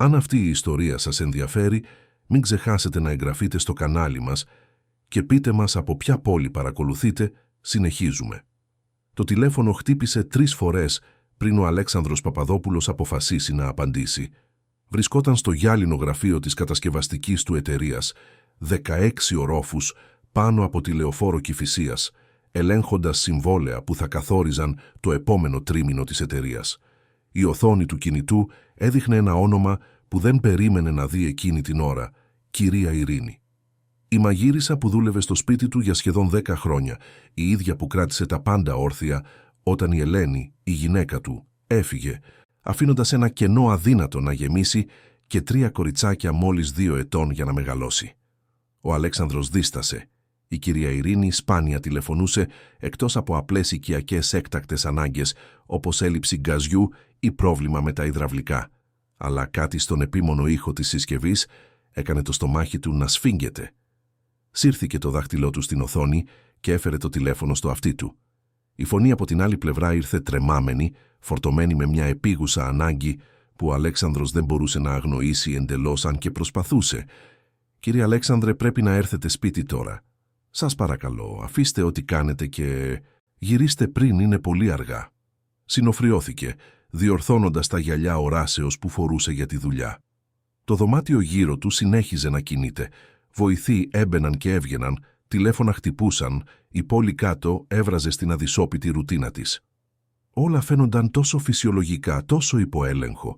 Αν αυτή η ιστορία σας ενδιαφέρει, μην ξεχάσετε να εγγραφείτε στο κανάλι μας και πείτε μας από ποια πόλη παρακολουθείτε. Συνεχίζουμε. Το τηλέφωνο χτύπησε 3 φορές πριν ο Αλέξανδρος Παπαδόπουλος αποφασίσει να απαντήσει. Βρισκόταν στο γυάλινο γραφείο της κατασκευαστικής του εταιρείας, 16 ορόφους πάνω από τη λεωφόρο Κηφισίας, ελέγχοντας συμβόλαια που θα καθόριζαν το επόμενο τρίμηνο της εταιρείας. Η οθόνη του κινητού έδειχνε ένα όνομα που δεν περίμενε να δει εκείνη την ώρα, κυρία Ειρήνη. Η μαγείρισα που δούλευε στο σπίτι του για σχεδόν 10 χρόνια, η ίδια που κράτησε τα πάντα όρθια όταν η Ελένη, η γυναίκα του, έφυγε, αφήνοντας ένα κενό αδύνατο να γεμίσει και 3 κοριτσάκια μόλις 2 ετών για να μεγαλώσει. Ο Αλέξανδρος δίστασε. Η κυρία Ειρήνη σπάνια τηλεφωνούσε, εκτός από απλές οικιακές έκτακτες ανάγκες, όπως έλλειψη γκαζιού ή πρόβλημα με τα υδραυλικά. Αλλά κάτι στον επίμονο ήχο της συσκευής έκανε το στομάχι του να σφίγγεται. Σύρθηκε το δάχτυλό του στην οθόνη και έφερε το τηλέφωνο στο αυτί του. Η φωνή από την άλλη πλευρά ήρθε τρεμάμενη, φορτωμένη με μια επίγουσα ανάγκη που ο Αλέξανδρος δεν μπορούσε να αγνοήσει εντελώς αν και προσπαθούσε. «Κύριε Αλέξανδρε, πρέπει να έρθετε σπίτι τώρα. Σας παρακαλώ, αφήστε ό,τι κάνετε και γυρίστε πριν, είναι πολύ αργά». Συνοφριώθηκε, διορθώνοντας τα γυαλιά οράσεως που φορούσε για τη δουλειά. Το δωμάτιο γύρω του συνέχιζε να κινείται. Βοηθοί έμπαιναν και έβγαιναν, τηλέφωνα χτυπούσαν, η πόλη κάτω έβραζε στην αδυσόπιτη ρουτίνα της. Όλα φαίνονταν τόσο φυσιολογικά, τόσο υποέλεγχο.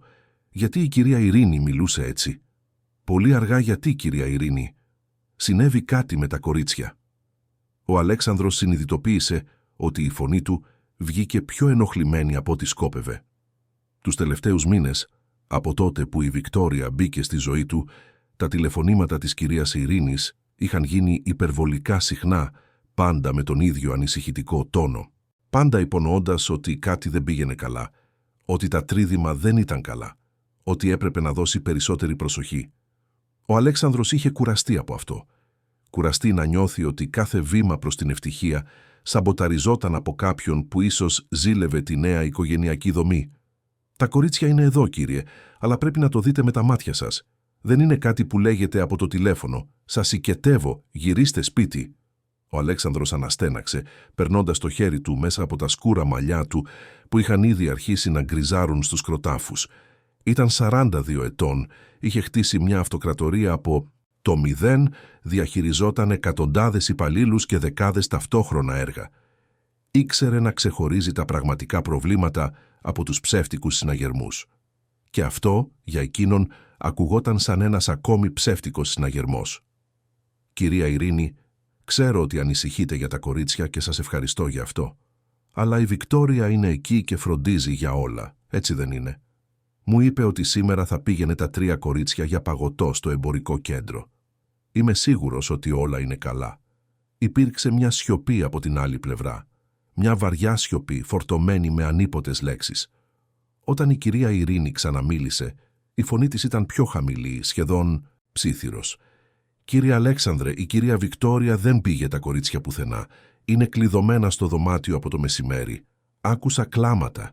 Γιατί η κυρία Ειρήνη μιλούσε έτσι? Πολύ αργά γιατί, κυρία Ειρήνη? Συνέβη κάτι με τα κορίτσια. Ο Αλέξανδρος συνειδητοποίησε ότι η φωνή του βγήκε πιο ενοχλημένη από ό,τι σκόπευε. Τους τελευταίους μήνες, από τότε που η Βικτόρια μπήκε στη ζωή του, τα τηλεφωνήματα της κυρίας Ειρήνης είχαν γίνει υπερβολικά συχνά, πάντα με τον ίδιο ανησυχητικό τόνο. Πάντα υπονοώντας ότι κάτι δεν πήγαινε καλά, ότι τα τρίδημα δεν ήταν καλά, ότι έπρεπε να δώσει περισσότερη προσοχή. Ο Αλέξανδρος είχε κουραστεί από αυτό. Κουραστεί να νιώθει ότι κάθε βήμα προς την ευτυχία σαμποταριζόταν από κάποιον που ίσως ζήλευε τη νέα οικογενειακή δομή. «Τα κορίτσια είναι εδώ, κύριε, αλλά πρέπει να το δείτε με τα μάτια σας. Δεν είναι κάτι που λέγεται από το τηλέφωνο. Σας οικετεύω, γυρίστε σπίτι». Ο Αλέξανδρος αναστέναξε, περνώντας το χέρι του μέσα από τα σκούρα μαλλιά του που είχαν ήδη αρχίσει να γκριζάρουν στους κροτάφους. Ήταν 42 ετών, είχε χτίσει μια αυτοκρατορία από το 0, διαχειριζόταν εκατοντάδες υπαλλήλους και δεκάδες ταυτόχρονα έργα. Ήξερε να ξεχωρίζει τα πραγματικά προβλήματα από τους ψεύτικους συναγερμούς. Και αυτό, για εκείνον, ακουγόταν σαν ένας ακόμη ψεύτικος συναγερμός. «Κυρία Ειρήνη, ξέρω ότι ανησυχείτε για τα κορίτσια και σας ευχαριστώ για αυτό. Αλλά η Βικτόρια είναι εκεί και φροντίζει για όλα, έτσι δεν είναι? Μου είπε ότι σήμερα θα πήγαινε τα 3 κορίτσια για παγωτό στο εμπορικό κέντρο. Είμαι σίγουρος ότι όλα είναι καλά». Υπήρξε μια σιωπή από την άλλη πλευρά. Μια βαριά σιωπή φορτωμένη με ανίποτες λέξεις. Όταν η κυρία Ειρήνη ξαναμίλησε, η φωνή της ήταν πιο χαμηλή, σχεδόν ψίθυρος. «Κύριε Αλέξανδρε, η κυρία Βικτόρια δεν πήγε τα κορίτσια πουθενά. Είναι κλειδωμένα στο δωμάτιο από το μεσημέρι. Άκουσα κλάματα.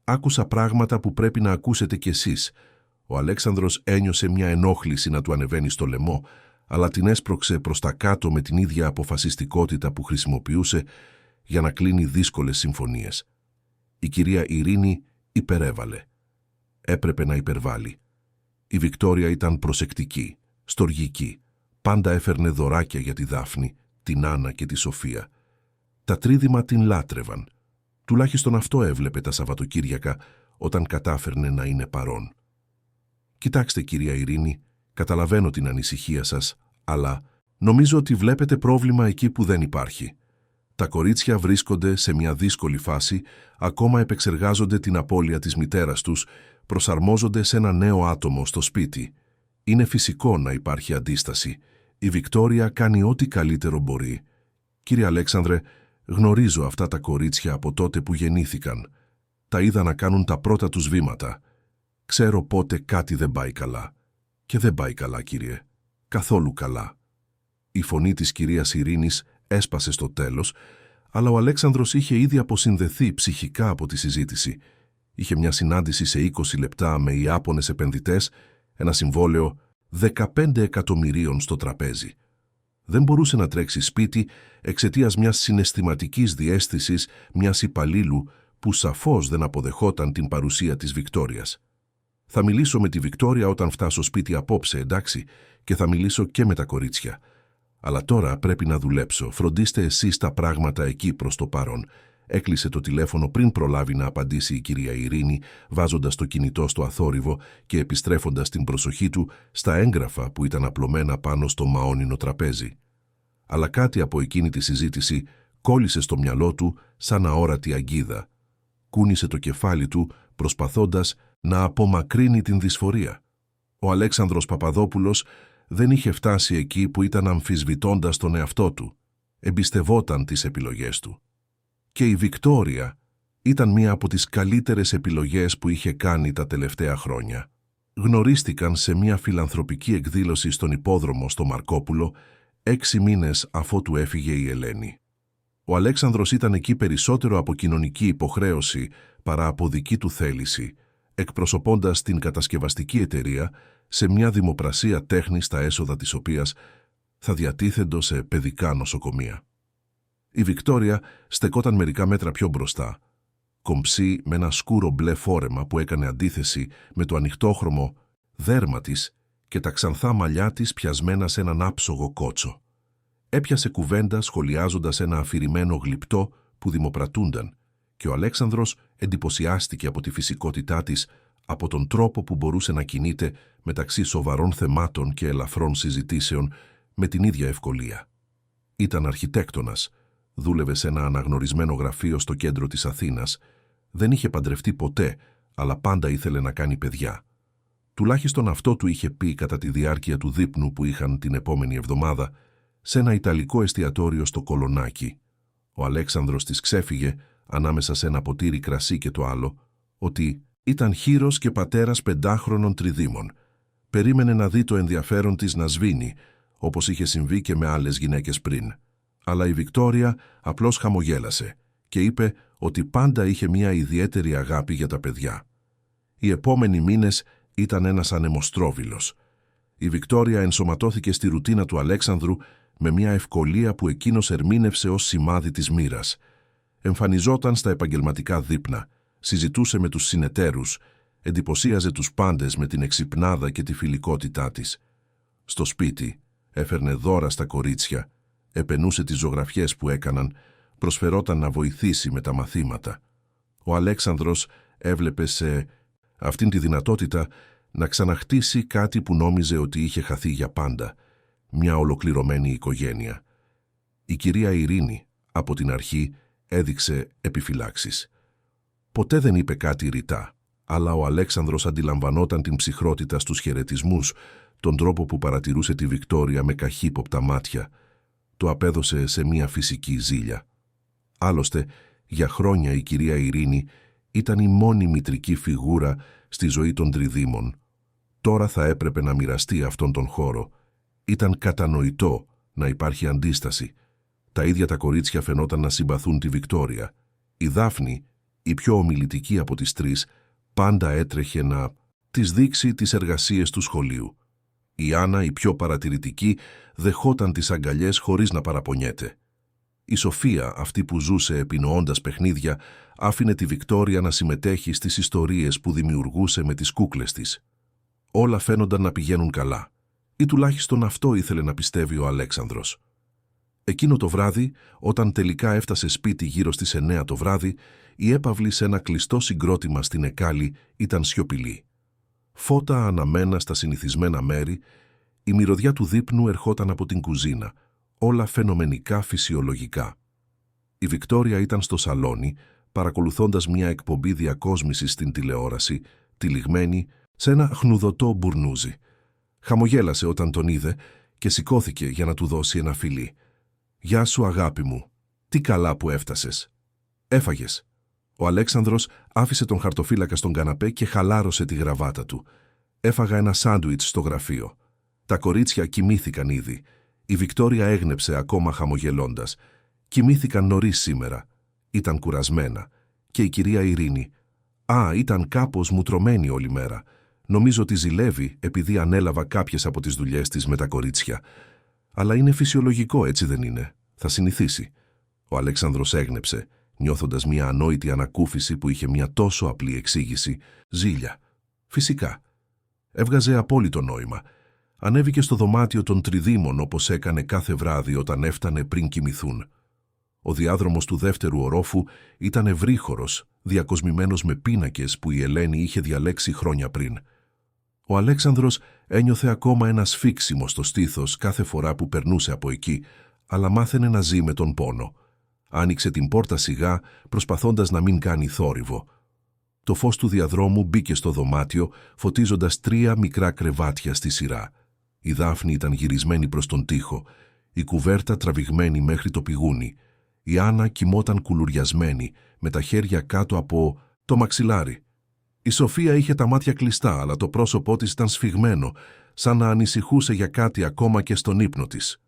Άκουσα πράγματα που πρέπει να ακούσετε κι εσείς». Ο Αλέξανδρος ένιωσε μια ενόχληση να του ανεβαίνει στο λαιμό, αλλά την έσπρωξε προς τα κάτω με την ίδια αποφασιστικότητα που χρησιμοποιούσε για να κλείνει δύσκολες συμφωνίες. Η κυρία Ειρήνη υπερέβαλε. Έπρεπε να υπερβάλλει. Η Βικτόρια ήταν προσεκτική, στοργική. Πάντα έφερνε δωράκια για τη Δάφνη, την Άννα και τη Σοφία. Τα τρίδημα την λάτρευαν. Τουλάχιστον αυτό έβλεπε τα Σαββατοκύριακα όταν κατάφερνε να είναι παρόν. «Κοιτάξτε, κυρία Ειρήνη, καταλαβαίνω την ανησυχία σας, αλλά νομίζω ότι βλέπετε πρόβλημα εκεί που δεν υπάρχει. Τα κορίτσια βρίσκονται σε μια δύσκολη φάση, ακόμα επεξεργάζονται την απώλεια της μητέρας τους, προσαρμόζονται σε ένα νέο άτομο στο σπίτι. Είναι φυσικό να υπάρχει αντίσταση. Η Βικτόρια κάνει ό,τι καλύτερο μπορεί. Κύριε Αλέξανδρε, γνωρίζω αυτά τα κορίτσια από τότε που γεννήθηκαν. Τα είδα να κάνουν τα πρώτα τους βήματα. Ξέρω πότε κάτι δεν πάει καλά. Και δεν πάει καλά, κύριε. Καθόλου καλά». Η φωνή της κυρίας Ειρήνης έσπασε στο τέλος, αλλά ο Αλέξανδρος είχε ήδη αποσυνδεθεί ψυχικά από τη συζήτηση. Είχε μια συνάντηση σε 20 λεπτά με Ιάπωνες επενδυτές, Ένα συμβόλαιο 15 εκατομμυρίων στο τραπέζι. Δεν μπορούσε να τρέξει σπίτι εξαιτίας μιας συναισθηματικής διαίσθησης μιας υπαλλήλου που σαφώς δεν αποδεχόταν την παρουσία της Βικτόριας. «Θα μιλήσω με τη Βικτόρια όταν φτάσω σπίτι απόψε, εντάξει, και θα μιλήσω και με τα κορίτσια. Αλλά τώρα πρέπει να δουλέψω. Φροντίστε εσείς τα πράγματα εκεί προς το παρόν». Έκλεισε το τηλέφωνο πριν προλάβει να απαντήσει η κυρία Ειρήνη, βάζοντας το κινητό στο αθόρυβο και επιστρέφοντας την προσοχή του στα έγγραφα που ήταν απλωμένα πάνω στο μαόνινο τραπέζι. Αλλά κάτι από εκείνη τη συζήτηση κόλλησε στο μυαλό του σαν αόρατη αγκίδα. Κούνησε το κεφάλι του προσπαθώντας να απομακρύνει την δυσφορία. Ο Αλέξανδρος Παπαδόπουλος δεν είχε φτάσει εκεί που ήταν αμφισβητώντας τον εαυτό του. Εμπιστευόταν τις επιλογές του. Και η Βικτόρια ήταν μία από τις καλύτερες επιλογές που είχε κάνει τα τελευταία χρόνια. Γνωρίστηκαν σε μία φιλανθρωπική εκδήλωση στον υπόδρομο στο Μαρκόπουλο 6 μήνες αφότου έφυγε η Ελένη. Ο Αλέξανδρος ήταν εκεί περισσότερο από κοινωνική υποχρέωση παρά από δική του θέληση, εκπροσωπώντας την κατασκευαστική εταιρεία σε μια δημοπρασία τέχνης τα έσοδα της οποίας θα διατίθεντο σε παιδικά νοσοκομεία. Η Βικτόρια στεκόταν μερικά μέτρα πιο μπροστά, κομψή με ένα σκούρο μπλε φόρεμα που έκανε αντίθεση με το ανοιχτόχρωμο δέρμα της και τα ξανθά μαλλιά της πιασμένα σε έναν άψογο κότσο. Έπιασε κουβέντα σχολιάζοντας ένα αφηρημένο γλυπτό που δημοπρατούνταν και ο Αλέξανδρος εντυπωσιάστηκε από τη φυσικότητά της, από τον τρόπο που μπορούσε να κινείται μεταξύ σοβαρών θεμάτων και ελαφρών συζητήσεων με την ίδια ευκολία. Ήταν αρχιτέκτονας, δούλευε σε ένα αναγνωρισμένο γραφείο στο κέντρο της Αθήνας, δεν είχε παντρευτεί ποτέ, αλλά πάντα ήθελε να κάνει παιδιά. Τουλάχιστον αυτό του είχε πει κατά τη διάρκεια του δείπνου που είχαν την επόμενη εβδομάδα σε ένα ιταλικό εστιατόριο στο Κολονάκι. Ο Αλέξανδρος της ξέφυγε, ανάμεσα σε ένα ποτήρι κρασί και το άλλο, ότι ήταν χήρος και πατέρας 5χρονων τριδήμων. Περίμενε να δει το ενδιαφέρον της να σβήνει, όπως είχε συμβεί και με άλλες γυναίκες πριν. Αλλά η Βικτόρια απλώς χαμογέλασε και είπε ότι πάντα είχε μια ιδιαίτερη αγάπη για τα παιδιά. Οι επόμενοι μήνες ήταν ένας ανεμοστρόβιλος. Η Βικτόρια ενσωματώθηκε στη ρουτίνα του Αλέξανδρου με μια ευκολία που εκείνος ερμήνευσε ως σημάδι της μοίρας. Εμφανιζόταν στα επαγγελματικά δείπνα, συζητούσε με τους συνεταίρους, εντυπωσίαζε τους πάντες με την εξυπνάδα και τη φιλικότητά της. Στο σπίτι έφερνε δώρα στα κορίτσια, επενούσε τις ζωγραφιές που έκαναν, προσφερόταν να βοηθήσει με τα μαθήματα. Ο Αλέξανδρος έβλεπε σε αυτήν τη δυνατότητα να ξαναχτίσει κάτι που νόμιζε ότι είχε χαθεί για πάντα, μια ολοκληρωμένη οικογένεια. Η κυρία Ειρήνη, από την αρχή, έδειξε επιφυλάξεις. Ποτέ δεν είπε κάτι ρητά, αλλά ο Αλέξανδρος αντιλαμβανόταν την ψυχρότητα στους χαιρετισμούς, τον τρόπο που παρατηρούσε τη Βικτόρια με καχύποπτα μάτια. Το απέδωσε σε μια φυσική ζήλια. Άλλωστε, για χρόνια η κυρία Ειρήνη ήταν η μόνη μητρική φιγούρα στη ζωή των τριδήμων. Τώρα θα έπρεπε να μοιραστεί αυτόν τον χώρο. Ήταν κατανοητό να υπάρχει αντίσταση. Τα ίδια τα κορίτσια φαινόταν να συμπαθούν τη Βικτόρια. Η Δάφνη, η πιο ομιλητική από τις τρεις, πάντα έτρεχε να της δείξει τις εργασίες του σχολείου. Η Άννα, η πιο παρατηρητική, δεχόταν τις αγκαλιές χωρίς να παραπονιέται. Η Σοφία, αυτή που ζούσε επινοώντας παιχνίδια, άφηνε τη Βικτόρια να συμμετέχει στις ιστορίες που δημιουργούσε με τις κούκλες της. Όλα φαίνονταν να πηγαίνουν καλά. Ή τουλάχιστον αυτό ήθελε να πιστεύει ο Αλέξανδρος. Εκείνο το βράδυ, όταν τελικά έφτασε σπίτι γύρω στις 9 το βράδυ, η έπαυλη σε ένα κλειστό συγκρότημα στην Εκάλη ήταν σιωπηλή. Φώτα αναμένα στα συνηθισμένα μέρη, η μυρωδιά του δείπνου ερχόταν από την κουζίνα, όλα φαινομενικά φυσιολογικά. Η Βικτόρια ήταν στο σαλόνι, παρακολουθώντας μια εκπομπή διακόσμησης στην τηλεόραση, τυλιγμένη σε ένα χνουδωτό μπουρνούζι. Χαμογέλασε όταν τον είδε και σηκώθηκε για να του δώσει ένα φιλί. «Γεια σου, αγάπη μου. Τι καλά που έφτασες. Έφαγες?» Ο Αλέξανδρος άφησε τον χαρτοφύλακα στον καναπέ και χαλάρωσε τη γραβάτα του. «Έφαγα ένα σάντουιτς στο γραφείο. Τα κορίτσια κοιμήθηκαν ήδη. Η Βικτόρια έγνεψε ακόμα χαμογελώντας. Κοιμήθηκαν νωρίς σήμερα. Ήταν κουρασμένα. Και η κυρία Ειρήνη. Ήταν κάπως μουτρωμένη όλη μέρα. Νομίζω ότι ζηλεύει επειδή ανέλαβα κάποιες από τις δουλειές της με τα κορίτσια. Αλλά είναι φυσιολογικό, έτσι δεν είναι? Θα συνηθίσει. Ο Αλέξανδρος έγνεψε, νιώθοντας μια ανόητη ανακούφιση που είχε μια τόσο απλή εξήγηση. Ζήλια. Φυσικά. Έβγαζε απόλυτο νόημα. Ανέβηκε στο δωμάτιο των τριδήμων όπως έκανε κάθε βράδυ όταν έφτανε πριν κοιμηθούν. Ο διάδρομος του δεύτερου ορόφου ήταν ευρύχωρος, διακοσμημένος με πίνακες που η Ελένη είχε διαλέξει χρόνια πριν. Ο Αλέξανδρος ένιωθε ακόμα ένα σφίξιμο στο στήθος κάθε φορά που περνούσε από εκεί, αλλά μάθαινε να ζει με τον πόνο. Άνοιξε την πόρτα σιγά, προσπαθώντας να μην κάνει θόρυβο. Το φως του διαδρόμου μπήκε στο δωμάτιο, φωτίζοντας 3 μικρά κρεβάτια στη σειρά. Η Δάφνη ήταν γυρισμένη προς τον τοίχο, η κουβέρτα τραβηγμένη μέχρι το πηγούνι. Η Άννα κοιμόταν κουλουριασμένη, με τα χέρια κάτω από το μαξιλάρι. Η Σοφία είχε τα μάτια κλειστά, αλλά το πρόσωπό της ήταν σφιγμένο, σαν να ανησυχούσε για κάτι ακόμα και στον ύπνο της.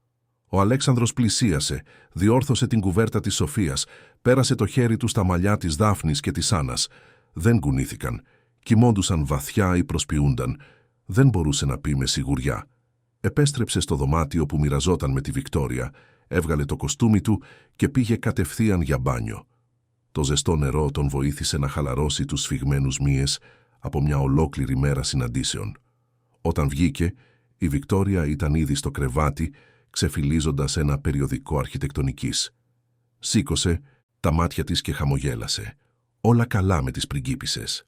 Ο Αλέξανδρος πλησίασε, διόρθωσε την κουβέρτα της Σοφίας, πέρασε το χέρι του στα μαλλιά της Δάφνης και της Άννας. Δεν κουνήθηκαν, κοιμόντουσαν βαθιά ή προσποιούνταν. Δεν μπορούσε να πει με σιγουριά. Επέστρεψε στο δωμάτιο που μοιραζόταν με τη Βικτόρια, έβγαλε το κοστούμι του και πήγε κατευθείαν για μπάνιο. Το ζεστό νερό τον βοήθησε να χαλαρώσει τους σφιγμένους μύες από μια ολόκληρη μέρα συναντήσεων. Όταν βγήκε, η Βικτόρια ήταν ήδη στο κρεβάτι, ξεφυλίζοντας ένα περιοδικό αρχιτεκτονικής. Σήκωσε τα μάτια της και χαμογέλασε. Όλα καλά με τις πριγκίπισσες.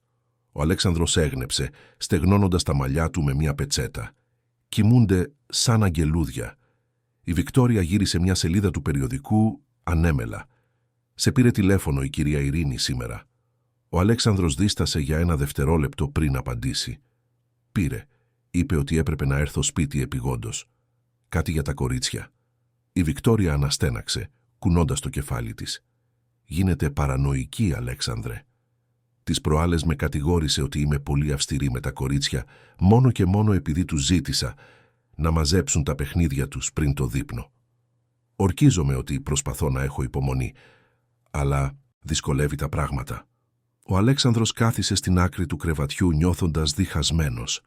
Ο Αλέξανδρος έγνεψε, στεγνώνοντας τα μαλλιά του με μια πετσέτα. Κοιμούνται σαν αγγελούδια. Η Βικτόρια γύρισε μια σελίδα του περιοδικού ανέμελα. «Σε πήρε τηλέφωνο η κυρία Ειρήνη σήμερα». Ο Αλέξανδρος δίστασε για ένα δευτερόλεπτο πριν απαντήσει. «Πήρε. Είπε ότι έπρεπε να έρθω σπίτι επειγόντως. Κάτι για τα κορίτσια». Η Βικτόρια αναστέναξε, κουνώντας το κεφάλι της. «Γίνεται παρανοϊκή, Αλέξανδρε. Τις προάλλες με κατηγόρησε ότι είμαι πολύ αυστηρή με τα κορίτσια, μόνο και μόνο επειδή τους ζήτησα να μαζέψουν τα παιχνίδια τους πριν το δείπνο. Ορκίζομαι ότι προσπαθώ να έχω υπομονή, αλλά δυσκολεύει τα πράγματα». Ο Αλέξανδρος κάθισε στην άκρη του κρεβατιού νιώθοντας διχασμένος.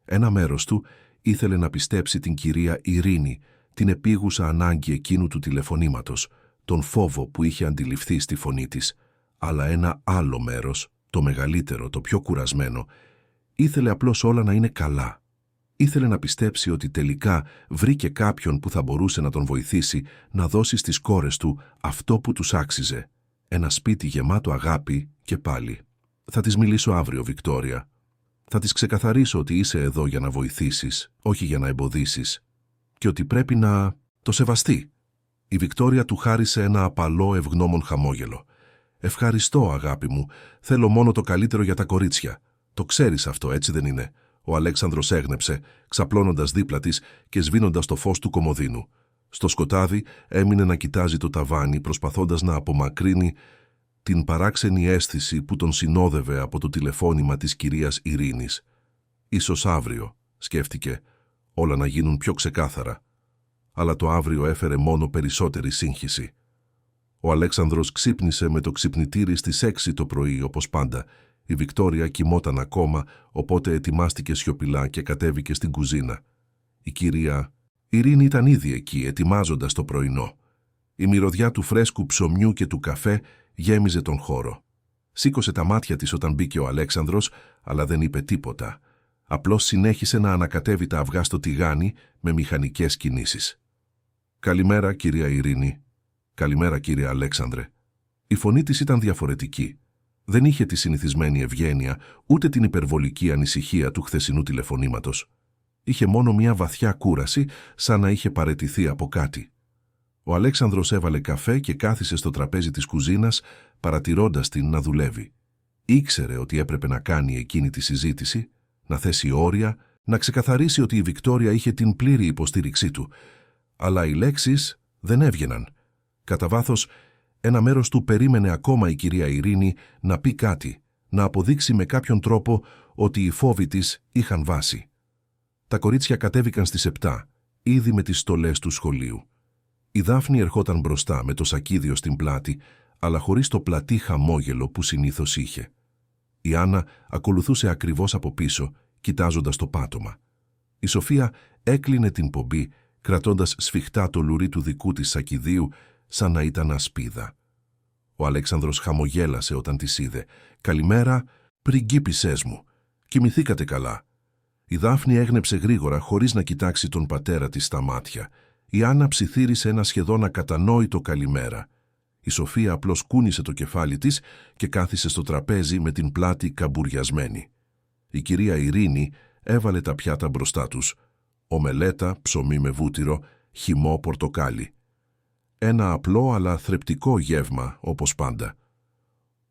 Ένα μέρος του ήθελε να πιστέψει την κυρία Ειρήνη, την επίγουσα ανάγκη εκείνου του τηλεφωνήματος, τον φόβο που είχε αντιληφθεί στη φωνή της, αλλά ένα άλλο μέρος, το μεγαλύτερο, το πιο κουρασμένο, ήθελε απλώς όλα να είναι καλά. Ήθελε να πιστέψει ότι τελικά βρήκε κάποιον που θα μπορούσε να τον βοηθήσει να δώσει στις κόρες του αυτό που τους άξιζε. Ένα σπίτι γεμάτο αγάπη και πάλι. «Θα της μιλήσω αύριο, Βικτόρια. Θα της ξεκαθαρίσω ότι είσαι εδώ για να βοηθήσεις, όχι για να εμποδίσεις. Και ότι πρέπει να το σεβαστεί». Η Βικτόρια του χάρισε ένα απαλό ευγνώμων χαμόγελο. «Ευχαριστώ, αγάπη μου. Θέλω μόνο το καλύτερο για τα κορίτσια. Το ξέρεις αυτό, έτσι δεν είναι?» Ο Αλέξανδρος έγνεψε, ξαπλώνοντας δίπλα της και σβήνοντας το φως του κομοδίνου. Στο σκοτάδι έμεινε να κοιτάζει το ταβάνι, προσπαθώντας να απομακρύνει την παράξενη αίσθηση που τον συνόδευε από το τηλεφώνημα της κυρίας Ειρήνης. «Ίσως αύριο», σκέφτηκε, «όλα να γίνουν πιο ξεκάθαρα». Αλλά το αύριο έφερε μόνο περισσότερη σύγχυση. Ο Αλέξανδρος ξύπνησε με το ξυπνητήρι στις 6 το πρωί, όπως πάντα. Η Βικτόρια κοιμόταν ακόμα, οπότε ετοιμάστηκε σιωπηλά και κατέβηκε στην κουζίνα. Η κυρία Ειρήνη ήταν ήδη εκεί, ετοιμάζοντας το πρωινό. Η μυρωδιά του φρέσκου ψωμιού και του καφέ γέμιζε τον χώρο. Σήκωσε τα μάτια της όταν μπήκε ο Αλέξανδρος, αλλά δεν είπε τίποτα. Απλώς συνέχισε να ανακατεύει τα αυγά στο τηγάνι με μηχανικές κινήσεις. «Καλημέρα, κυρία Ειρήνη». «Καλημέρα, κύριε Αλέξανδρε». Η φωνή της ήταν διαφορετική. Δεν είχε τη συνηθισμένη ευγένεια, ούτε την υπερβολική ανησυχία του χθεσινού τηλεφωνήματος. Είχε μόνο μια βαθιά κούραση, σαν να είχε παραιτηθεί από κάτι. Ο Αλέξανδρος έβαλε καφέ και κάθισε στο τραπέζι της κουζίνας, παρατηρώντας την να δουλεύει. Ήξερε ότι έπρεπε να κάνει εκείνη τη συζήτηση, να θέσει όρια, να ξεκαθαρίσει ότι η Βικτόρια είχε την πλήρη υποστήριξή του. Αλλά οι λέξεις δεν έβγαιναν. Κατά βάθος, ένα μέρος του περίμενε ακόμα η κυρία Ειρήνη να πει κάτι, να αποδείξει με κάποιον τρόπο ότι οι φόβοι της είχαν βάση. Τα κορίτσια κατέβηκαν στις 7, ήδη με τις στολές του σχολείου. Η Δάφνη ερχόταν μπροστά με το σακίδιο στην πλάτη, αλλά χωρίς το πλατή χαμόγελο που συνήθως είχε. Η Άννα ακολουθούσε ακριβώς από πίσω κοιτάζοντας το πάτωμα. Η Σοφία έκλεινε την πομπή, κρατώντας σφιχτά το λουρί του δικού της σακιδίου, σαν να ήταν ασπίδα. Ο Αλέξανδρος χαμογέλασε όταν της είδε. «Καλημέρα, πριγκίπισσές μου. Κοιμηθήκατε καλά?» Η Δάφνη έγνεψε γρήγορα, χωρίς να κοιτάξει τον πατέρα της στα μάτια. Η Άννα ψιθύρισε ένα σχεδόν ακατανόητο καλημέρα. Η Σοφία απλώς κούνησε το κεφάλι της και κάθισε στο τραπέζι με την πλάτη καμπουριασμένη. Η κυρία Ειρήνη έβαλε τα πιάτα μπροστά τους. Ομελέτα, ψωμί με βούτυρο, χυμό πορτοκάλι. Ένα απλό αλλά θρεπτικό γεύμα, όπως πάντα.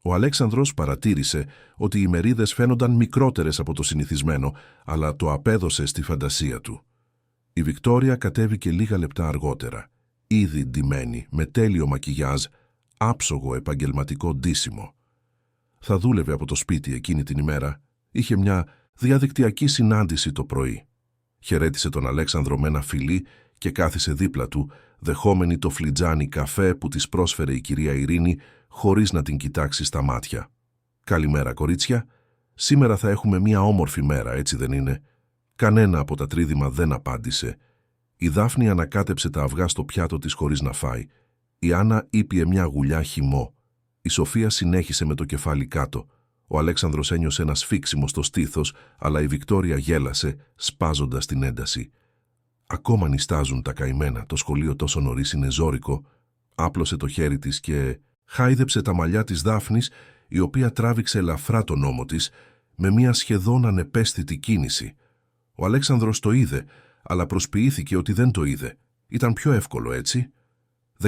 Ο Αλέξανδρος παρατήρησε ότι οι μερίδες φαίνονταν μικρότερες από το συνηθισμένο, αλλά το απέδωσε στη φαντασία του. Η Βικτόρια κατέβηκε λίγα λεπτά αργότερα, ήδη ντυμένη, με τέλειο μακιγιάζ, άψογο επαγγελματικό ντύσιμο. Θα δούλευε από το σπίτι εκείνη την ημέρα. Είχε μια διαδικτυακή συνάντηση το πρωί. Χαιρέτησε τον Αλέξανδρο με ένα φιλί και κάθισε δίπλα του, δεχόμενη το φλιτζάνι καφέ που της πρόσφερε η κυρία Ειρήνη, χωρίς να την κοιτάξει στα μάτια. «Καλημέρα, κορίτσια. Σήμερα θα έχουμε μια όμορφη μέρα, έτσι δεν είναι?» Κανένα από τα τρίδημα δεν απάντησε. Η Δάφνη ανακάτεψε τα αυγά στο πιάτο της χωρίς να φάει. Η Άννα ήπιε μια γουλιά χυμό. Η Σοφία συνέχισε με το κεφάλι κάτω. Ο Αλέξανδρος ένιωσε ένα σφίξιμο στο στήθος, αλλά η Βικτόρια γέλασε, σπάζοντας την ένταση. «Ακόμα νηστάζουν τα καημένα, το σχολείο τόσο νωρίς είναι ζώρικο». Άπλωσε το χέρι της και χάιδεψε τα μαλλιά της Δάφνης, η οποία τράβηξε ελαφρά τον ώμο της, με μια σχεδόν ανεπαίσθητη κίνηση. Ο Αλέξανδρος το είδε, αλλά προσποιήθηκε ότι δεν το είδε. Ήταν πιο εύκολο έτσι.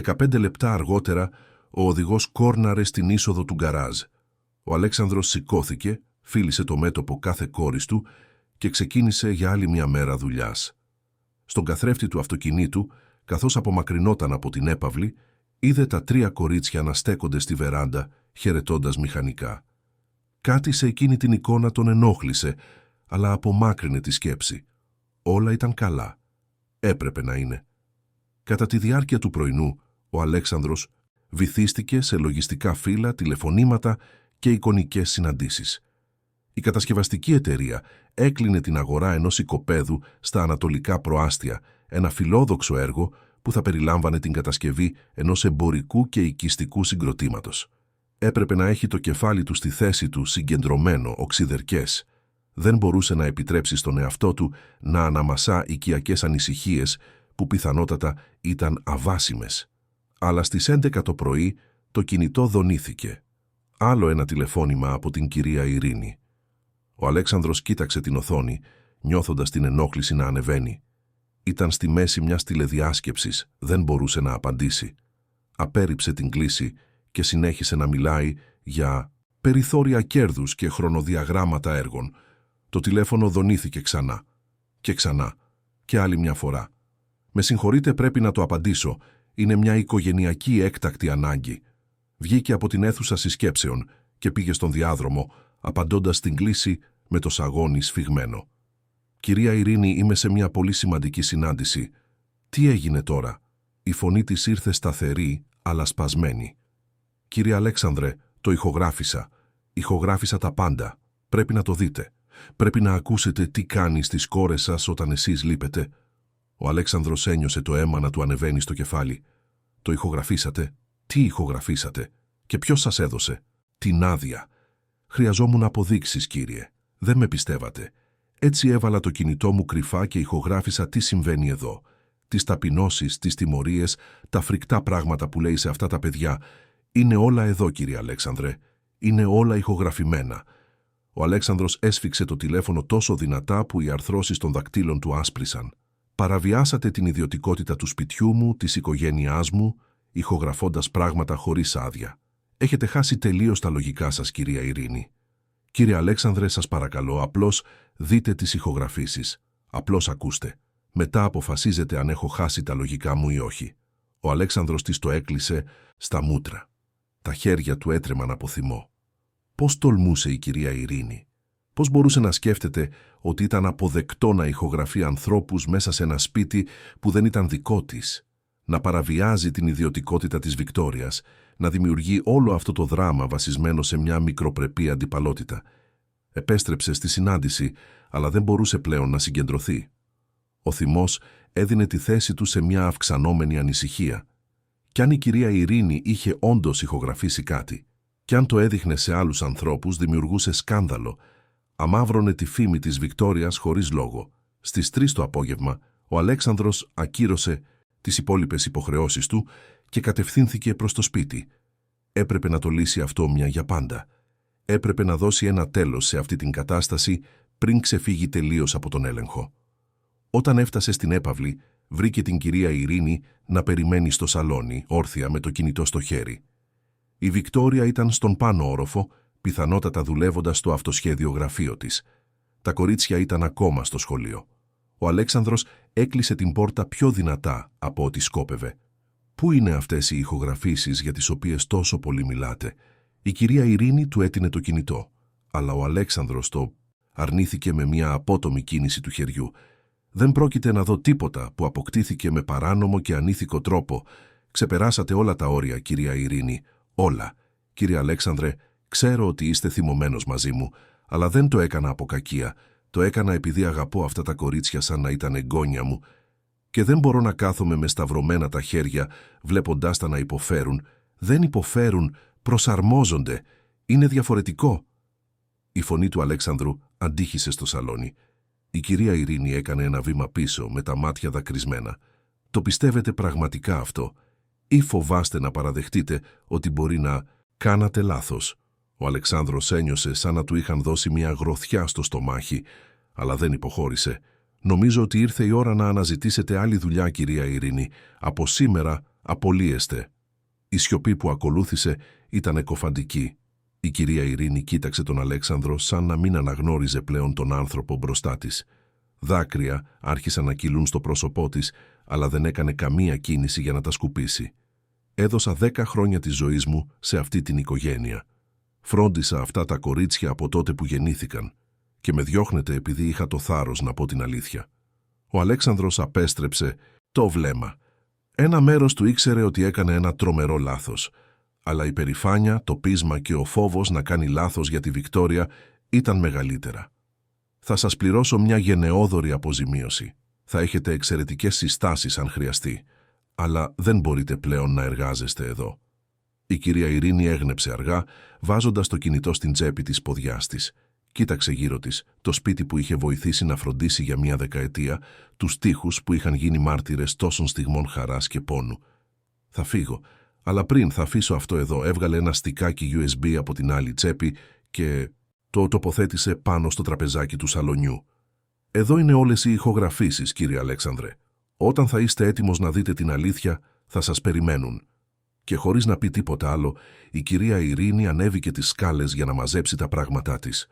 15 λεπτά αργότερα, ο οδηγός κόρναρε στην είσοδο του γκαράζ. Ο Αλέξανδρος σηκώθηκε, φίλησε το μέτωπο κάθε κόρης του και ξεκίνησε για άλλη μια μέρα δουλειάς. Στον καθρέφτη του αυτοκινήτου, καθώς απομακρυνόταν από την έπαυλη, είδε τα 3 κορίτσια να στέκονται στη βεράντα, χαιρετώντας μηχανικά. Κάτι σε εκείνη την εικόνα τον ενόχλησε, αλλά απομάκρυνε τη σκέψη. Όλα ήταν καλά. Έπρεπε να είναι. Κατά τη διάρκεια του πρωινού, ο Αλέξανδρος βυθίστηκε σε λογιστικά φύλλα, τηλεφωνήματα και εικονικές συναντήσεις. Η κατασκευαστική εταιρεία έκλεινε την αγορά ενός οικοπαίδου στα ανατολικά προάστια, ένα φιλόδοξο έργο που θα περιλάμβανε την κατασκευή ενός εμπορικού και οικιστικού συγκροτήματος. Έπρεπε να έχει το κεφάλι του στη θέση του συγκεντρωμένο, οξυδερκές. Δεν μπορούσε να επιτρέψει στον εαυτό του να αναμασά οικιακές ανησυχίες που πιθανότατα ήταν αβάσιμες. Αλλά στις 11 το πρωί το κινητό δονήθηκε. Άλλο ένα τηλεφώνημα από την κυρία Ειρήνη. Ο Αλέξανδρος κοίταξε την οθόνη, νιώθοντας την ενόχληση να ανεβαίνει. Ήταν στη μέση μιας τηλεδιάσκεψης, δεν μπορούσε να απαντήσει. Απέρριψε την κλήση και συνέχισε να μιλάει για περιθώρια κέρδους και χρονοδιαγράμματα έργων. Το τηλέφωνο δονήθηκε ξανά. Και ξανά. Και άλλη μια φορά. «Με συγχωρείτε, πρέπει να το απαντήσω. Είναι μια οικογενειακή έκτακτη ανάγκη». Βγήκε από την αίθουσα συσκέψεων και πήγε στον διάδρομο, απαντώντας στην κλήση με το σαγόνι σφιγμένο. «Κυρία Ειρήνη, είμαι σε μια πολύ σημαντική συνάντηση». «Τι έγινε τώρα?» Η φωνή της ήρθε σταθερή, αλλά σπασμένη. «Κύριε Αλέξανδρε, το ηχογράφησα. Ηχογράφησα τα πάντα. Πρέπει να το δείτε. Πρέπει να ακούσετε τι κάνει στις κόρες σας όταν εσείς λείπετε». Ο Αλέξανδρος ένιωσε το αίμα να του ανεβαίνει στο κεφάλι. «Το ηχογραφήσατε? Τι ηχογραφήσατε? Και ποιος σας έδωσε?» «Την άδεια». «Χρειαζόμουν αποδείξεις, κύριε. Δεν με πιστεύατε. Έτσι έβαλα το κινητό μου κρυφά και ηχογράφησα τι συμβαίνει εδώ. Τις ταπεινώσεις, τις τιμωρίες, τα φρικτά πράγματα που λέει σε αυτά τα παιδιά. Είναι όλα εδώ, κύριε Αλέξανδρε. Είναι όλα ηχογραφημένα». Ο Αλέξανδρος έσφιξε το τηλέφωνο τόσο δυνατά που οι αρθρώσεις των δακτύλων του άσπρισαν. «Παραβιάσατε την ιδιωτικότητα του σπιτιού μου, της οικογένειάς μου, ηχογραφώντας πράγματα χωρίς άδεια. Έχετε χάσει τελείως τα λογικά σας, κυρία Ειρήνη. Κύριε Αλέξανδρε, σας παρακαλώ, απλώς δείτε τις ηχογραφήσεις. Απλώς ακούστε. Μετά αποφασίζετε αν έχω χάσει τα λογικά μου ή όχι». Ο Αλέξανδρος της το έκλεισε στα μούτρα. Τα χέρια του έτρεμαν από θυμό. Πώς τολμούσε η κυρία Ειρήνη? Πώς μπορούσε να σκέφτεται ότι ήταν αποδεκτό να ηχογραφεί ανθρώπους μέσα σε ένα σπίτι που δεν ήταν δικό της, να παραβιάζει την ιδιωτικότητα της Βικτόριας, να δημιουργεί όλο αυτό το δράμα βασισμένο σε μια μικροπρεπή αντιπαλότητα? Επέστρεψε στη συνάντηση, αλλά δεν μπορούσε πλέον να συγκεντρωθεί. Ο θυμός έδινε τη θέση του σε μια αυξανόμενη ανησυχία. Κι αν η κυρία Ειρήνη είχε όντως ηχογραφήσει κάτι, κι αν το έδειχνε σε άλλους ανθρώπους, δημιουργούσε σκάνδαλο. Αμαύρωνε τη φήμη της Βικτόριας χωρίς λόγο. Στις 3 το απόγευμα, ο Αλέξανδρος ακύρωσε τις υπόλοιπες υποχρεώσεις του και κατευθύνθηκε προς το σπίτι. Έπρεπε να το λύσει αυτό μια για πάντα. Έπρεπε να δώσει ένα τέλος σε αυτή την κατάσταση πριν ξεφύγει τελείως από τον έλεγχο. Όταν έφτασε στην έπαυλη, βρήκε την κυρία Ειρήνη να περιμένει στο σαλόνι, όρθια με το κινητό στο χέρι. Η Βικτόρια ήταν στον πάνω όροφο, πιθανότατα δουλεύοντας στο αυτοσχέδιο γραφείο της. Τα κορίτσια ήταν ακόμα στο σχολείο. Ο Αλέξανδρος έκλεισε την πόρτα πιο δυνατά από ό,τι σκόπευε. «Πού είναι αυτές οι ηχογραφήσεις για τις οποίες τόσο πολύ μιλάτε?» Η κυρία Ειρήνη του έτεινε το κινητό, αλλά ο Αλέξανδρος το αρνήθηκε με μια απότομη κίνηση του χεριού. «Δεν πρόκειται να δω τίποτα που αποκτήθηκε με παράνομο και ανήθικο τρόπο. Ξεπεράσατε όλα τα όρια, κυρία Ειρήνη. Όλα. Κύριε Αλέξανδρε, ξέρω ότι είστε θυμωμένος μαζί μου, αλλά δεν το έκανα από κακία. Το έκανα επειδή αγαπώ αυτά τα κορίτσια σαν να ήταν εγγόνια μου και δεν μπορώ να κάθομαι με σταυρωμένα τα χέρια βλέποντάς τα να υποφέρουν. Δεν υποφέρουν, προσαρμόζονται. Είναι διαφορετικό». Η φωνή του Αλέξανδρου αντίχησε στο σαλόνι. Η κυρία Ειρήνη έκανε ένα βήμα πίσω με τα μάτια δακρυσμένα. «Το πιστεύετε πραγματικά αυτό ή φοβάστε να παραδεχτείτε ότι μπορεί να κάνατε λάθος?» Ο Αλεξάνδρος ένιωσε σαν να του είχαν δώσει μια γροθιά στο στομάχι, αλλά δεν υποχώρησε. «Νομίζω ότι ήρθε η ώρα να αναζητήσετε άλλη δουλειά, κυρία Ειρήνη. Από σήμερα απολύεστε». Η σιωπή που ακολούθησε ήταν εκοφαντική. Η κυρία Ειρήνη κοίταξε τον Αλέξανδρο σαν να μην αναγνώριζε πλέον τον άνθρωπο μπροστά της. Δάκρυα άρχισαν να κυλούν στο πρόσωπό της, αλλά δεν έκανε καμία κίνηση για να τα σκουπίσει. «Έδωσα 10 χρόνια της ζωής μου σε αυτή την οικογένεια. Φρόντισα αυτά τα κορίτσια από τότε που γεννήθηκαν και με διώχνετε επειδή είχα το θάρρος να πω την αλήθεια». Ο Αλέξανδρος απέστρεψε το βλέμμα. Ένα μέρος του ήξερε ότι έκανε ένα τρομερό λάθος, αλλά η περηφάνεια, το πείσμα και ο φόβος να κάνει λάθος για τη Βικτόρια ήταν μεγαλύτερα. «Θα σας πληρώσω μια γενναιόδορη αποζημίωση. Θα έχετε εξαιρετικές συστάσεις αν χρειαστεί, αλλά δεν μπορείτε πλέον να εργάζεστε εδώ». Η κυρία Ειρήνη έγνεψε αργά, βάζοντας το κινητό στην τσέπη της ποδιάς της. Κοίταξε γύρω της, το σπίτι που είχε βοηθήσει να φροντίσει για μια δεκαετία, τους τοίχους που είχαν γίνει μάρτυρες τόσων στιγμών χαράς και πόνου. «Θα φύγω, αλλά πριν θα αφήσω αυτό εδώ». Έβγαλε ένα στικάκι USB από την άλλη τσέπη και το τοποθέτησε πάνω στο τραπεζάκι του σαλονιού. «Εδώ είναι όλες οι ηχογραφήσεις, κύριε Αλέξανδρε. Όταν θα είστε έτοιμος να δείτε την αλήθεια, θα σας περιμένουν». Και χωρίς να πει τίποτα άλλο, η κυρία Ειρήνη ανέβηκε τις σκάλες για να μαζέψει τα πράγματά της.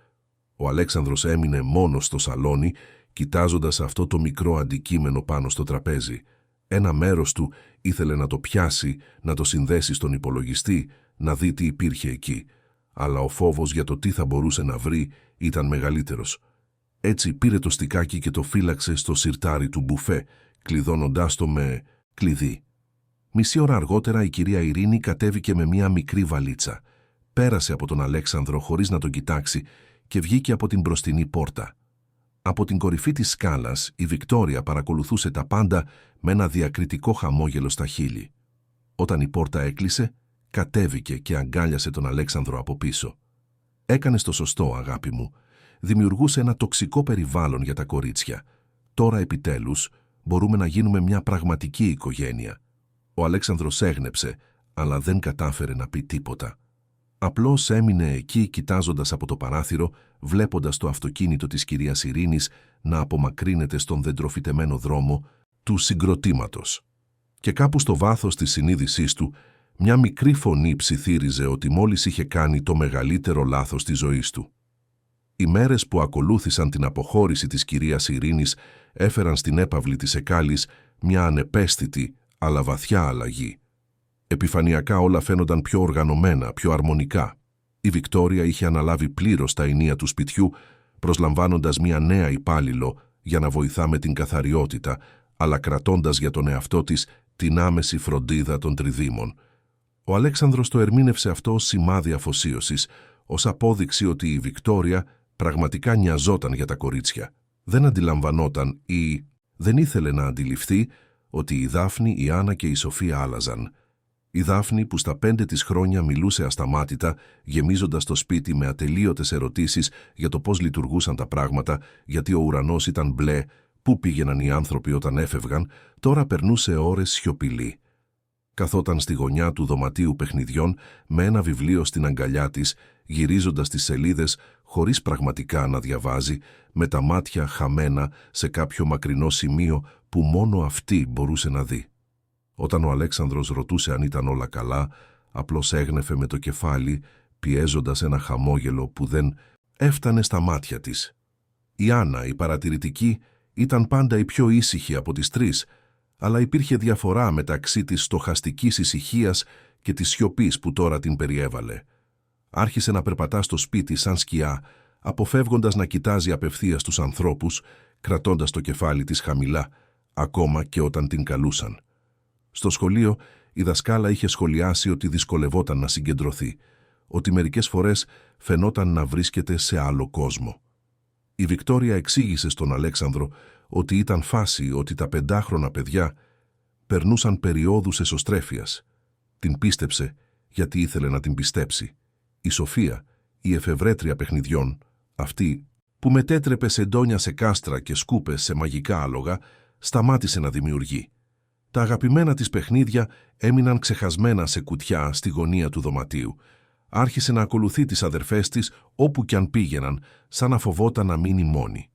Ο Αλέξανδρος έμεινε μόνος στο σαλόνι, κοιτάζοντας αυτό το μικρό αντικείμενο πάνω στο τραπέζι. Ένα μέρος του ήθελε να το πιάσει, να το συνδέσει στον υπολογιστή, να δει τι υπήρχε εκεί. Αλλά ο φόβος για το τι θα μπορούσε να βρει ήταν μεγαλύτερος. Έτσι πήρε το στικάκι και το φύλαξε στο σιρτάρι του μπουφέ, κλειδώνοντάς το με κλειδί. Μισή ώρα αργότερα η κυρία Ειρήνη κατέβηκε με μια μικρή βαλίτσα. Πέρασε από τον Αλέξανδρο χωρίς να τον κοιτάξει και βγήκε από την μπροστινή πόρτα. Από την κορυφή της σκάλας η Βικτόρια παρακολουθούσε τα πάντα με ένα διακριτικό χαμόγελο στα χείλη. Όταν η πόρτα έκλεισε, κατέβηκε και αγκάλιασε τον Αλέξανδρο από πίσω. «Έκανες το σωστό, αγάπη μου. Δημιουργούσε ένα τοξικό περιβάλλον για τα κορίτσια. Τώρα επιτέλους μπορούμε να γίνουμε μια πραγματική οικογένεια». Ο Αλέξανδρος έγνεψε, αλλά δεν κατάφερε να πει τίποτα. Απλώς έμεινε εκεί κοιτάζοντας από το παράθυρο, βλέποντας το αυτοκίνητο της κυρίας Ειρήνης να απομακρύνεται στον δεντροφυτεμένο δρόμο του συγκροτήματος. Και κάπου στο βάθος της συνείδησής του, μια μικρή φωνή ψιθύριζε ότι μόλις είχε κάνει το μεγαλύτερο λάθος της ζωής του. Οι μέρες που ακολούθησαν την αποχώρηση της κυρίας Ειρήνης έφεραν στην έπαυλη της Εκάλης μια ανεπαίσθητη αλλά βαθιά αλλαγή. Επιφανειακά όλα φαίνονταν πιο οργανωμένα, πιο αρμονικά. Η Βικτόρια είχε αναλάβει πλήρως τα ενία του σπιτιού, προσλαμβάνοντας μια νέα υπάλληλο για να βοηθά με την καθαριότητα, αλλά κρατώντας για τον εαυτό της την άμεση φροντίδα των τριδήμων. Ο Αλέξανδρος το ερμήνευσε αυτό ως σημάδι αφοσίωσης, ως απόδειξη ότι η Βικτόρια Πραγματικά νοιαζόταν για τα κορίτσια. Δεν αντιλαμβανόταν ή δεν ήθελε να αντιληφθεί ότι η Δάφνη, η Άννα και η Σοφία άλλαζαν. Η Δάφνη που στα 5 της χρόνια μιλούσε ασταμάτητα, γεμίζοντας το σπίτι με ατελείωτες ερωτήσεις για το πώς λειτουργούσαν τα πράγματα, γιατί ο ουρανός ήταν μπλε, πού πήγαιναν οι άνθρωποι όταν έφευγαν, τώρα περνούσε ώρες σιωπηλή. Καθόταν στη γωνιά του δωματίου παιχνιδιών με ένα βιβλίο στην αγκαλιά της, γυρίζοντας τις σελίδες χωρίς πραγματικά να διαβάζει, με τα μάτια χαμένα σε κάποιο μακρινό σημείο που μόνο αυτή μπορούσε να δει. Όταν ο Αλέξανδρος ρωτούσε αν ήταν όλα καλά, απλώς έγνεφε με το κεφάλι, πιέζοντας ένα χαμόγελο που δεν έφτανε στα μάτια της. Η Άννα, η παρατηρητική, ήταν πάντα η πιο ήσυχη από τις τρεις, αλλά υπήρχε διαφορά μεταξύ της στοχαστικής ησυχίας και της σιωπής που τώρα την περιέβαλε. Άρχισε να περπατά στο σπίτι σαν σκιά, αποφεύγοντας να κοιτάζει απευθείας τους ανθρώπους, κρατώντας το κεφάλι της χαμηλά, ακόμα και όταν την καλούσαν. Στο σχολείο, η δασκάλα είχε σχολιάσει ότι δυσκολευόταν να συγκεντρωθεί, ότι μερικές φορές φαινόταν να βρίσκεται σε άλλο κόσμο. Η Βικτόρια εξήγησε στον Αλέξανδρο ότι ήταν φάση ότι τα 5χρονα παιδιά περνούσαν περιόδους εσωστρέφειας. Την πίστεψε γιατί ήθελε να την πιστέψει. Η Σοφία, η εφευρέτρια παιχνιδιών, αυτή που μετέτρεπε σεντόνια σε κάστρα και σκούπες σε μαγικά άλογα, σταμάτησε να δημιουργεί. Τα αγαπημένα της παιχνίδια έμειναν ξεχασμένα σε κουτιά στη γωνία του δωματίου. Άρχισε να ακολουθεί τις αδερφές της όπου κι αν πήγαιναν, σαν να φοβόταν να μείνει μόνη.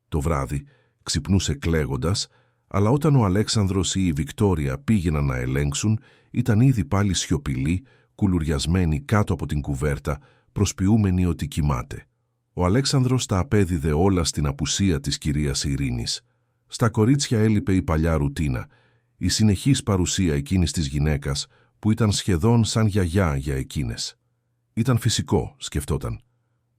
Το βράδυ ξυπνούσε κλαίγοντας, αλλά όταν ο Αλέξανδρος ή η Βικτόρια πήγαιναν να ελέγξουν, ήταν ήδη πάλι σιωπηλοί, κουλουριασμένοι κάτω από την κουβέρτα, προσποιούμενοι ότι κοιμάται. Ο Αλέξανδρος τα απέδιδε όλα στην απουσία της κυρίας Ειρήνης. Στα κορίτσια έλειπε η παλιά ρουτίνα, η συνεχής παρουσία εκείνης της γυναίκας που ήταν σχεδόν σαν γιαγιά για εκείνες. Ήταν φυσικό, σκεφτόταν.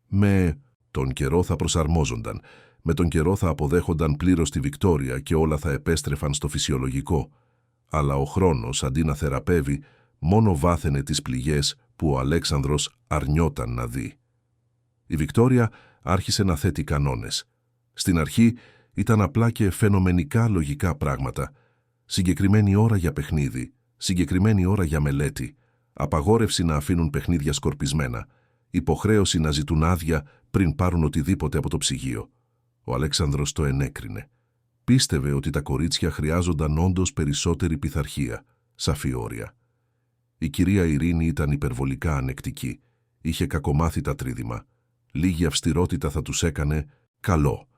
Με τον καιρό θα προσαρμόζονταν, με τον καιρό θα αποδέχονταν πλήρως τη Βικτόρια και όλα θα επέστρεφαν στο φυσιολογικό. Αλλά ο χρόνος, αντί να θεραπεύει, μόνο βάθαινε τις πληγές που ο Αλέξανδρος αρνιόταν να δει. Η Βικτόρια άρχισε να θέτει κανόνες. Στην αρχή ήταν απλά και φαινομενικά λογικά πράγματα. Συγκεκριμένη ώρα για παιχνίδι, συγκεκριμένη ώρα για μελέτη, απαγόρευση να αφήνουν παιχνίδια σκορπισμένα, υποχρέωση να ζητούν άδεια πριν πάρουν οτιδήποτε από το ψυγείο. Ο Αλέξανδρος το ενέκρινε. Πίστευε ότι τα κορίτσια χρειάζονταν όντως περισσότερη πειθαρχία, σαφή όρια. Η κυρία Ειρήνη ήταν υπερβολικά ανεκτική. Είχε κακομάθητα τρίδημα. Λίγη αυστηρότητα θα τους έκανε καλό.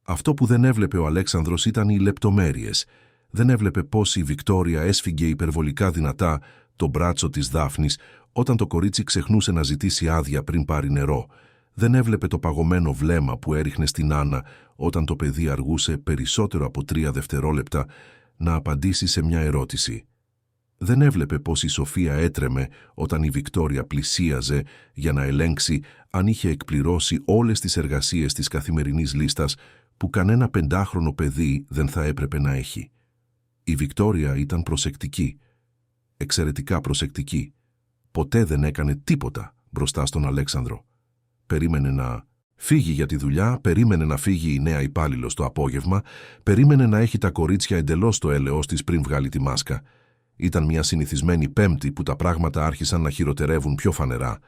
Αυτό που δεν έβλεπε ο Αλέξανδρος ήταν οι λεπτομέρειες. Δεν έβλεπε πώς η Βικτόρια έσφιγγε υπερβολικά δυνατά το μπράτσο της Δάφνης όταν το κορίτσι ξεχνούσε να ζητήσει άδεια πριν πάρει νερό. Δεν έβλεπε το παγωμένο βλέμμα που έριχνε στην Άννα όταν το παιδί αργούσε περισσότερο από 3 δευτερόλεπτα να απαντήσει σε μια ερώτηση. Δεν έβλεπε πως η Σοφία έτρεμε όταν η Βικτόρια πλησίαζε για να ελέγξει αν είχε εκπληρώσει όλες τις εργασίες της καθημερινής λίστας που κανένα 5χρονο παιδί δεν θα έπρεπε να έχει. Η Βικτόρια ήταν προσεκτική, εξαιρετικά προσεκτική. Ποτέ δεν έκανε τίποτα μπροστά στον Αλέξανδρο. Περίμενε να φύγει για τη δουλειά, περίμενε να φύγει η νέα υπάλληλος το απόγευμα, περίμενε να έχει τα κορίτσια εντελώς το έλεος της πριν βγάλει τη μάσκα. Ήταν μια συνηθισμένη Πέμπτη που τα πράγματα άρχισαν να χειροτερεύουν πιο φανερά.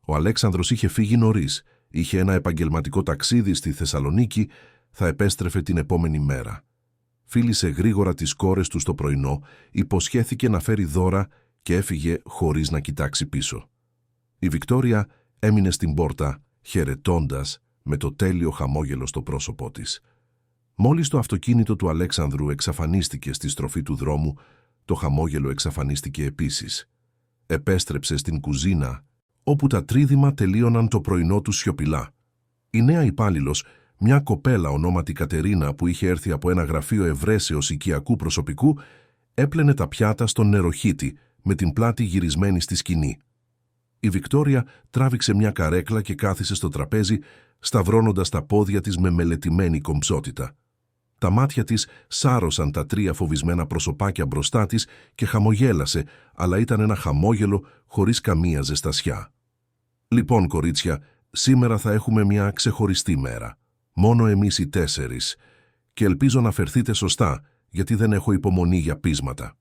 Ο Αλέξανδρος είχε φύγει νωρίς, είχε ένα επαγγελματικό ταξίδι στη Θεσσαλονίκη, θα επέστρεφε την επόμενη μέρα. Φίλησε γρήγορα τις κόρες του στο πρωινό, υποσχέθηκε να φέρει δώρα και έφυγε χωρίς να κοιτάξει πίσω. Η Βικτόρια έμεινε στην πόρτα, χαιρετώντας με το τέλειο χαμόγελο στο πρόσωπό της. Μόλις το αυτοκίνητο του Αλέξανδρου εξαφανίστηκε στη στροφή του δρόμου, το χαμόγελο εξαφανίστηκε επίσης. Επέστρεψε στην κουζίνα, όπου τα τρίδημα τελείωναν το πρωινό του σιωπηλά. Η νέα υπάλληλος, μια κοπέλα ονόματι Κατερίνα που είχε έρθει από ένα γραφείο ευρέσεως οικιακού προσωπικού, έπλαινε τα πιάτα στον νεροχύτη με την πλάτη γυρισμένη στη σκηνή. Η Βικτόρια τράβηξε μια καρέκλα και κάθισε στο τραπέζι, σταυρώνοντας τα πόδια της με μελετημένη κομψότητα. Τα μάτια της σάρωσαν τα 3 φοβισμένα προσωπάκια μπροστά της και χαμογέλασε, αλλά ήταν ένα χαμόγελο χωρίς καμία ζεστασιά. «Λοιπόν, κορίτσια, σήμερα θα έχουμε μια ξεχωριστή μέρα. Μόνο εμείς οι 4. Και ελπίζω να φερθείτε σωστά, γιατί δεν έχω υπομονή για πείσματα».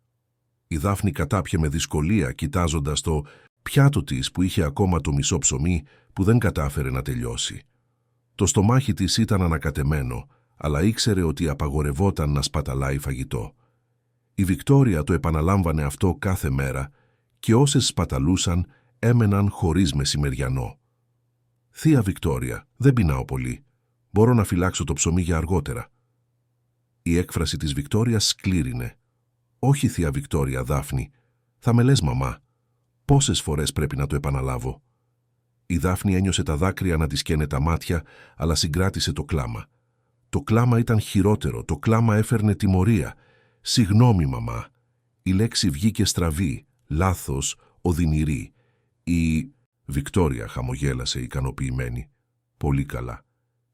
Η Δάφνη κατάπιε με δυσκολία, κοιτάζοντας το πιάτο της που είχε ακόμα το μισό ψωμί που δεν κατάφερε να τελειώσει. Το στομάχι της ήταν ανακατεμένο, αλλά ήξερε ότι απαγορευόταν να σπαταλάει φαγητό. Η Βικτόρια το επαναλάμβανε αυτό κάθε μέρα και όσες σπαταλούσαν έμεναν χωρίς μεσημεριανό. «Θεία Βικτόρια, δεν πεινάω πολύ. Μπορώ να φυλάξω το ψωμί για αργότερα». Η έκφραση της Βικτόριας σκλήρινε. «Όχι, θεία Βικτόρια, Δάφνη. Θα με λες μαμά. Πόσες φορές πρέπει να το επαναλάβω?» Η Δάφνη ένιωσε τα δάκρυα να της καίνε τα μάτια, αλλά συγκράτησε το κλάμα. Το κλάμα ήταν χειρότερο, το κλάμα έφερνε τιμωρία. «Συγγνώμη, μαμά». Η λέξη βγήκε στραβή, λάθος, οδυνηρή. Η Βικτόρια χαμογέλασε ικανοποιημένη. «Πολύ καλά.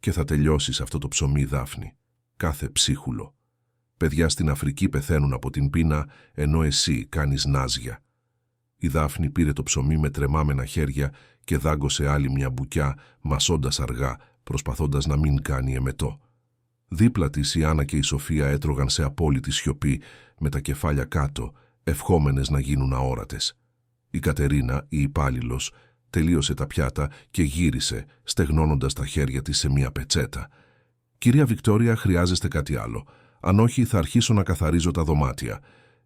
Και θα τελειώσεις αυτό το ψωμί, Δάφνη. Κάθε ψίχουλο. Παιδιά στην Αφρική πεθαίνουν από την πείνα, ενώ εσύ κάνεις νάζια». Η Δάφνη πήρε το ψωμί με τρεμάμενα χέρια και δάγκωσε άλλη μια μπουκιά, μασώντας αργά, προσπαθώντας να μην κάνει εμετό. Δίπλα της η Άννα και η Σοφία έτρωγαν σε απόλυτη σιωπή, με τα κεφάλια κάτω, ευχόμενες να γίνουν αόρατες. Η Κατερίνα, η υπάλληλος, τελείωσε τα πιάτα και γύρισε, στεγνώνοντας τα χέρια της σε μια πετσέτα. «Κυρία Βικτόρια, χρειάζεστε κάτι άλλο. Αν όχι, θα αρχίσω να καθαρίζω τα δωμάτια».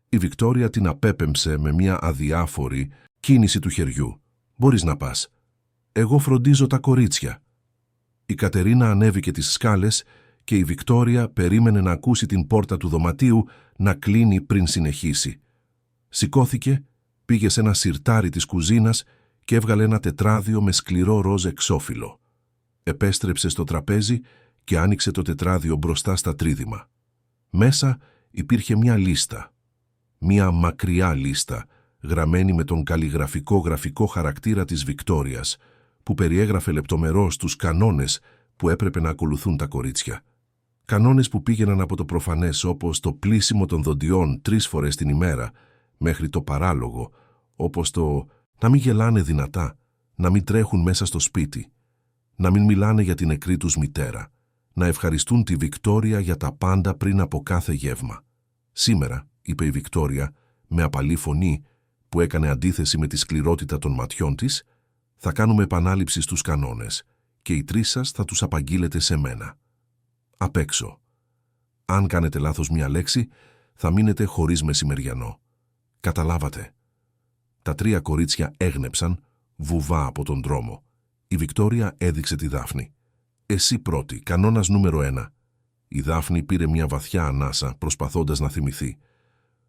Η Βικτόρια την απέπεμψε με μια αδιάφορη κίνηση του χεριού. «Μπορείς να πας. Εγώ φροντίζω τα κορίτσια». Η Κατερίνα ανέβηκε τις σκάλες και η Βικτόρια περίμενε να ακούσει την πόρτα του δωματίου να κλείνει πριν συνεχίσει. Σηκώθηκε, πήγε σε ένα σιρτάρι της κουζίνας και έβγαλε ένα τετράδιο με σκληρό ροζ εξώφυλλο. Επέστρεψε στο τραπέζι και άνοιξε το τετράδιο μπροστά στα τρίδημα. Μέσα υπήρχε μια λίστα. Μια μακριά λίστα, γραμμένη με τον καλλιγραφικό γραφικό χαρακτήρα της Βικτόριας, που περιέγραφε λεπτομερώς τους κανόνες που έπρεπε να ακολουθούν τα κορίτσια. Κανόνες που πήγαιναν από το προφανές, όπως το πλύσιμο των δοντιών 3 φορές την ημέρα, μέχρι το παράλογο, όπως το να μην γελάνε δυνατά, να μην τρέχουν μέσα στο σπίτι, να μην μιλάνε για την νεκρή τους μητέρα, να ευχαριστούν τη Βικτόρια για τα πάντα πριν από κάθε γεύμα. «Σήμερα», είπε η Βικτόρια, με απαλή φωνή που έκανε αντίθεση με τη σκληρότητα των ματιών της, «θα κάνουμε επανάληψη στους κανόνες και οι 3 σας θα τους απαγγείλετε σε μένα. Απ' έξω. Αν κάνετε λάθος μια λέξη, θα μείνετε χωρίς μεσημεριανό. Καταλάβατε?» Τα 3 κορίτσια έγνεψαν, βουβά από τον δρόμο. Η Βικτόρια έδειξε τη Δάφνη. «Εσύ πρώτη, κανόνας νούμερο 1». Η Δάφνη πήρε μια βαθιά ανάσα, προσπαθώντας να θυμηθεί.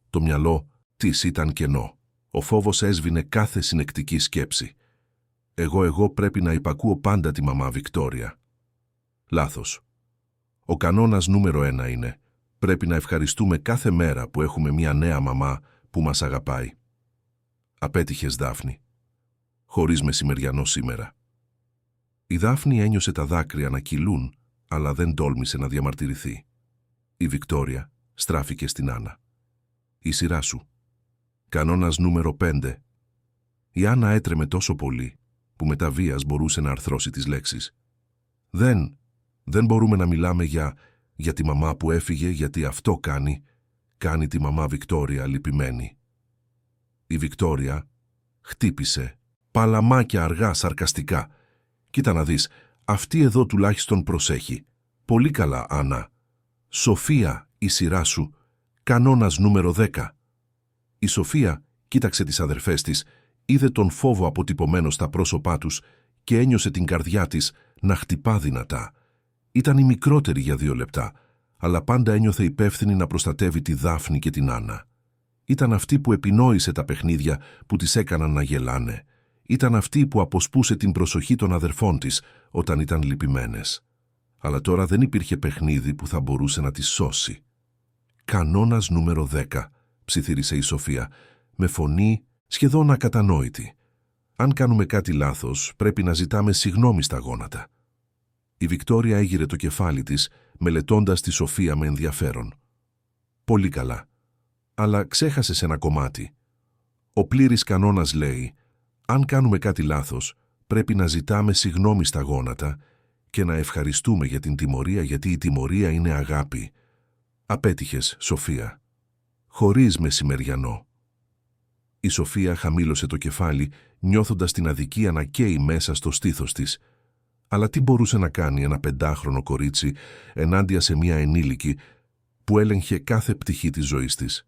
Το μυαλό της ήταν κενό. Ο φόβος έσβηνε κάθε συνεκτική σκέψη. Εγώ πρέπει να υπακούω πάντα τη μαμά Βικτόρια». Λάθος. Ο κανόνας νούμερο 1 είναι: πρέπει να ευχαριστούμε κάθε μέρα που έχουμε μια νέα μαμά που μας αγαπάει. Απέτυχες, Δάφνη. Χωρίς μεσημεριανό σήμερα. Η Δάφνη ένιωσε τα δάκρυα να κυλούν, αλλά δεν τόλμησε να διαμαρτυρηθεί. Η Βικτόρια στράφηκε στην Άννα. «Η σειρά σου». Κανόνας νούμερο 5. Η Άννα έτρεμε τόσο πολύ, που μετά βίας μπορούσε να αρθρώσει τις λέξεις. Δεν μπορούμε να μιλάμε για τη μαμά που έφυγε, γιατί αυτό κάνει τη μαμά Βικτόρια λυπημένη». Η Βικτόρια χτύπησε, παλαμάκια αργά, σαρκαστικά. «Κοίτα να δεις, αυτή εδώ τουλάχιστον προσέχει. Πολύ καλά, Άννα. Σοφία, η σειρά σου. Κανόνας νούμερο 10». Η Σοφία κοίταξε τις αδερφές της, είδε τον φόβο αποτυπωμένο στα πρόσωπά τους και ένιωσε την καρδιά της να χτυπά δυνατά. Ήταν η μικρότερη για 2 λεπτά, αλλά πάντα ένιωθε υπεύθυνη να προστατεύει τη Δάφνη και την Άννα. Ήταν αυτή που επινόησε τα παιχνίδια που τις έκαναν να γελάνε. Ήταν αυτή που αποσπούσε την προσοχή των αδερφών της όταν ήταν λυπημένες. Αλλά τώρα δεν υπήρχε παιχνίδι που θα μπορούσε να τις σώσει. «Κανόνας νούμερο 10», ψιθύρισε η Σοφία, με φωνή σχεδόν ακατανόητη. «Αν κάνουμε κάτι λάθος, πρέπει να ζητάμε συγγνώμη στα γόνατα». Η Βικτόρια έγειρε το κεφάλι της, μελετώντας τη Σοφία με ενδιαφέρον. «Πολύ καλά. Αλλά ξέχασες ένα κομμάτι. Ο πλήρης κανόνας λέει: αν κάνουμε κάτι λάθος, πρέπει να ζητάμε συγγνώμη στα γόνατα και να ευχαριστούμε για την τιμωρία, γιατί η τιμωρία είναι αγάπη. Απέτυχες, Σοφία. Χωρίς μεσημεριανό. Η Σοφία χαμήλωσε το κεφάλι, νιώθοντας την αδικία να καίει μέσα στο στήθος της. Αλλά τι μπορούσε να κάνει ένα 5χρονο κορίτσι ενάντια σε μια ενήλικη που έλεγχε κάθε πτυχή της ζωής της?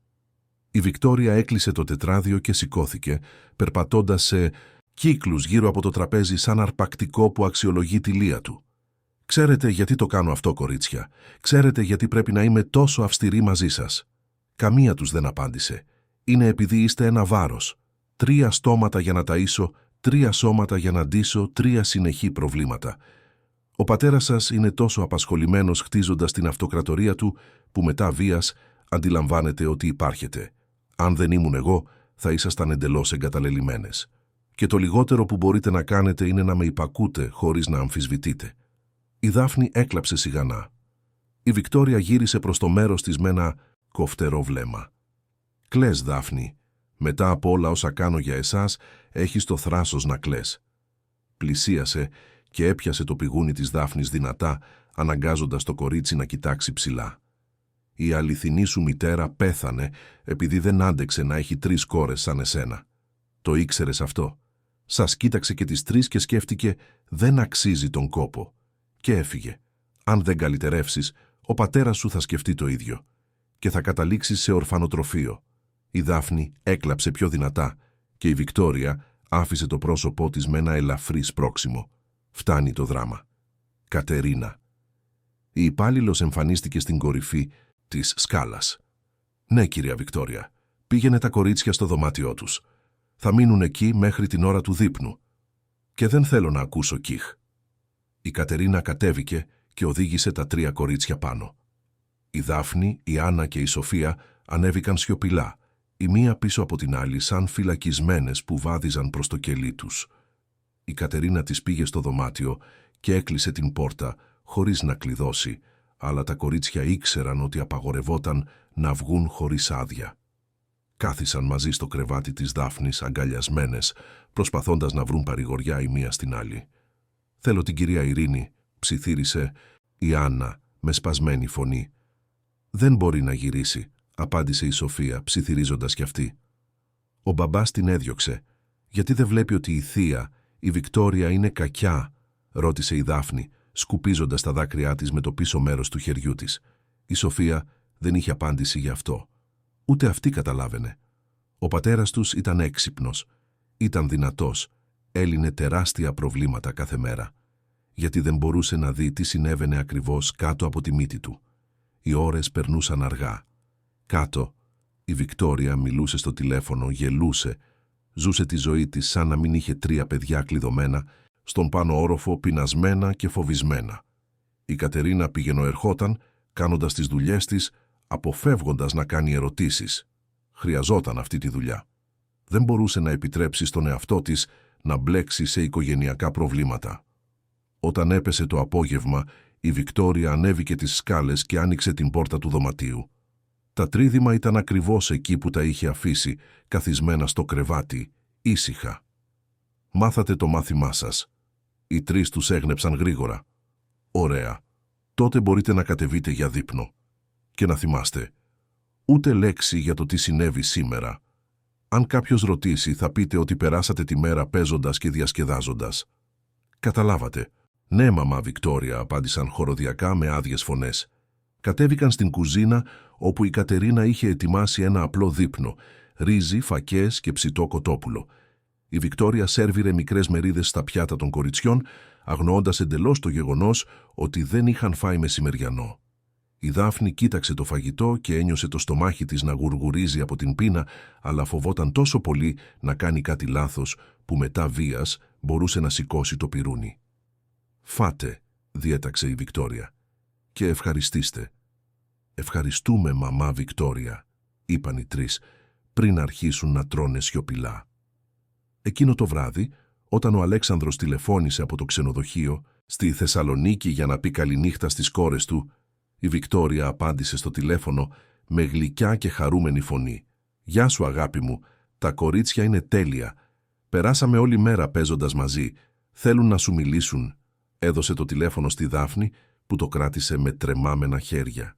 Η Βικτόρια έκλεισε το τετράδιο και σηκώθηκε, περπατώντας σε κύκλους γύρω από το τραπέζι σαν αρπακτικό που αξιολογεί τη λία του. «Ξέρετε γιατί το κάνω αυτό, κορίτσια? Ξέρετε γιατί πρέπει να είμαι τόσο αυστηρή μαζί σας?» Καμία τους δεν απάντησε. «Είναι επειδή είστε ένα βάρος. 3 στόματα για να ταΐσω, 3 σώματα για να ντύσω, 3 συνεχή προβλήματα. Ο πατέρας σας είναι τόσο απασχολημένος χτίζοντας την αυτοκρατορία του, που μετά βίας αντιλαμβάνεται ότι υπάρχετε. Αν δεν ήμουν εγώ, θα ήσασταν εντελώς εγκαταλελειμμένες. Και το λιγότερο που μπορείτε να κάνετε είναι να με υπακούτε χωρίς να αμφισβητείτε». Η Δάφνη έκλαψε σιγανά. Η Βικτόρια γύρισε προς το μέρος της με ένα κοφτερό βλέμμα. «Κλαις, Δάφνη. Μετά από όλα όσα κάνω για εσάς, έχεις το θράσος να κλαις». Πλησίασε και έπιασε το πηγούνι της Δάφνης δυνατά, αναγκάζοντας το κορίτσι να κοιτάξει ψηλά. «Η αληθινή σου μητέρα πέθανε επειδή δεν άντεξε να έχει 3 κόρες σαν εσένα. Το ήξερες αυτό?» Σας κοίταξε και τις 3 και σκέφτηκε «δεν αξίζει τον κόπο». Και έφυγε. «Αν δεν καλυτερεύσεις, ο πατέρας σου θα σκεφτεί το ίδιο και θα καταλήξεις σε ορφανοτροφείο». Η Δάφνη έκλαψε πιο δυνατά και η Βικτόρια άφησε το πρόσωπό της με ένα ελαφρύ σπρώξιμο. Φτάνει το δράμα. Κατερίνα. Η υπάλληλος εμφανίστηκε στην κορυφή της σκάλας. «Ναι, κυρία Βικτόρια, πήγαινε τα κορίτσια στο δωμάτιό τους. Θα μείνουν εκεί μέχρι την ώρα του δείπνου. Και δεν θέλω να ακούσω κιχ». Η Κατερίνα κατέβηκε και οδήγησε τα 3 κορίτσια πάνω. Η Δάφνη, η Άννα και η Σοφία ανέβηκαν σιωπηλά, η μία πίσω από την άλλη σαν φυλακισμένες που βάδιζαν προς το κελί τους. Η Κατερίνα τις πήγε στο δωμάτιο και έκλεισε την πόρτα χωρίς να κλειδώσει, αλλά τα κορίτσια ήξεραν ότι απαγορευόταν να βγουν χωρίς άδεια. Κάθισαν μαζί στο κρεβάτι της Δάφνης αγκαλιασμένες, προσπαθώντας να βρουν παρηγοριά η μία στην άλλη. «Θέλω την κυρία Ειρήνη», ψιθύρισε η Άννα με σπασμένη φωνή. «Δεν μπορεί να γυρίσει», απάντησε η Σοφία, ψιθυρίζοντας κι αυτή. «Ο μπαμπάς την έδιωξε. Γιατί δεν βλέπει ότι η θεία, η Βικτόρια, είναι κακιά?» ρώτησε η Δάφνη, σκουπίζοντας τα δάκρυά της με το πίσω μέρος του χεριού της. Η Σοφία δεν είχε απάντηση γι' αυτό. Ούτε αυτή καταλάβαινε. Ο πατέρας τους ήταν έξυπνος, ήταν δυνατός, έλυνε τεράστια προβλήματα κάθε μέρα. Γιατί δεν μπορούσε να δει τι συνέβαινε ακριβώς κάτω από τη μύτη του. Οι ώρες περνούσαν αργά. Κάτω, η Βικτόρια μιλούσε στο τηλέφωνο, γελούσε, ζούσε τη ζωή της σαν να μην είχε 3 παιδιά κλειδωμένα στον πάνω όροφο, πεινασμένα και φοβισμένα. Η Κατερίνα πηγαινοερχόταν, κάνοντας τις δουλειές της, αποφεύγοντας να κάνει ερωτήσεις. Χρειαζόταν αυτή τη δουλειά. Δεν μπορούσε να επιτρέψει στον εαυτό της να μπλέξει σε οικογενειακά προβλήματα. Όταν έπεσε το απόγευμα, η Βικτόρια ανέβηκε τις σκάλες και άνοιξε την πόρτα του δωματίου. Τα τρίδημα ήταν ακριβώς εκεί που τα είχε αφήσει, καθισμένα στο κρεβάτι, ήσυχα. «Μάθατε το μάθημά σας». Οι 3 τους έγνεψαν γρήγορα. «Ωραία. Τότε μπορείτε να κατεβείτε για δείπνο. Και να θυμάστε, ούτε λέξη για το τι συνέβη σήμερα. Αν κάποιος ρωτήσει, θα πείτε ότι περάσατε τη μέρα παίζοντας και διασκεδάζοντας». «Καταλάβατε». «Ναι, μαμά Βικτόρια», απάντησαν χοροδιακά με άδειες φωνές. Κατέβηκαν στην κουζίνα, όπου η Κατερίνα είχε ετοιμάσει ένα απλό δείπνο, ρύζι, φακές και ψητό κοτόπουλο. Η Βικτόρια σέρβιρε μικρές μερίδες στα πιάτα των κοριτσιών, αγνοώντας εντελώς το γεγονός ότι δεν είχαν φάει μεσημεριανό. Η Δάφνη κοίταξε το φαγητό και ένιωσε το στομάχι της να γουργουρίζει από την πείνα, αλλά φοβόταν τόσο πολύ να κάνει κάτι λάθος που μετά βίας μπορούσε να σηκώσει το πυρούνι. «Φάτε», διέταξε η Βικτόρια, «και ευχαριστήστε». «Ευχαριστούμε, μαμά Βικτόρια», είπαν οι 3, πριν αρχίσουν να τρώνε σιωπηλά. Εκείνο το βράδυ, όταν ο Αλέξανδρος τηλεφώνησε από το ξενοδοχείο στη Θεσσαλονίκη για να πει καληνύχτα στις κόρες του, η Βικτόρια απάντησε στο τηλέφωνο με γλυκιά και χαρούμενη φωνή. «Γεια σου, αγάπη μου, τα κορίτσια είναι τέλεια. Περάσαμε όλη μέρα παίζοντας μαζί. «Θέλουν να σου μιλήσουν», έδωσε το τηλέφωνο στη Δάφνη, που το κράτησε με τρεμάμενα χέρια.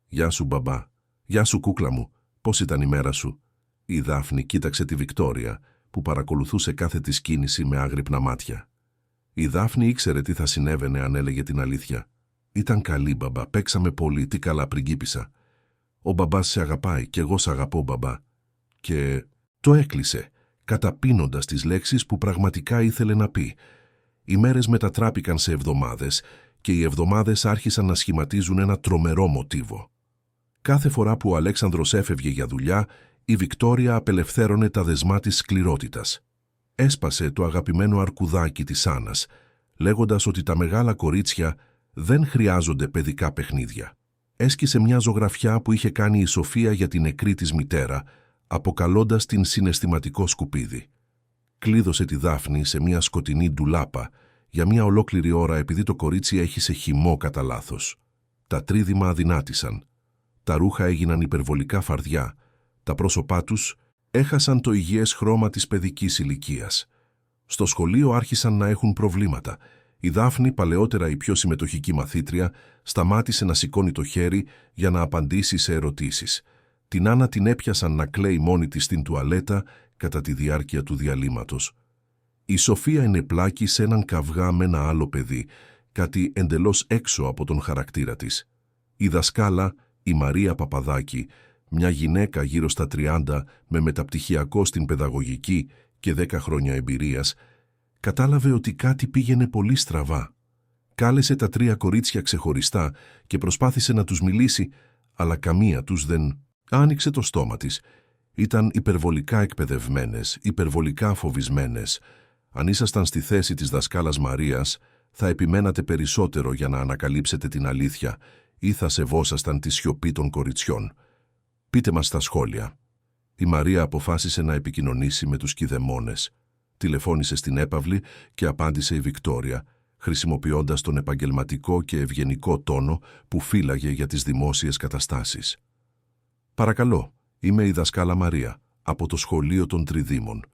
«Γεια σου, μπαμπά. Γεια σου, κούκλα μου. Πώς ήταν η μέρα σου?» Η Δάφνη κοίταξε τη Βικτόρια, που παρακολουθούσε κάθε της κίνηση με άγρυπνα μάτια. Η Δάφνη ήξερε τι θα συνέβαινε αν έλεγε την αλήθεια. «Ήταν καλή, μπαμπά. Παίξαμε πολύ. Τι καλά, πριγκίπισσα. Ο μπαμπάς σε αγαπάει και εγώ σ' αγαπώ, μπαμπά». Και το έκλεισε, καταπίνοντας τις λέξεις που πραγματικά ήθελε να πει. Οι μέρες μετατράπηκαν σε εβδομάδες και οι εβδομάδες άρχισαν να σχηματίζουν ένα τρομερό μοτίβο. Κάθε φορά που ο Αλέξανδρος έφευγε για δουλειά, η Βικτόρια απελευθέρωνε τα δεσμά της σκληρότητας. Έσπασε το αγαπημένο αρκουδάκι της Άννας, λέγοντας ότι τα μεγάλα κορίτσια δεν χρειάζονται παιδικά παιχνίδια. Έσκησε μια ζωγραφιά που είχε κάνει η Σοφία για την νεκρή της μητέρα, αποκαλώντας την συναισθηματικό σκουπίδι. Κλείδωσε τη Δάφνη σε μια σκοτεινή ντουλάπα για μια ολόκληρη ώρα επειδή το κορίτσι έχισε χυμό κατά λάθος. Τα τρίδημα αδυνάτησαν. Τα ρούχα έγιναν υπερβολικά φαρδιά. Τα πρόσωπά τους έχασαν το υγιές χρώμα της παιδικής ηλικίας. Στο σχολείο άρχισαν να έχουν προβλήματα. Η Δάφνη, παλαιότερα η πιο συμμετοχική μαθήτρια, σταμάτησε να σηκώνει το χέρι για να απαντήσει σε ερωτήσεις. Την Άννα την έπιασαν να κλαίει μόνη της στην τουαλέτα κατά τη διάρκεια του διαλύματος. Η Σοφία ενεπλάκη σε έναν καυγά με ένα άλλο παιδί, κάτι εντελώς έξω από τον χαρακτήρα της. Η δασκάλα, η Μαρία Παπαδάκη, μια γυναίκα γύρω στα 30 με μεταπτυχιακό στην παιδαγωγική και 10 χρόνια εμπειρίας, κατάλαβε ότι κάτι πήγαινε πολύ στραβά. Κάλεσε τα 3 κορίτσια ξεχωριστά και προσπάθησε να τους μιλήσει, αλλά καμία τους δεν άνοιξε το στόμα της. Ήταν υπερβολικά εκπαιδευμένες, υπερβολικά φοβισμένες. Αν ήσασταν στη θέση της δασκάλας Μαρίας, θα επιμένατε περισσότερο για να ανακαλύψετε την αλήθεια ή θα σεβόσασταν τη σιωπή των κοριτσιών. Πείτε μας στα σχόλια. Η Μαρία αποφάσισε να επικοινωνήσει με τους κηδεμόνες. Τηλεφώνησε στην έπαυλη και απάντησε η Βικτόρια, χρησιμοποιώντας τον επαγγελματικό και ευγενικό τόνο που φύλαγε για τις δημόσιες καταστάσεις. «Παρακαλώ, είμαι η δασκάλα Μαρία, από το σχολείο των Τριδήμων.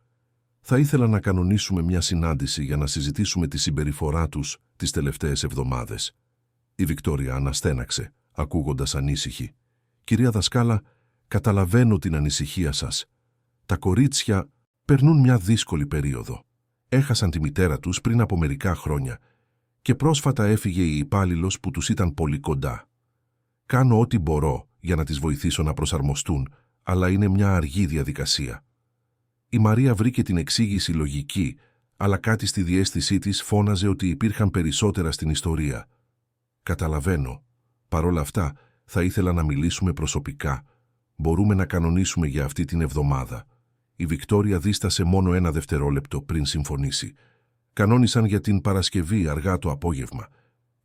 Θα ήθελα να κανονίσουμε μια συνάντηση για να συζητήσουμε τη συμπεριφορά τους τις τελευταίες εβδομάδες». Η Βικτόρια αναστέναξε, ακούγοντας ανήσυχη. «Κυρία δασκάλα, καταλαβαίνω την ανησυχία σας. Τα κορίτσια περνούν μια δύσκολη περίοδο. Έχασαν τη μητέρα τους πριν από μερικά χρόνια και πρόσφατα έφυγε η υπάλληλος που τους ήταν πολύ κοντά. Κάνω ό,τι μπορώ για να τις βοηθήσω να προσαρμοστούν, αλλά είναι μια αργή διαδικασία». Η Μαρία βρήκε την εξήγηση λογική, αλλά κάτι στη διαίσθησή της φώναζε ότι υπήρχαν περισσότερα στην ιστορία. «Καταλαβαίνω. Παρόλα αυτά, θα ήθελα να μιλήσουμε προσωπικά. Μπορούμε να κανονίσουμε για αυτή την εβδομάδα». Η Βικτόρια δίστασε μόνο 1 δευτερόλεπτο πριν συμφωνήσει. Κανόνισαν για την Παρασκευή αργά το απόγευμα.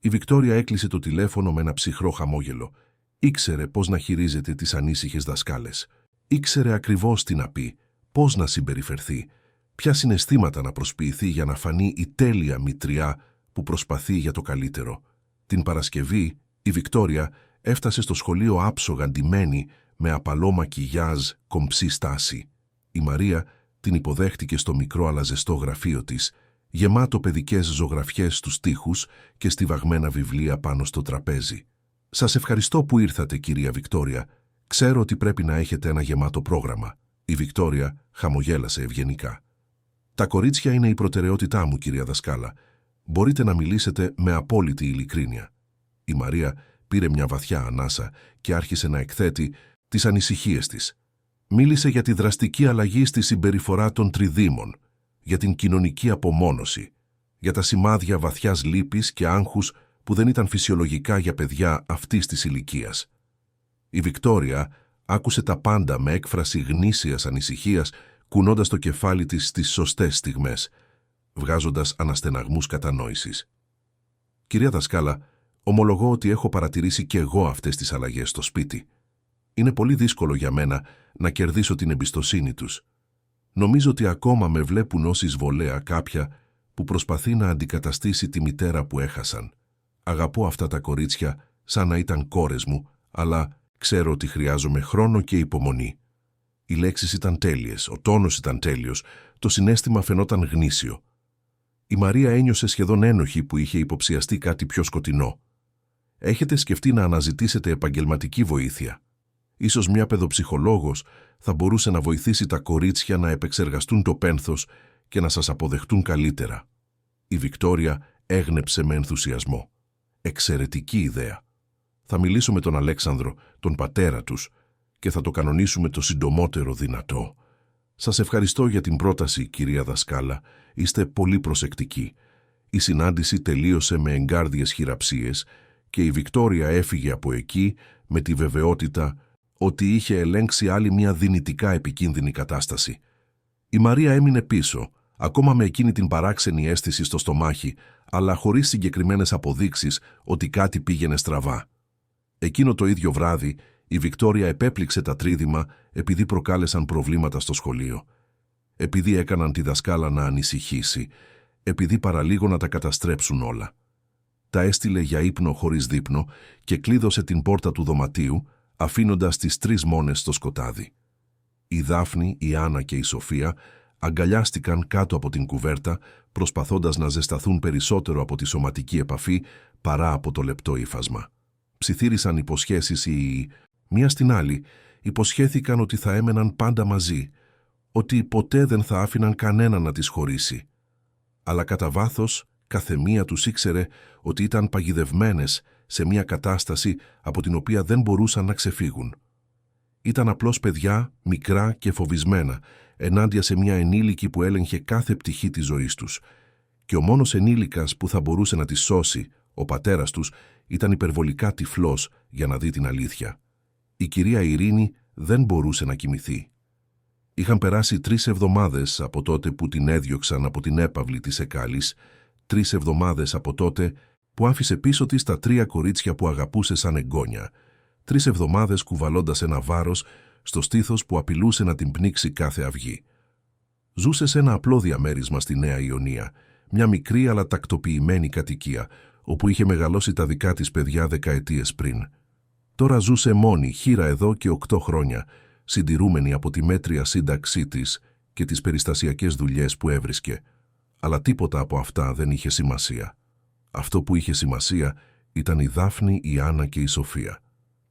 Η Βικτόρια έκλεισε το τηλέφωνο με ένα ψυχρό χαμόγελο. Ήξερε πώς να χειρίζεται τις ανήσυχες δασκάλες. Ήξερε ακριβώς τι να πει, πώς να συμπεριφερθεί, ποια συναισθήματα να προσποιηθεί για να φανεί η τέλεια μητριά που προσπαθεί για το καλύτερο. Την Παρασκευή, η Βικτόρια έφτασε στο σχολείο άψογα ντυμένη με απαλό μακιγιάζ, κομψή στάση. Η Μαρία την υποδέχτηκε στο μικρό αλλά ζεστό γραφείο της, γεμάτο παιδικές ζωγραφιές στους τοίχους και στιβαγμένα βιβλία πάνω στο τραπέζι. «Σας ευχαριστώ που ήρθατε, κυρία Βικτόρια. Ξέρω ότι πρέπει να έχετε ένα γεμάτο πρόγραμμα». Η Βικτόρια χαμογέλασε ευγενικά. «Τα κορίτσια είναι η προτεραιότητά μου, κυρία δασκάλα. Μπορείτε να μιλήσετε με απόλυτη ειλικρίνεια». Η Μαρία πήρε μια βαθιά ανάσα και άρχισε να εκθέτει τις ανησυχίες της. Μίλησε για τη δραστική αλλαγή στη συμπεριφορά των Τριδήμων, για την κοινωνική απομόνωση, για τα σημάδια βαθιάς λύπης και άγχους που δεν ήταν φυσιολογικά για παιδιά αυτής της ηλικίας. Η Βικτόρια άκουσε τα πάντα με έκφραση γνήσιας ανησυχίας, κουνώντας το κεφάλι της στις σωστές στιγμές, βγάζοντας αναστεναγμούς κατανόησης. «Κυρία δασκάλα, ομολογώ ότι έχω παρατηρήσει και εγώ αυτές τις αλλαγές στο σπίτι. Είναι πολύ δύσκολο για μένα να κερδίσω την εμπιστοσύνη τους. Νομίζω ότι ακόμα με βλέπουν ως εισβολέα κάποια που προσπαθεί να αντικαταστήσει τη μητέρα που έχασαν. Αγαπώ αυτά τα κορίτσια σαν να ήταν κόρες μου, αλλά ξέρω ότι χρειάζομαι χρόνο και υπομονή». Οι λέξεις ήταν τέλειες, ο τόνος ήταν τέλειος, το συναίσθημα φαινόταν γνήσιο. Η Μαρία ένιωσε σχεδόν ένοχη που είχε υποψιαστεί κάτι πιο σκοτεινό. Έχετε σκεφτεί να αναζητήσετε επαγγελματική βοήθεια? Ίσως μια παιδοψυχολόγος θα μπορούσε να βοηθήσει τα κορίτσια να επεξεργαστούν το πένθος και να σας αποδεχτούν καλύτερα. Η Βικτόρια έγνεψε με ενθουσιασμό. Εξαιρετική ιδέα. Θα μιλήσω με τον Αλέξανδρο, τον πατέρα τους, και θα το κανονίσουμε το συντομότερο δυνατό. Σας ευχαριστώ για την πρόταση, κυρία δασκάλα. Είστε πολύ προσεκτικοί. Η συνάντηση τελείωσε με εγκάρδιες χειραψίες και η Βικτόρια έφυγε από εκεί με τη βεβαιότητα ότι είχε ελέγξει άλλη μια δυνητικά επικίνδυνη κατάσταση. Η Μαρία έμεινε πίσω, ακόμα με εκείνη την παράξενη αίσθηση στο στομάχι, αλλά χωρίς συγκεκριμένες αποδείξεις ότι κάτι πήγαινε στραβά. Εκείνο το ίδιο βράδυ, η Βικτόρια επέπληξε τα τρίδημα επειδή προκάλεσαν προβλήματα στο σχολείο. Επειδή έκαναν τη δασκάλα να ανησυχήσει, επειδή παραλίγο να τα καταστρέψουν όλα. Τα έστειλε για ύπνο χωρίς δείπνο και κλείδωσε την πόρτα του δωματίου, αφήνοντας τις 3 μόνες στο σκοτάδι. Η Δάφνη, η Άννα και η Σοφία αγκαλιάστηκαν κάτω από την κουβέρτα, προσπαθώντας να ζεσταθούν περισσότερο από τη σωματική επαφή παρά από το λεπτό ύφασμα. Ψιθύρισαν υποσχέσεις μία στην άλλη, υποσχέθηκαν ότι θα έμεναν πάντα μαζί, ότι ποτέ δεν θα άφηναν κανένα να τις χωρίσει. Αλλά κατά βάθος, καθεμία τους ήξερε ότι ήταν παγιδευμένες σε μια κατάσταση από την οποία δεν μπορούσαν να ξεφύγουν. Ήταν απλώς παιδιά, μικρά και φοβισμένα, ενάντια σε μια ενήλικη που έλεγχε κάθε πτυχή της ζωής τους. Και ο μόνος ενήλικας που θα μπορούσε να τις σώσει, ο πατέρας τους, ήταν υπερβολικά τυφλός για να δει την αλήθεια. Η κυρία Ειρήνη δεν μπορούσε να κοιμηθεί. Είχαν περάσει 3 εβδομάδες από τότε που την έδιωξαν από την έπαυλη της Εκάλης, 3 εβδομάδες από τότε που άφησε πίσω της τα 3 κορίτσια που αγαπούσε σαν εγγόνια, 3 εβδομάδες κουβαλώντας ένα βάρος στο στήθος που απειλούσε να την πνίξει κάθε αυγή. Ζούσε σε ένα απλό διαμέρισμα στη Νέα Ιωνία, μια μικρή αλλά τακτοποιημένη κατοικία, όπου είχε μεγαλώσει τα δικά της παιδιά δεκαετίες πριν. Τώρα ζούσε μόνη, χήρα εδώ και 8 χρόνια, συντηρούμενη από τη μέτρια σύνταξή της και τις περιστασιακές δουλειές που έβρισκε. Αλλά τίποτα από αυτά δεν είχε σημασία. Αυτό που είχε σημασία ήταν η Δάφνη, η Άννα και η Σοφία.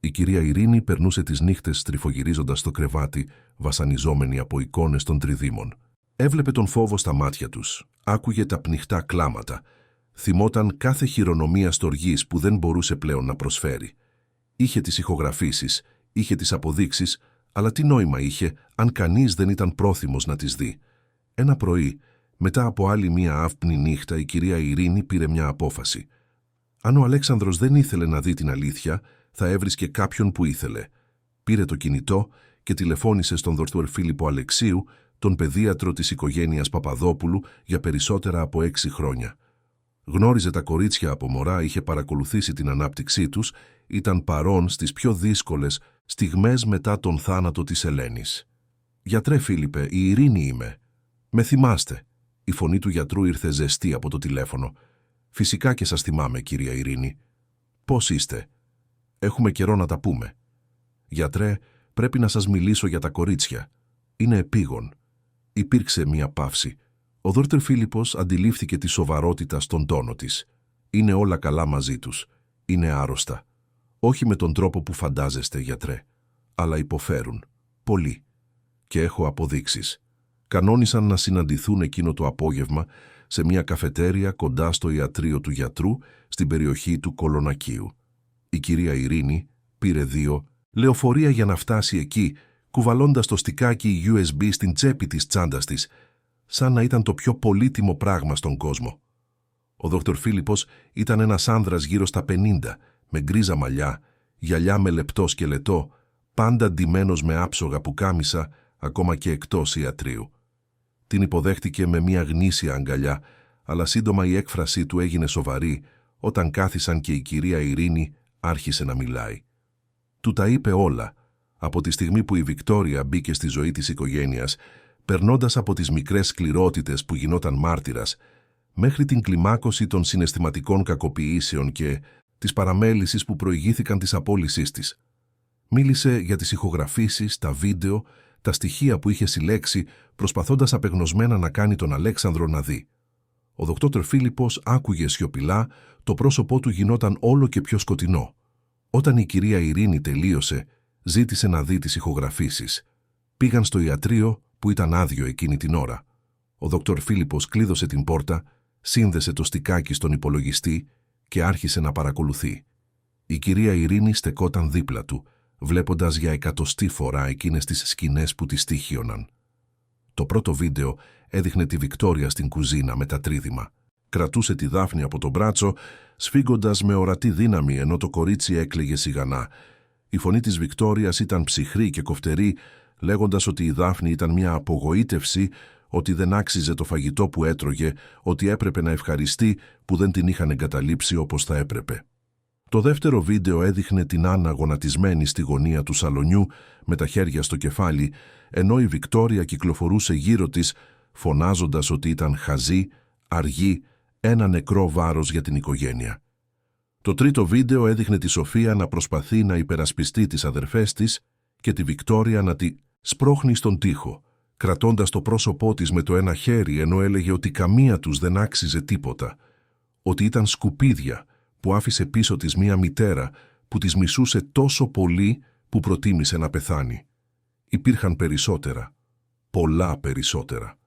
Η κυρία Ειρήνη περνούσε τις νύχτες στριφογυρίζοντας στο κρεβάτι, βασανιζόμενη από εικόνες των τριδήμων. Έβλεπε τον φόβο στα μάτια τους, άκουγε τα πνιχτά κλάματα, θυμόταν κάθε χειρονομία στοργής που δεν μπορούσε πλέον να προσφέρει. Είχε τις ηχογραφήσεις, είχε τις αποδείξεις, αλλά τι νόημα είχε αν κανείς δεν ήταν πρόθυμος να τις δει. Ένα πρωί, μετά από άλλη μία άυπνη νύχτα, η κυρία Ειρήνη πήρε μια απόφαση. Αν ο Αλέξανδρος δεν ήθελε να δει την αλήθεια, θα έβρισκε κάποιον που ήθελε. Πήρε το κινητό και τηλεφώνησε στον Δ. Φίλιππο Αλεξίου, τον παιδίατρο της οικογένειας Παπαδόπουλου, για περισσότερα από 6 χρόνια. Γνώριζε τα κορίτσια από μωρά, είχε παρακολουθήσει την ανάπτυξή τους, ήταν παρόν στις πιο δύσκολες στιγμές μετά τον θάνατο της Ελένης. «Γιατρέ Φίλιππε, η Ειρήνη είμαι. Με θυμάστε?» Η φωνή του γιατρού ήρθε ζεστή από το τηλέφωνο. «Φυσικά και σας θυμάμαι, κυρία Ειρήνη. Πώς είστε? Έχουμε καιρό να τα πούμε. Γιατρέ, πρέπει να σας μιλήσω για τα κορίτσια. Είναι επίγον». Υπήρξε μία παύση. Ο Δ. Φίλιππος αντιλήφθηκε τη σοβαρότητα στον τόνο της. «Είναι όλα καλά μαζί τους. Είναι άρρωστα. Όχι με τον τρόπο που φαντάζεστε, γιατρέ. Αλλά υποφέρουν. Πολύ. Και έχω αποδείξεις». Κανόνισαν να συναντηθούν εκείνο το απόγευμα σε μια καφετέρια κοντά στο ιατρείο του γιατρού στην περιοχή του Κολονακίου. Η κυρία Ειρήνη πήρε 2 λεωφορεία για να φτάσει εκεί, κουβαλώντας το στικάκι USB στην τσέπη της τσάντας της, σαν να ήταν το πιο πολύτιμο πράγμα στον κόσμο. Ο Δ. Φίλιππος ήταν ένας άνδρας γύρω στα 50, με γκρίζα μαλλιά, γυαλιά με λεπτό σκελετό, πάντα ντυμένος με άψογα πουκάμισα, ακόμα και εκτός ιατρείου. Την υποδέχτηκε με μια γνήσια αγκαλιά, αλλά σύντομα η έκφρασή του έγινε σοβαρή όταν κάθισαν και η κυρία Ειρήνη άρχισε να μιλάει. Του τα είπε όλα, από τη στιγμή που η Βικτόρια μπήκε στη ζωή της οικογένειας, περνώντας από τις μικρές σκληρότητες που γινόταν μάρτυρας, μέχρι την κλιμάκωση των συναισθηματικών κακοποιήσεων και της παραμέλησης που προηγήθηκαν της απόλυσής της. Μίλησε για τις ηχογραφήσεις, τα βίντεο, τα στοιχεία που είχε συλλέξει, προσπαθώντας απεγνωσμένα να κάνει τον Αλέξανδρο να δει. Ο Δόκτωρ Φίλιππος άκουγε σιωπηλά, το πρόσωπό του γινόταν όλο και πιο σκοτεινό. Όταν η κυρία Ειρήνη τελείωσε, ζήτησε να δει τις ηχογραφήσεις. Πήγαν στο ιατρείο που ήταν άδειο εκείνη την ώρα. Ο Δόκτωρ Φίλιππος κλείδωσε την πόρτα, σύνδεσε το στικάκι στον υπολογιστή και άρχισε να παρακολουθεί. Η κυρία Ειρήνη στεκόταν δίπλα του, βλέποντας για 100η φορά εκείνες τις σκηνές που τη τύχιωναν. Το πρώτο βίντεο έδειχνε τη Βικτόρια στην κουζίνα με τα τρίδημα. Κρατούσε τη Δάφνη από το μπράτσο, σφίγγοντας με ορατή δύναμη ενώ το κορίτσι έκλαιγε σιγανά. Η φωνή της Βικτόριας ήταν ψυχρή και κοφτερή, λέγοντας ότι η Δάφνη ήταν μια απογοήτευση, ότι δεν άξιζε το φαγητό που έτρωγε, ότι έπρεπε να ευχαριστεί που δεν την είχαν εγκαταλείψει όπως θα έπρεπε. Το δεύτερο βίντεο έδειχνε την Άννα γονατισμένη στη γωνία του σαλονιού με τα χέρια στο κεφάλι, ενώ η Βικτόρια κυκλοφορούσε γύρω της, φωνάζοντας ότι ήταν χαζή, αργή, ένα νεκρό βάρος για την οικογένεια. Το τρίτο βίντεο έδειχνε τη Σοφία να προσπαθεί να υπερασπιστεί τις αδερφές της και τη Βικτόρια να τη σπρώχνει στον τοίχο, κρατώντας το πρόσωπό της με το ένα χέρι ενώ έλεγε ότι καμία τους δεν άξιζε τίποτα, ότι ήταν σκουπίδια που άφησε πίσω της μία μητέρα που της μισούσε τόσο πολύ που προτίμησε να πεθάνει. Υπήρχαν περισσότερα, πολλά περισσότερα.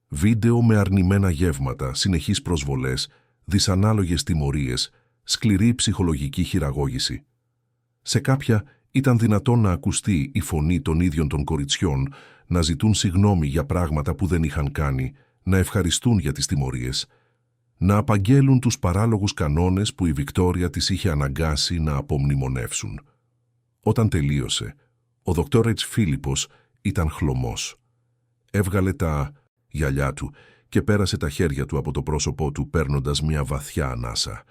Βίντεο με αρνημένα γεύματα, συνεχείς προσβολές, δυσανάλογες τιμωρίες, σκληρή ψυχολογική χειραγώγηση. Σε κάποια ήταν δυνατόν να ακουστεί η φωνή των ίδιων των κοριτσιών, να ζητούν συγγνώμη για πράγματα που δεν είχαν κάνει, να ευχαριστούν για τις τιμωρίες, να απαγγέλουν τους παράλογους κανόνες που η Βικτόρια τις είχε αναγκάσει να απομνημονεύσουν. Όταν τελείωσε, ο Δόκτωρ Φίλιππος ήταν χλωμός. Έβγαλε τα γυαλιά του και πέρασε τα χέρια του από το πρόσωπό του παίρνοντας μια βαθιά ανάσα.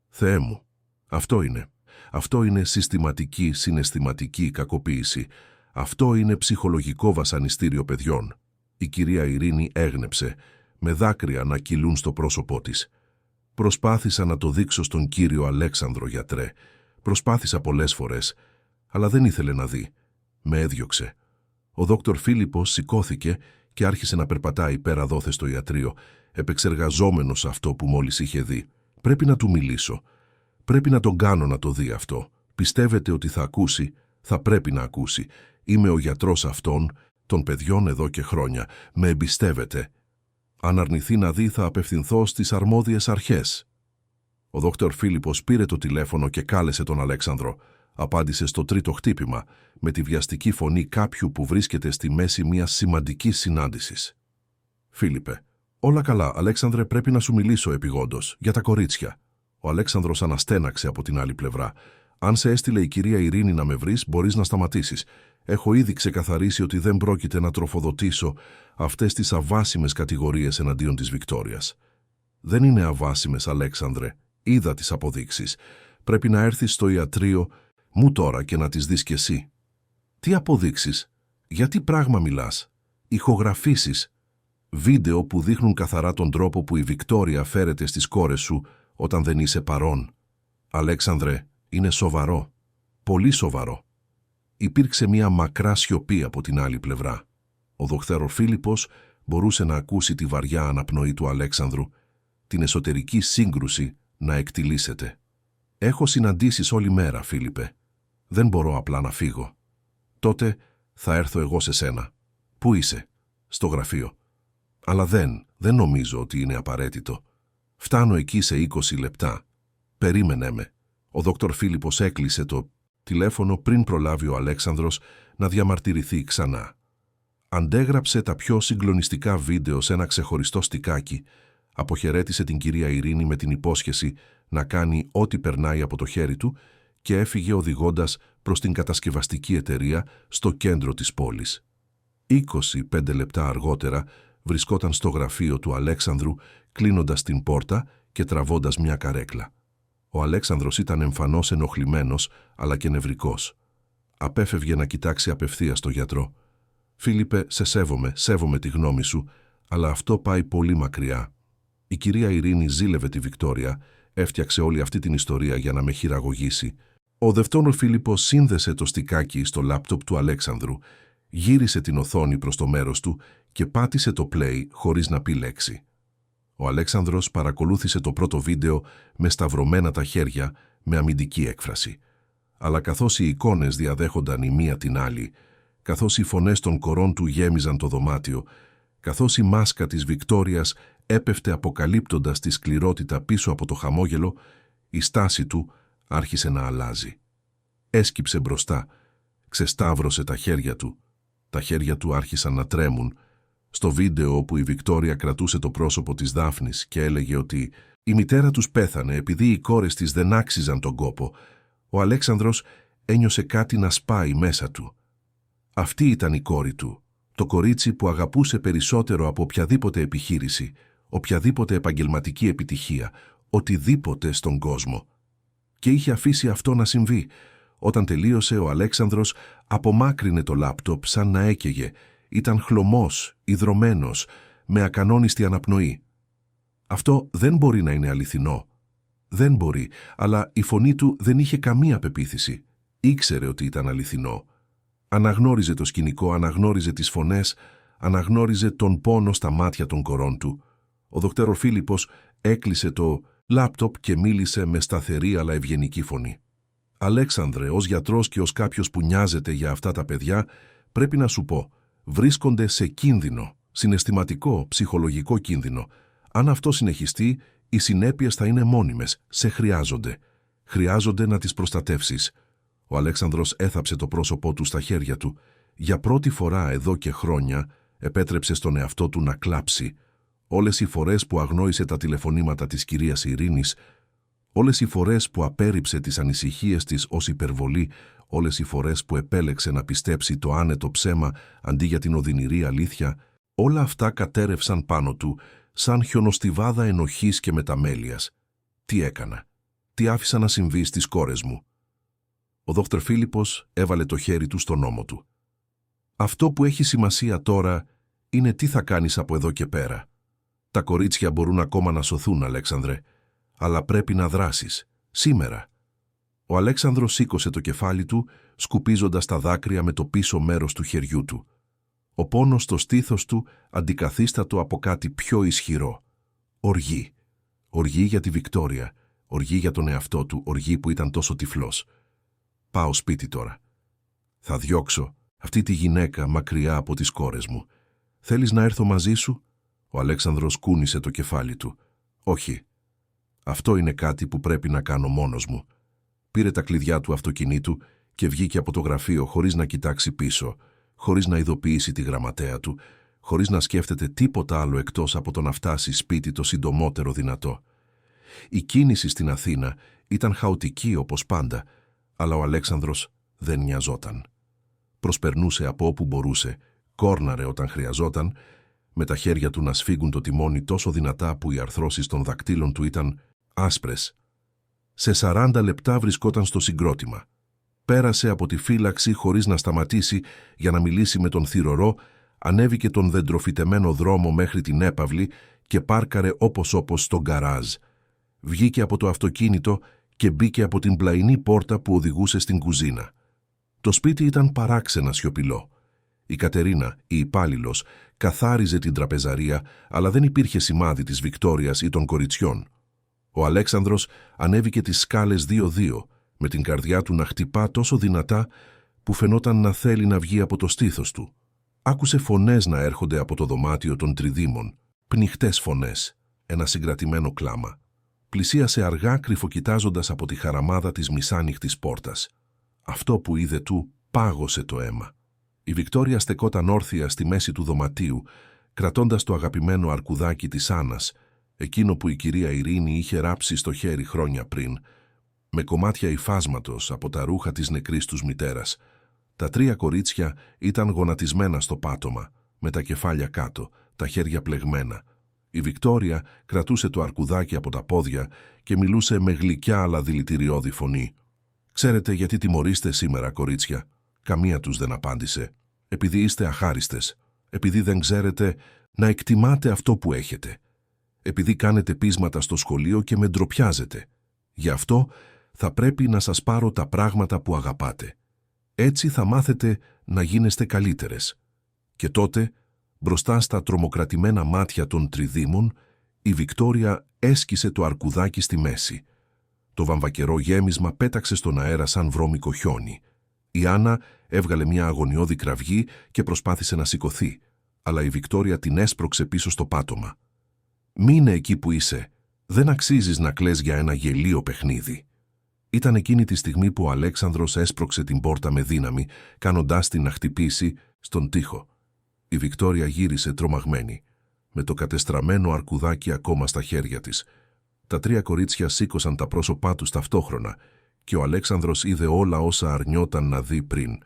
«Θεέ μου, αυτό είναι. Αυτό είναι συστηματική συναισθηματική κακοποίηση. Αυτό είναι ψυχολογικό βασανιστήριο παιδιών». Η κυρία Ειρήνη έγνεψε, με δάκρυα να κυλούν στο πρόσωπό της. «Προσπάθησα να το δείξω στον κύριο Αλέξανδρο, γιατρέ. Προσπάθησα πολλές φορές, αλλά δεν ήθελε να δει. Με έδιωξε». Ο Δόκτωρ Φίλιππος σηκώθηκε και άρχισε να περπατάει πέρα δόθε στο ιατρείο, επεξεργαζόμενος αυτό που μόλις είχε δει. «Πρέπει να του μιλήσω. Πρέπει να τον κάνω να το δει αυτό. Πιστεύετε ότι θα ακούσει? Θα πρέπει να ακούσει. Είμαι ο γιατρός αυτών, των παιδιών εδώ και χρόνια. Με εμπιστεύετε. Αν αρνηθεί να δει θα απευθυνθώ στις αρμόδιες αρχές». Ο Δόκτωρ Φίλιππος πήρε το τηλέφωνο και κάλεσε τον Αλέξανδρο. Απάντησε στο τρίτο χτύπημα, με τη βιαστική φωνή κάποιου που βρίσκεται στη μέση μιας σημαντικής συνάντησης. «Φίλιππε, όλα καλά, Αλέξανδρε, πρέπει να σου μιλήσω επειγόντως, για τα κορίτσια». Ο Αλέξανδρος αναστέναξε από την άλλη πλευρά. «Αν σε έστειλε η κυρία Ειρήνη να με βρεις, μπορείς να σταματήσεις. Έχω ήδη ξεκαθαρίσει ότι δεν πρόκειται να τροφοδοτήσω αυτές τις αβάσιμες κατηγορίες εναντίον της Βικτόριας». «Δεν είναι αβάσιμες, Αλέξανδρε. Είδα τις αποδείξεις. Πρέπει να έρθεις στο ιατρείο μου τώρα και να τις δεις κι εσύ». «Τι αποδείξεις? Γιατί πράγμα μιλάς?» «Ηχογραφήσεις. Βίντεο που δείχνουν καθαρά τον τρόπο που η Βικτόρια φέρεται στις κόρες σου όταν δεν είσαι παρόν». «Αλέξανδρε, είναι σοβαρό. Πολύ σοβαρό». Υπήρξε μια μακρά σιωπή από την άλλη πλευρά. Ο Δόκτωρ Φίλιππος μπορούσε να ακούσει τη βαριά αναπνοή του Αλέξανδρου, την εσωτερική σύγκρουση να εκτιλήσεται. «Έχω συναντήσεις όλη μέρα, Φίλιππε. Δεν μπορώ απλά να φύγω». «Τότε θα έρθω εγώ σε σένα». «Πού είσαι?» «Στο γραφείο». «Αλλά δεν νομίζω ότι είναι απαραίτητο. Φτάνω εκεί σε 20 λεπτά. Περίμενε με». Ο Δόκτωρ Φίλιππος έκλεισε το τηλέφωνο πριν προλάβει ο Αλέξανδρος να διαμαρτυρηθεί ξανά. Αντέγραψε τα πιο συγκλονιστικά βίντεο σε ένα ξεχωριστό στικάκι, αποχαιρέτησε την κυρία Ειρήνη με την υπόσχεση να κάνει ό,τι περνάει από το χέρι του και έφυγε οδηγώντας προς την κατασκευαστική εταιρεία στο κέντρο της πόλης. 25 λεπτά αργότερα βρισκόταν στο γραφείο του Αλέξανδρου, κλείνοντας την πόρτα και τραβώντας μια καρέκλα. Ο Αλέξανδρος ήταν εμφανώς ενοχλημένος, αλλά και νευρικός. Απέφευγε να κοιτάξει απευθείας τον γιατρό. «Φίλιππε, σε σέβομαι τη γνώμη σου, αλλά αυτό πάει πολύ μακριά. Η κυρία Ειρήνη ζήλευε τη Βικτόρια, έφτιαξε όλη αυτή την ιστορία για να με χειραγωγήσει». Ο Δευτόνος Φίλιππος σύνδεσε το στικάκι στο λάπτοπ του Αλέξανδρου, γύρισε την οθόνη προς το μέρος του και πάτησε το play χωρίς να πει λέξη. Ο Αλέξανδρος παρακολούθησε το πρώτο βίντεο με σταυρωμένα τα χέρια, με αμυντική έκφραση. Αλλά καθώς οι εικόνες διαδέχονταν η μία την άλλη, καθώς οι φωνές των κορών του γέμιζαν το δωμάτιο, καθώς η μάσκα της Βικτόριας έπεφτε αποκαλύπτοντας τη σκληρότητα πίσω από το χαμόγελο, η στάση του άρχισε να αλλάζει. Έσκυψε μπροστά, ξεσταύρωσε τα χέρια του. Τα χέρια του άρχισαν να τρέμουν. Στο βίντεο όπου η Βικτόρια κρατούσε το πρόσωπο της Δάφνης και έλεγε ότι η μητέρα τους πέθανε επειδή οι κόρες της δεν άξιζαν τον κόπο, ο Αλέξανδρος ένιωσε κάτι να σπάει μέσα του. Αυτή ήταν η κόρη του, το κορίτσι που αγαπούσε περισσότερο από οποιαδήποτε επιχείρηση, οποιαδήποτε επαγγελματική επιτυχία, οτιδήποτε στον κόσμο. Και είχε αφήσει αυτό να συμβεί. Όταν τελείωσε, ο Αλέξανδρος απομάκρυνε το λάπτοπ σαν να έκαιγε. Ήταν χλωμός, ιδρωμένος, με ακανόνιστη αναπνοή. Αυτό δεν μπορεί να είναι αληθινό. Δεν μπορεί, αλλά η φωνή του δεν είχε καμία πεποίθηση. Ήξερε ότι ήταν αληθινό. Αναγνώριζε το σκηνικό, αναγνώριζε τις φωνές, αναγνώριζε τον πόνο στα μάτια των κορών του. Ο Δ. Φίλιππος έκλεισε το λάπτοπ και μίλησε με σταθερή αλλά ευγενική φωνή. «Αλέξανδρε, ως γιατρός και ως κάποιος που νοιάζεται για αυτά τα παιδιά, πρέπει να σου πω, βρίσκονται σε κίνδυνο, συναισθηματικό, ψυχολογικό κίνδυνο. Αν αυτό συνεχιστεί, οι συνέπειες θα είναι μόνιμες, σε χρειάζονται. Χρειάζονται να τις προστατεύσεις». Ο Αλέξανδρος έθαψε το πρόσωπό του στα χέρια του. Για πρώτη φορά εδώ και χρόνια επέτρεψε στον εαυτό του να κλάψει. Όλες οι φορές που αγνόησε τα τηλεφωνήματα της κυρίας Ειρήνης, όλες οι φορές που απέρριψε τις ανησυχίες της ως υπερβολή, όλες οι φορές που επέλεξε να πιστέψει το άνετο ψέμα αντί για την οδυνηρή αλήθεια, όλα αυτά κατέρευσαν πάνω του σαν χιονοστιβάδα ενοχής και μεταμέλειας. Τι έκανα? Τι άφησα να συμβεί στις κόρες μου? Ο Δ. Φίλιππος έβαλε το χέρι του στον ώμο του. «Αυτό που έχει σημασία τώρα είναι τι θα κάνεις από εδώ και πέρα. Τα κορίτσια μπορούν ακόμα να σωθούν, Αλέξανδρε, αλλά πρέπει να δράσεις. Σήμερα». Ο Αλέξανδρος σήκωσε το κεφάλι του, σκουπίζοντας τα δάκρυα με το πίσω μέρος του χεριού του. Ο πόνος στο στήθος του αντικαθίστατο από κάτι πιο ισχυρό. Οργή. Οργή για τη Βικτόρια. Οργή για τον εαυτό του. Οργή που ήταν τόσο τυφλός. «Πάω σπίτι τώρα. Θα διώξω αυτή τη γυναίκα μακριά από τις κόρες μου. Θέλεις να έρθω μαζί σου?» Ο Αλέξανδρος κούνησε το κεφάλι του. «Όχι. Αυτό είναι κάτι που πρέπει να κάνω μόνος μου». Πήρε τα κλειδιά του αυτοκινήτου και βγήκε από το γραφείο χωρίς να κοιτάξει πίσω, χωρίς να ειδοποιήσει τη γραμματέα του, χωρίς να σκέφτεται τίποτα άλλο εκτός από το να φτάσει σπίτι το συντομότερο δυνατό. Η κίνηση στην Αθήνα ήταν χαοτική όπως πάντα, αλλά ο Αλέξανδρος δεν νοιαζόταν. Προσπερνούσε από όπου μπορούσε, κόρναρε όταν χρειαζόταν, με τα χέρια του να σφίγγουν το τιμόνι τόσο δυνατά που οι αρθρώσεις των δακτύλων του ήταν άσπρες. Σε 40 λεπτά βρισκόταν στο συγκρότημα. Πέρασε από τη φύλαξη χωρίς να σταματήσει για να μιλήσει με τον θυρωρό, ανέβηκε τον δεντροφυτεμένο δρόμο μέχρι την έπαυλη και πάρκαρε όπως στο γκαράζ. Βγήκε από το αυτοκίνητο και μπήκε από την πλαϊνή πόρτα που οδηγούσε στην κουζίνα. Το σπίτι ήταν παράξενα σιωπηλό. Η Κατερίνα, η υπάλληλος, καθάριζε την τραπεζαρία, αλλά δεν υπήρχε σημάδι της Βικτόριας ή των κοριτσιών. Ο Αλέξανδρος ανέβηκε τις σκάλες 2-2, με την καρδιά του να χτυπά τόσο δυνατά που φαινόταν να θέλει να βγει από το στήθος του. Άκουσε φωνές να έρχονται από το δωμάτιο των τριδήμων, πνιχτές φωνές, ένα συγκρατημένο κλάμα. Πλησίασε αργά κρυφοκοιτάζοντας από τη χαραμάδα της μισάνυχτης πόρτας. Αυτό που είδε του πάγωσε το αίμα. Η Βικτόρια στεκόταν όρθια στη μέση του δωματίου, κρατώντας το αγαπημένο αρκουδάκι της Άννας, εκείνο που η κυρία Ειρήνη είχε ράψει στο χέρι χρόνια πριν, με κομμάτια υφάσματος από τα ρούχα της νεκρής τους μητέρας. Τα 3 κορίτσια ήταν γονατισμένα στο πάτωμα, με τα κεφάλια κάτω, τα χέρια πλεγμένα. Η Βικτόρια κρατούσε το αρκουδάκι από τα πόδια και μιλούσε με γλυκιά αλλά δηλητηριώδη φωνή. «Ξέρετε γιατί τιμωρείστε σήμερα, κορίτσια?» Καμία τους δεν απάντησε. «Επειδή είστε αχάριστες. Επειδή δεν ξέρετε να εκτιμάτε αυτό που έχετε. Επειδή κάνετε πείσματα στο σχολείο και με ντροπιάζετε. Γι' αυτό θα πρέπει να σας πάρω τα πράγματα που αγαπάτε. Έτσι θα μάθετε να γίνεστε καλύτερες». Και τότε, μπροστά στα τρομοκρατημένα μάτια των τριδήμων, Η Βικτόρια έσκησε το αρκουδάκι στη μέση. Το βαμβακερό γέμισμα πέταξε στον αέρα σαν βρώμικο χιόνι. Η Άννα έβγαλε μια αγωνιώδη κραυγή και προσπάθησε να σηκωθεί, αλλά η Βικτόρια την έσπρωξε πίσω στο πάτωμα. «Μείνε εκεί που είσαι. Δεν αξίζεις να κλαις για ένα γελίο παιχνίδι». Ήταν εκείνη τη στιγμή που ο Αλέξανδρος έσπρωξε την πόρτα με δύναμη, κάνοντάς την να χτυπήσει στον τοίχο. Η Βικτόρια γύρισε τρομαγμένη, με το κατεστραμμένο αρκουδάκι ακόμα στα χέρια της. Τα 3 κορίτσια σήκωσαν τα πρόσωπά τους ταυτόχρονα και ο Αλέξανδρος είδε όλα όσα αρνιόταν να δει πριν.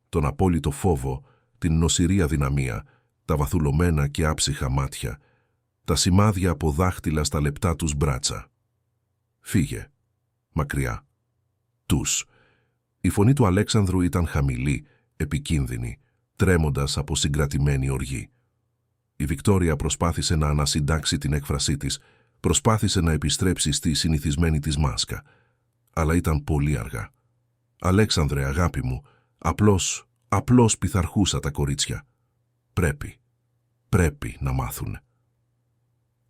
Τον απόλυτο φόβο, την νοσηρή αδυναμία, τα βαθουλωμένα και άψυχα μάτια, τα σημάδια από δάχτυλα στα λεπτά τους μπράτσα. «Φύγε. Μακριά. Τους». Η φωνή του Αλέξανδρου ήταν χαμηλή, επικίνδυνη, τρέμοντας από συγκρατημένη οργή. Η Βικτόρια προσπάθησε να ανασυντάξει την έκφρασή της, προσπάθησε να επιστρέψει στη συνηθισμένη της μάσκα. Αλλά ήταν πολύ αργά. «Αλέξανδρε, αγάπη μου, απλώς πειθαρχούσα τα κορίτσια. Πρέπει να μάθουν».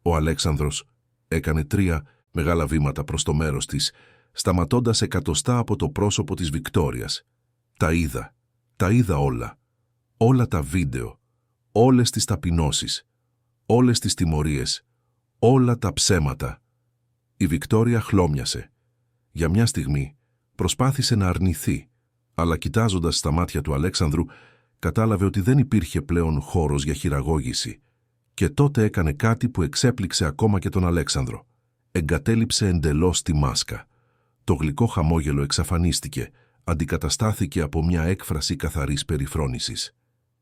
Ο Αλέξανδρος έκανε 3 μεγάλα βήματα προς το μέρος της, σταματώντας εκατοστά από το πρόσωπο της Βικτόριας. Τα είδα όλα. Όλα τα βίντεο, όλες τις ταπεινώσεις, όλες τις τιμωρίες, όλα τα ψέματα. Η Βικτόρια χλώμιασε. Για μια στιγμή προσπάθησε να αρνηθεί, αλλά κοιτάζοντας στα μάτια του Αλέξανδρου, κατάλαβε ότι δεν υπήρχε πλέον χώρος για χειραγώγηση. Και τότε έκανε κάτι που εξέπληξε ακόμα και τον Αλέξανδρο. Εγκατέλειψε εντελώς τη μάσκα. Το γλυκό χαμόγελο εξαφανίστηκε, αντικαταστάθηκε από μια έκφραση καθαρής περιφρόνησης.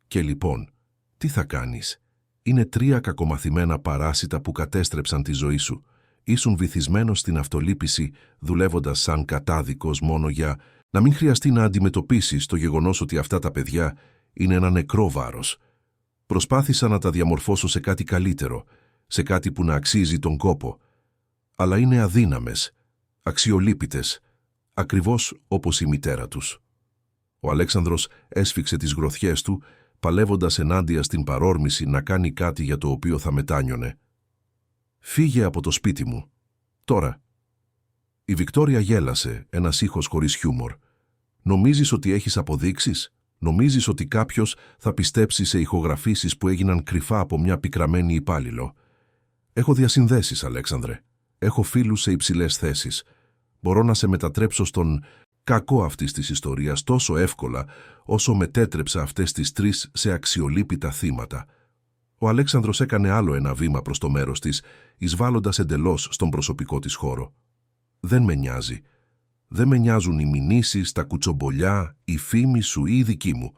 «Και λοιπόν, τι θα κάνεις? Είναι 3 κακομαθημένα παράσιτα που κατέστρεψαν τη ζωή σου. Ήσουν βυθισμένος στην αυτολύπηση, δουλεύοντας σαν κατάδικος μόνο για να μην χρειαστεί να αντιμετωπίσεις το γεγονός ότι αυτά τα παιδιά είναι ένα νεκρό βάρος. Προσπάθησα να τα διαμορφώσω σε κάτι καλύτερο, σε κάτι που να αξίζει τον κόπο. Αλλά είναι αδύναμες, αξιολύπητες, ακριβώς όπως η μητέρα τους». Ο Αλέξανδρος έσφιξε τις γροθιές του, παλεύοντας ενάντια στην παρόρμηση να κάνει κάτι για το οποίο θα μετάνιωνε. «Φύγε από το σπίτι μου. Τώρα». Η Βικτόρια γέλασε, ένας ήχος χωρίς χιούμορ. «Νομίζεις ότι έχεις αποδείξεις? Νομίζεις ότι κάποιος θα πιστέψει σε ηχογραφήσεις που έγιναν κρυφά από μια πικραμένη υπάλληλο? Έχω διασυνδέσεις, Αλέξανδρε. Έχω φίλους σε υψηλές θέσεις. Μπορώ να σε μετατρέψω στον κακό αυτής της ιστορίας τόσο εύκολα όσο μετέτρεψα αυτές τις 3 σε αξιολύπητα θύματα». Ο Αλέξανδρος έκανε άλλο ένα βήμα προς το μέρος της, εισβάλλοντας εντελώς στον προσωπικό της χώρο. «Δεν με νοιάζει. Δεν με νοιάζουν οι μηνύσεις, τα κουτσομπολιά, η φήμη σου ή η δική μου.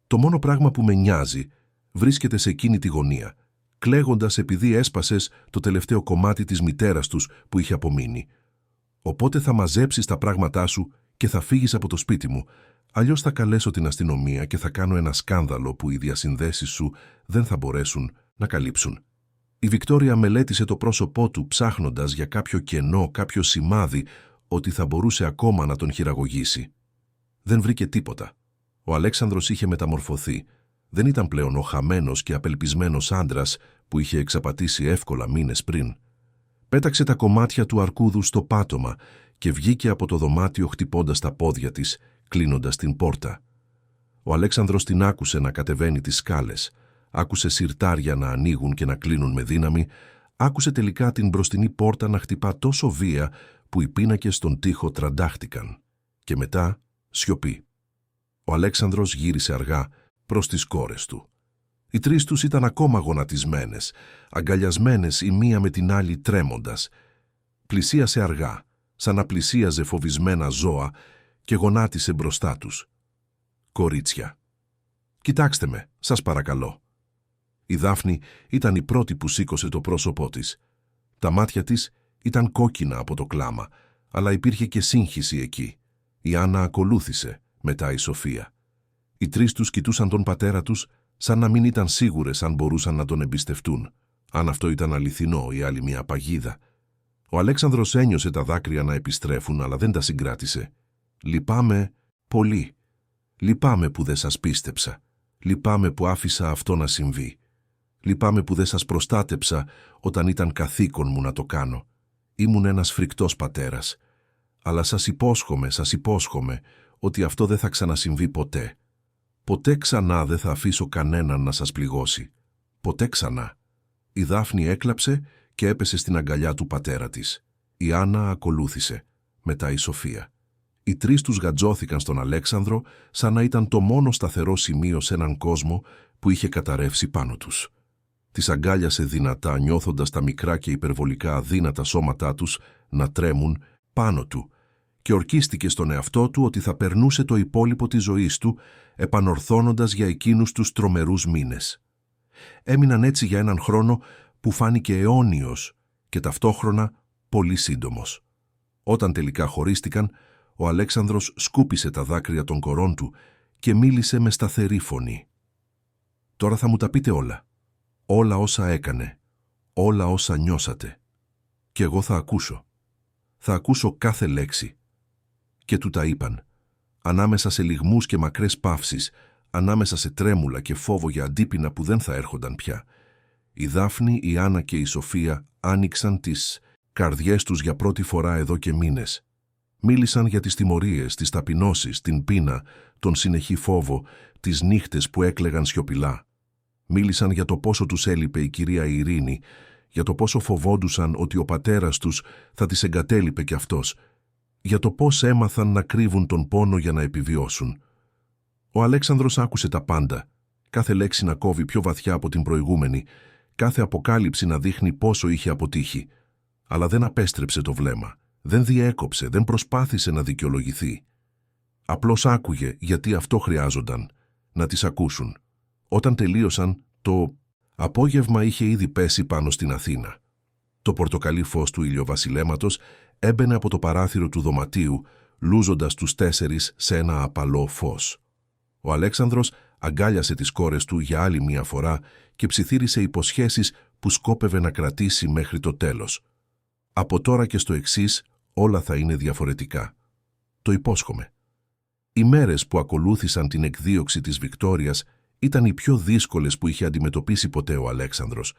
Το μόνο πράγμα που με νοιάζει βρίσκεται σε εκείνη τη γωνία, κλαίγοντας επειδή έσπασες το τελευταίο κομμάτι της μητέρας τους που είχε απομείνει. Οπότε θα μαζέψεις τα πράγματά σου και θα φύγεις από το σπίτι μου, αλλιώς θα καλέσω την αστυνομία και θα κάνω ένα σκάνδαλο που οι διασυνδέσεις σου δεν θα μπορέσουν να καλύψουν». Η Βικτόρια μελέτησε το πρόσωπό του ψάχνοντας για κάποιο κενό, κάποιο σημάδι ότι θα μπορούσε ακόμα να τον χειραγωγήσει. Δεν βρήκε τίποτα. Ο Αλέξανδρος είχε μεταμορφωθεί. Δεν ήταν πλέον ο χαμένος και απελπισμένος άντρας που είχε εξαπατήσει εύκολα μήνες πριν. Πέταξε τα κομμάτια του αρκούδου στο πάτωμα και βγήκε από το δωμάτιο χτυπώντας τα πόδια της, κλείνοντας την πόρτα. Ο Αλέξανδρος την άκουσε να κατεβαίνει τις σκάλες, άκουσε συρτάρια να ανοίγουν και να κλείνουν με δύναμη, άκουσε τελικά την μπροστινή πόρτα να χτυπά τόσο βία που οι πίνακες στον τοίχο τραντάχτηκαν. Και μετά σιωπή. Ο Αλέξανδρος γύρισε αργά προς τις κόρες του. Οι 3 τους ήταν ακόμα γονατισμένες, αγκαλιασμένες η μία με την άλλη τρέμοντας. Πλησίασε αργά, σαν να πλησίαζε φοβισμένα ζώα και γονάτισε μπροστά τους. «Κορίτσια, κοιτάξτε με, σας παρακαλώ». Η Δάφνη ήταν η πρώτη που σήκωσε το πρόσωπό της. Τα μάτια της ήταν κόκκινα από το κλάμα, αλλά υπήρχε και σύγχυση εκεί. Η Άννα ακολούθησε, μετά η Σοφία. Οι 3 τους κοιτούσαν τον πατέρα τους, σαν να μην ήταν σίγουρες αν μπορούσαν να τον εμπιστευτούν, αν αυτό ήταν αληθινό ή άλλη μια παγίδα. Ο Αλέξανδρος ένιωσε τα δάκρυα να επιστρέφουν, αλλά δεν τα συγκράτησε. «Λυπάμαι πολύ. Λυπάμαι που δεν σας πίστεψα. Λυπάμαι που άφησα αυτό να συμβεί. Λυπάμαι που δεν σας προστάτεψα όταν ήταν καθήκον μου να το κάνω. Ήμουν ένας φρικτός πατέρας. Αλλά σας υπόσχομαι ότι αυτό δεν θα ξανασυμβεί ποτέ. Ποτέ ξανά δεν θα αφήσω κανέναν να σας πληγώσει. Ποτέ ξανά. Η Δάφνη έκλαψε και έπεσε στην αγκαλιά του πατέρα της. Η Άννα ακολούθησε, μετά η Σοφία. Οι τρεις τους γατζώθηκαν στον Αλέξανδρο σαν να ήταν το μόνο σταθερό σημείο σε έναν κόσμο που είχε καταρρεύσει πάνω τους. Τις αγκάλιασε δυνατά, νιώθοντας τα μικρά και υπερβολικά αδύνατα σώματά τους να τρέμουν πάνω του, και ορκίστηκε στον εαυτό του ότι θα περνούσε το υπόλοιπο της ζωής του, επανορθώνοντας για εκείνους τους τρομερούς μήνες. Έμειναν έτσι για έναν χρόνο που φάνηκε αιώνιος και ταυτόχρονα πολύ σύντομος. Όταν τελικά χωρίστηκαν, ο Αλέξανδρος σκούπισε τα δάκρυα των κορών του και μίλησε με σταθερή φωνή. «Τώρα θα μου τα πείτε όλα. Όλα όσα έκανε. Όλα όσα νιώσατε. Και εγώ θα ακούσω. Θα ακούσω κάθε λέξη». Και του τα είπαν. Ανάμεσα σε λυγμούς και μακρές παύσεις, ανάμεσα σε τρέμουλα και φόβο για αντίπεινα που δεν θα έρχονταν πια, η Δάφνη, η Άννα και η Σοφία άνοιξαν τις καρδιές τους για πρώτη φορά εδώ και μήνες. Μίλησαν για τις τιμωρίες, τις ταπεινώσεις, την πείνα, τον συνεχή φόβο, τις νύχτες που έκλαιγαν σιωπηλά. Μίλησαν για το πόσο τους έλειπε η κυρία Ειρήνη, για το πόσο φοβόντουσαν ότι ο πατέρας τους θα τις εγκατέλειπε κι αυτός, για το πώς έμαθαν να κρύβουν τον πόνο για να επιβιώσουν. Ο Αλέξανδρος άκουσε τα πάντα, κάθε λέξη να κόβει πιο βαθιά από την προηγούμενη, κάθε αποκάλυψη να δείχνει πόσο είχε αποτύχει. Αλλά δεν απέστρεψε το βλέμμα, δεν διέκοψε, δεν προσπάθησε να δικαιολογηθεί. Απλώς άκουγε γιατί αυτό χρειάζονταν, να τις ακούσουν. Όταν τελείωσαν, το απόγευμα είχε ήδη πέσει πάνω στην Αθήνα. Το πορτοκαλί φως του ηλιοβασιλέματος έμπαινε από το παράθυρο του δωματίου, λούζοντας τους τέσσερις σε ένα απαλό φως. Ο Αλέξανδρος αγκάλιασε τις κόρες του για άλλη μία φορά και ψιθύρισε υποσχέσεις που σκόπευε να κρατήσει μέχρι το τέλος. «Από τώρα και στο εξής όλα θα είναι διαφορετικά. Το υπόσχομαι». Οι μέρες που ακολούθησαν την εκδίωξη της Βικτόριας ήταν οι πιο δύσκολες που είχε αντιμετωπίσει ποτέ ο Αλέξανδρος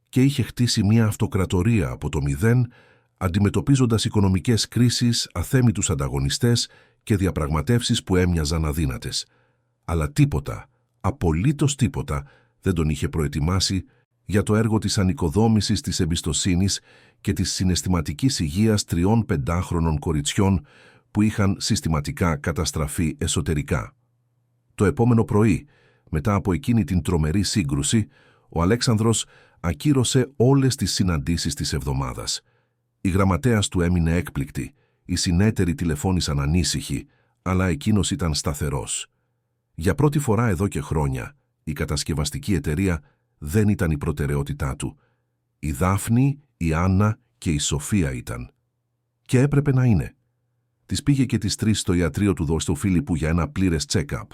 και είχε χτίσει μια αυτοκρατορία από το μηδέν, αντιμετωπίζοντας οικονομικές κρίσεις, αθέμητους ανταγωνιστές και διαπραγματεύσεις που έμοιαζαν αδύνατες. Αλλά τίποτα, απολύτως τίποτα, δεν τον είχε προετοιμάσει για το έργο της ανοικοδόμησης της εμπιστοσύνης και της συναισθηματικής υγείας 3 5χρονων κοριτσιών που είχαν συστηματικά καταστραφεί εσωτερικά. Το επόμενο πρωί, μετά από εκείνη την τρομερή σύγκρουση, ο Αλέξανδρος ακύρωσε όλες τις συναντήσεις της εβδομάδας. Η γραμματέας του έμεινε έκπληκτη, οι συνέτεροι τηλεφώνησαν ανήσυχοι, αλλά εκείνος ήταν σταθερός. Για πρώτη φορά εδώ και χρόνια, η κατασκευαστική εταιρεία δεν ήταν η προτεραιότητά του. Η Δάφνη, η Άννα και η Σοφία ήταν. Και έπρεπε να είναι. Τις πήγε και τις 3 στο ιατρείο του Δόστου Φίλιππου για ένα πλήρες check-up.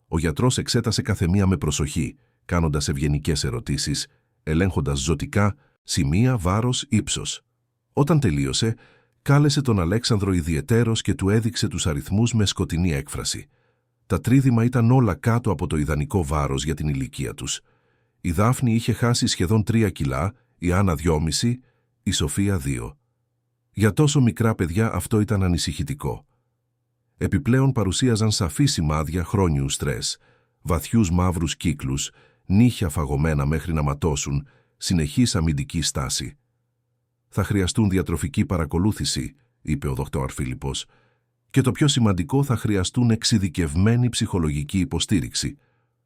Ο γιατρός εξέτασε καθεμία με προσοχή, κάνοντας ευγενικές ερωτήσεις, ελέγχοντας ζωτικά σημεία, βάρος, ύψος. Όταν τελείωσε, κάλεσε τον Αλέξανδρο ιδιαιτέρως και του έδειξε τους αριθμούς με σκοτεινή έκφραση. Τα τρίδημα ήταν όλα κάτω από το ιδανικό βάρος για την ηλικία τους. Η Δάφνη είχε χάσει σχεδόν 3 κιλά, η Άννα 2,5, η Σοφία 2. Για τόσο μικρά παιδιά αυτό ήταν ανησυχητικό. Επιπλέον παρουσίαζαν σαφή σημάδια χρόνιου στρες, βαθιούς μαύρους κύκλους, νύχια φαγωμένα μέχρι να ματώσουν, συνεχής αμυντική στάση. «Θα χρειαστούν διατροφική παρακολούθηση», είπε ο Δ. Φίλιππος, «και το πιο σημαντικό, θα χρειαστούν εξειδικευμένη ψυχολογική υποστήριξη.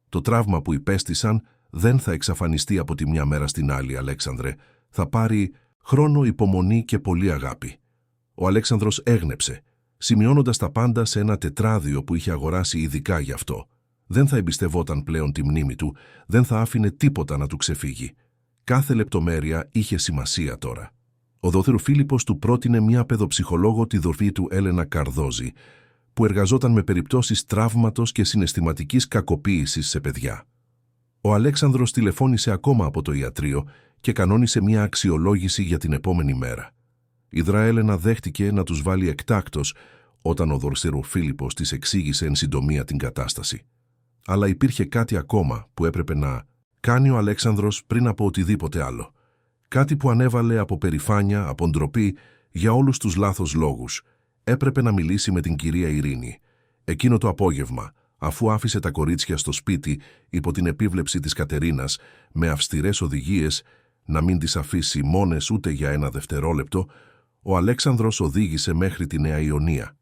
Το τραύμα που υπέστησαν δεν θα εξαφανιστεί από τη μια μέρα στην άλλη, Αλέξανδρε. Θα πάρει χρόνο, υπομονή και πολύ αγάπη». Ο Αλέξανδρος έγνεψε, σημειώνοντας τα πάντα σε ένα τετράδιο που είχε αγοράσει ειδικά γι' αυτό. Δεν θα εμπιστευόταν πλέον τη μνήμη του, δεν θα άφηνε τίποτα να του ξεφύγει. Κάθε λεπτομέρεια είχε σημασία τώρα. Ο Δ. Φίλιππος του πρότεινε μια παιδοψυχολόγο, τη δορφή του Έλενα Καρδόζη, που εργαζόταν με περιπτώσεις τραύματος και συναισθηματικής κακοποίησης σε παιδιά. Ο Αλέξανδρος τηλεφώνησε ακόμα από το ιατρείο και κανόνισε μια αξιολόγηση για την επόμενη μέρα. Η Δρα Έλενα δέχτηκε να τους βάλει εκτάκτος όταν ο Δ. Φίλιππος της εξήγησε εν συντομία την κατάσταση. Αλλά υπήρχε κάτι ακόμα που έπρεπε να Κάνει ο Αλέξανδρος πριν από οτιδήποτε άλλο. Κάτι που ανέβαλε από περηφάνεια, από ντροπή, για όλους τους λάθος λόγους. Έπρεπε να μιλήσει με την κυρία Ειρήνη. Εκείνο το απόγευμα, αφού άφησε τα κορίτσια στο σπίτι υπό την επίβλεψη της Κατερίνας, με αυστηρές οδηγίες να μην τις αφήσει μόνες ούτε για ένα δευτερόλεπτο, ο Αλέξανδρος οδήγησε μέχρι τη Νέα Ιωνία.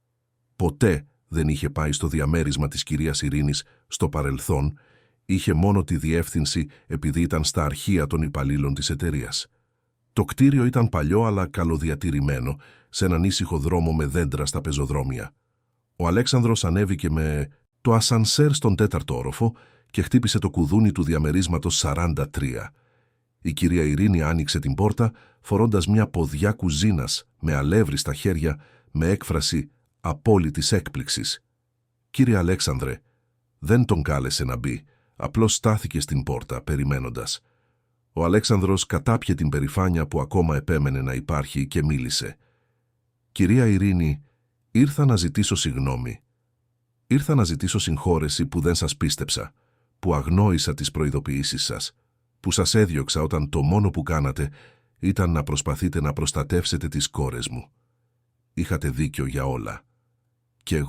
Ποτέ δεν είχε πάει στο διαμέρισμα της κυρίας Ειρήνης στο παρελθόν, είχε μόνο τη διεύθυνση επειδή ήταν στα αρχεία των υπαλλήλων της εταιρείας. Το κτίριο ήταν παλιό αλλά καλοδιατηρημένο, σε έναν ήσυχο δρόμο με δέντρα στα πεζοδρόμια. Ο Αλέξανδρος ανέβηκε με το ασανσέρ στον 4ο όροφο και χτύπησε το κουδούνι του διαμερίσματος 43. Η κυρία Ειρήνη άνοιξε την πόρτα, φορώντας μια ποδιά κουζίνας με αλεύρι στα χέρια, με έκφραση απόλυτης έκπληξης. «Κύριε Αλέξανδρε», δεν τον κάλεσε να μπει, απλώς στάθηκε στην πόρτα, περιμένοντας. Ο Αλέξανδρος κατάπιε την περηφάνεια που ακόμα επέμενε να υπάρχει και μίλησε. «Κυρία Ειρήνη, ήρθα να ζητήσω συγγνώμη. Ήρθα να ζητήσω συγχώρεση που δεν σας πίστεψα, που αγνόησα τις προειδοποιήσεις σας, που σας έδιωξα όταν το μόνο που κάνατε ήταν να προσπαθείτε να προστατεύσετε τις κόρες μου. Είχατε δίκιο για όλα. Και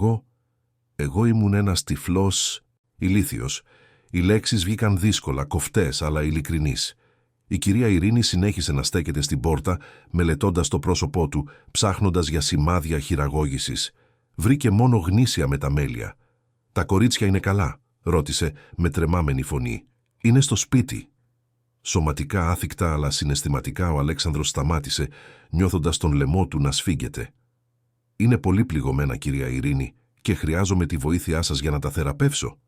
εγώ ήμουν ένας τυφλός, ηλίθιος. Οι λέξεις βγήκαν δύσκολα, κοφτές, αλλά ειλικρινείς. Η κυρία Ειρήνη συνέχισε να στέκεται στην πόρτα, μελετώντας το πρόσωπό του, ψάχνοντας για σημάδια χειραγώγησης. Βρήκε μόνο γνήσια μεταμέλεια. «Τα κορίτσια είναι καλά?» ρώτησε με τρεμάμενη φωνή. «Είναι στο σπίτι». Σωματικά άθικτα αλλά συναισθηματικά ο Αλέξανδρος σταμάτησε, νιώθοντας τον λαιμό του να σφίγγεται. «Είναι πολύ πληγωμένα, κυρία Ειρήνη, και χρειάζομαι τη βοήθειά σας για να τα θεραπεύσω».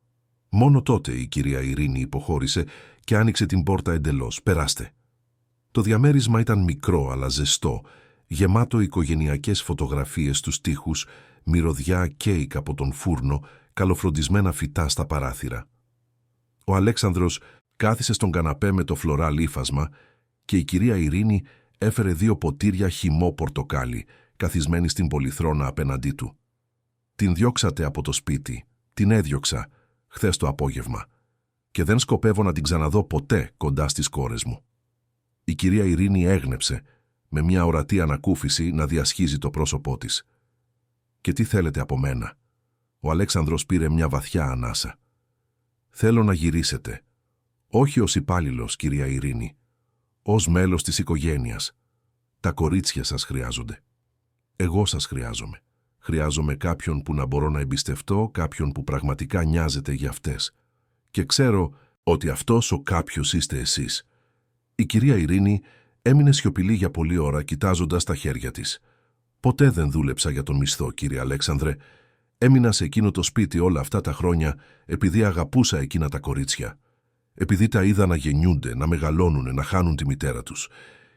Μόνο τότε η κυρία Ειρήνη υποχώρησε και άνοιξε την πόρτα εντελώς. «Περάστε». Το διαμέρισμα ήταν μικρό αλλά ζεστό, γεμάτο οικογενειακές φωτογραφίες στους τοίχους, μυρωδιά κέικ από τον φούρνο, καλοφροντισμένα φυτά στα παράθυρα. Ο Αλέξανδρος κάθισε στον καναπέ με το φλωράλ ύφασμα και η κυρία Ειρήνη έφερε 2 ποτήρια χυμό πορτοκάλι, καθισμένη στην πολυθρόνα απέναντί του. «Την διώξατε από το σπίτι. Την έδιωξα χθες το απόγευμα και δεν σκοπεύω να την ξαναδώ ποτέ κοντά στις κόρες μου». Η κυρία Ειρήνη έγνεψε, με μια ορατή ανακούφιση να διασχίζει το πρόσωπό της. «Και τι θέλετε από μένα?» Ο Αλέξανδρος πήρε μια βαθιά ανάσα. «Θέλω να γυρίσετε. Όχι ως υπάλληλος, κυρία Ειρήνη. Ως μέλος της οικογένειας. Τα κορίτσια σας χρειάζονται. Εγώ σας χρειάζομαι. Χρειάζομαι κάποιον που να μπορώ να εμπιστευτώ, κάποιον που πραγματικά νοιάζεται για αυτές. Και ξέρω ότι αυτός ο κάποιος είστε εσείς». Η κυρία Ειρήνη έμεινε σιωπηλή για πολλή ώρα, κοιτάζοντας τα χέρια της. «Ποτέ δεν δούλεψα για τον μισθό, κύριε Αλέξανδρε. Έμεινα σε εκείνο το σπίτι όλα αυτά τα χρόνια επειδή αγαπούσα εκείνα τα κορίτσια. Επειδή τα είδα να γεννιούνται, να μεγαλώνουν, να χάνουν τη μητέρα τους.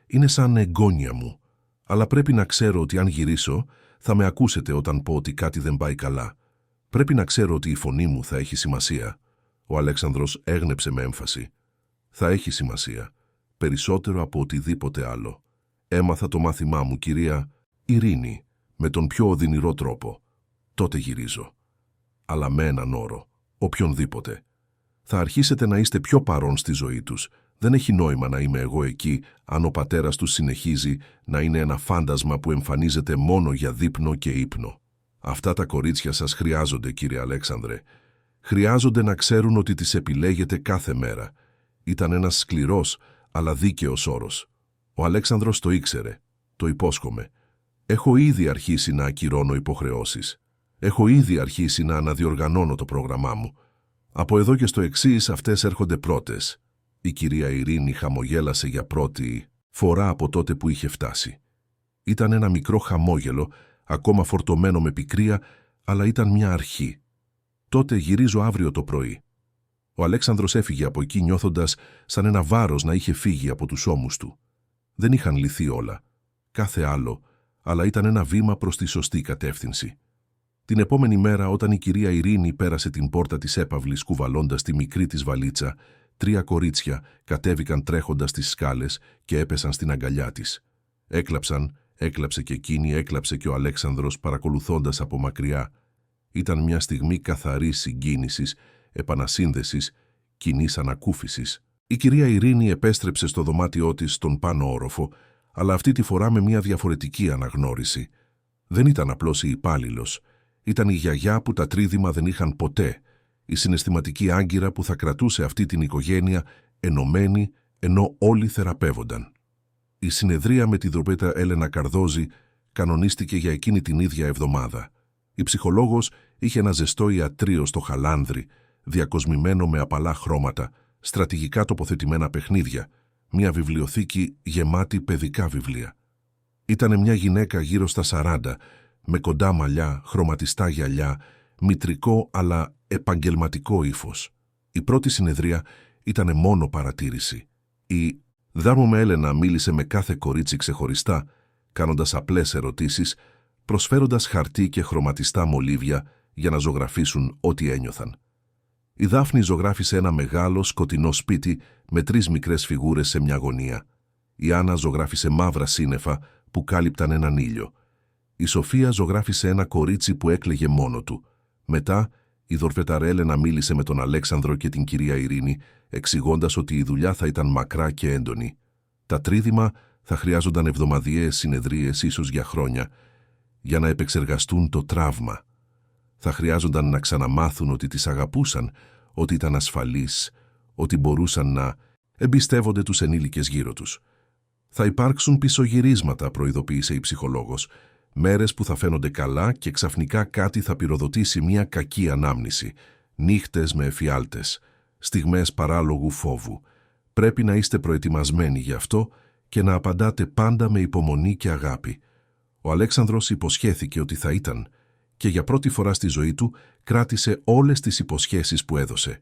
Είναι σαν εγγόνια μου. Αλλά πρέπει να ξέρω ότι αν γυρίσω, θα με ακούσετε όταν πω ότι κάτι δεν πάει καλά. Πρέπει να ξέρω ότι η φωνή μου θα έχει σημασία». Ο Αλέξανδρος έγνεψε με έμφαση. «Θα έχει σημασία. Περισσότερο από οτιδήποτε άλλο. Έμαθα το μάθημά μου, κυρία Ειρήνη, με τον πιο οδυνηρό τρόπο. Τότε γυρίζω. Αλλά με έναν όρο, οποιονδήποτε. Θα αρχίσετε να είστε πιο παρόν στη ζωή τους. Δεν έχει νόημα να είμαι εγώ εκεί, αν ο πατέρας τους συνεχίζει να είναι ένα φάντασμα που εμφανίζεται μόνο για δείπνο και ύπνο. Αυτά τα κορίτσια σας χρειάζονται, κύριε Αλέξανδρε. Χρειάζονται να ξέρουν ότι τις επιλέγετε κάθε μέρα». Ήταν ένας σκληρός, αλλά δίκαιος όρος. Ο Αλέξανδρος το ήξερε. «Το υπόσχομαι. Έχω ήδη αρχίσει να ακυρώνω υποχρεώσεις. Έχω ήδη αρχίσει να αναδιοργανώνω το πρόγραμμά μου. Από εδώ και στο εξής αυτές έρχονται πρώτες». Η κυρία Ειρήνη χαμογέλασε για πρώτη φορά από τότε που είχε φτάσει. Ήταν ένα μικρό χαμόγελο, ακόμα φορτωμένο με πικρία, αλλά ήταν μια αρχή. «Τότε γυρίζω αύριο το πρωί». Ο Αλέξανδρος έφυγε από εκεί νιώθοντας σαν ένα βάρος να είχε φύγει από τους ώμους του. Δεν είχαν λυθεί όλα. Κάθε άλλο, αλλά ήταν ένα βήμα προς τη σωστή κατεύθυνση. Την επόμενη μέρα, όταν η κυρία Ειρήνη πέρασε την πόρτα της έπαυλης κουβαλώντας τη μικρή της βαλίτσα, 3 κορίτσια κατέβηκαν τρέχοντας τις σκάλες και έπεσαν στην αγκαλιά της. Έκλαψαν, έκλαψε και εκείνη, έκλαψε και ο Αλέξανδρος παρακολουθώντας από μακριά. Ήταν μια στιγμή καθαρής συγκίνησης, επανασύνδεσης, κοινής ανακούφισης. Η κυρία Ειρήνη επέστρεψε στο δωμάτιό της στον πάνω όροφο, αλλά αυτή τη φορά με μια διαφορετική αναγνώριση. Δεν ήταν απλώς η υπάλληλος. Ήταν η γιαγιά που τα τρίδημα δεν είχαν ποτέ, η συναισθηματική άγκυρα που θα κρατούσε αυτή την οικογένεια ενωμένη ενώ όλοι θεραπεύονταν. Η συνεδρία με τη δροπέτα Έλενα Καρδόζη κανονίστηκε για εκείνη την ίδια εβδομάδα. Η ψυχολόγος είχε ένα ζεστό ιατρείο στο Χαλάνδρι, διακοσμημένο με απαλά χρώματα, στρατηγικά τοποθετημένα παιχνίδια, μια βιβλιοθήκη γεμάτη παιδικά βιβλία. Ήτανε μια γυναίκα γύρω στα 40, με κοντά μαλλιά, χρωματιστά γυαλιά, μητρικό αλλά επαγγελματικό ύφος. Η πρώτη συνεδρία ήτανε μόνο παρατήρηση. Η δάμωμε Έλενα μίλησε με κάθε κορίτσι ξεχωριστά, κάνοντας απλές ερωτήσεις, προσφέροντας χαρτί και χρωματιστά μολύβια για να ζωγραφίσουν ό,τι ένιωθαν. Η Δάφνη ζωγράφισε ένα μεγάλο σκοτεινό σπίτι με 3 μικρές φιγούρες σε μια γωνία. Η Άννα ζωγράφισε μαύρα σύννεφα που κάλυπταν έναν ήλιο. Η Σοφία ζωγράφισε ένα κορίτσι που έκλαιγε μόνο του. Μετά, η δορφεταρ Έλενα μίλησε με τον Αλέξανδρο και την κυρία Ειρήνη, εξηγώντας ότι η δουλειά θα ήταν μακρά και έντονη. Τα τρίδημα θα χρειάζονταν εβδομαδιαίες συνεδρίες, ίσως για χρόνια, για να επεξεργαστούν το τραύμα. Θα χρειάζονταν να ξαναμάθουν ότι τις αγαπούσαν, ότι ήταν ασφαλείς, ότι μπορούσαν να εμπιστεύονται τους ενήλικες γύρω τους. Θα υπάρξουν πισωγυρίσματα, προειδοποίησε η ψυχολόγος, μέρες που θα φαίνονται καλά και ξαφνικά κάτι θα πυροδοτήσει μια κακή ανάμνηση, νύχτες με εφιάλτες, στιγμές παράλογου φόβου. Πρέπει να είστε προετοιμασμένοι γι' αυτό και να απαντάτε πάντα με υπομονή και αγάπη. Ο Αλέξανδρος υποσχέθηκε ότι θα ήταν και για πρώτη φορά στη ζωή του κράτησε όλες τις υποσχέσεις που έδωσε.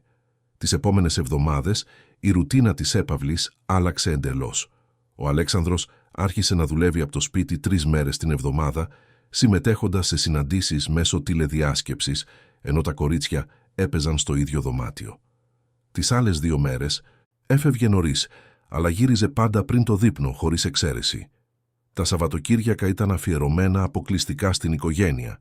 Τις επόμενες εβδομάδες η ρουτίνα της έπαυλης άλλαξε εντελώς. Ο Αλέξανδρος άρχισε να δουλεύει από το σπίτι 3 μέρες την εβδομάδα, συμμετέχοντας σε συναντήσεις μέσω τηλεδιάσκεψης, ενώ τα κορίτσια έπαιζαν στο ίδιο δωμάτιο. Τις άλλες 2 μέρες έφευγε νωρίς, αλλά γύριζε πάντα πριν το δείπνο, χωρίς εξαίρεση. Τα Σαββατοκύριακα ήταν αφιερωμένα αποκλειστικά στην οικογένεια,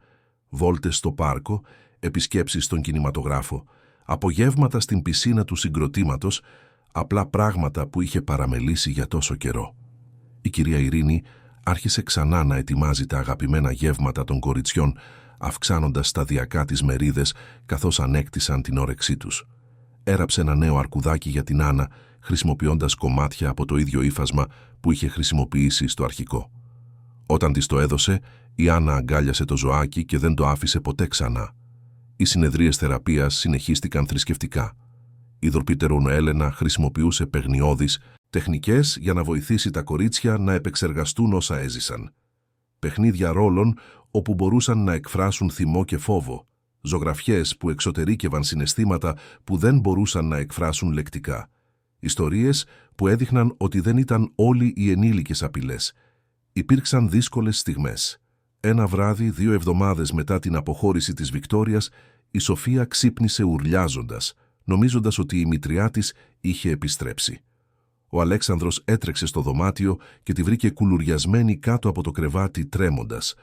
βόλτες στο πάρκο, επισκέψεις στον κινηματογράφο, απογεύματα στην πισίνα του συγκροτήματος, απλά πράγματα που είχε παραμελήσει για τόσο καιρό. Η κυρία Ειρήνη άρχισε ξανά να ετοιμάζει τα αγαπημένα γεύματα των κοριτσιών, αυξάνοντας σταδιακά τις μερίδες καθώς ανέκτησαν την όρεξή τους. Έραψε ένα νέο αρκουδάκι για την Άννα, χρησιμοποιώντας κομμάτια από το ίδιο ύφασμα που είχε χρησιμοποιήσει στο αρχικό. Όταν της το έδωσε, η Άννα αγκάλιασε το ζωάκι και δεν το άφησε ποτέ ξανά. Οι συνεδρίες θεραπείας συνεχίστηκαν θρησκευτικά. Η δορπίτερον Έλενα χρησιμοποιούσε παιγνιώδεις τεχνικές για να βοηθήσει τα κορίτσια να επεξεργαστούν όσα έζησαν. Παιχνίδια ρόλων όπου μπορούσαν να εκφράσουν θυμό και φόβο, ζωγραφιές που εξωτερήκευαν συναισθήματα που δεν μπορούσαν να εκφράσουν λεκτικά. Ιστορίες που έδειχναν ότι δεν ήταν όλοι οι ενήλικες απειλές. Υπήρξαν δύσκολες στιγμές. Ένα βράδυ, 2 εβδομάδες μετά την αποχώρηση της Βικτόριας, η Σοφία ξύπνησε ουρλιάζοντας, νομίζοντας ότι η μητριά της είχε επιστρέψει. Ο Αλέξανδρος έτρεξε στο δωμάτιο και τη βρήκε κουλουριασμένη κάτω από το κρεβάτι τρέμοντας.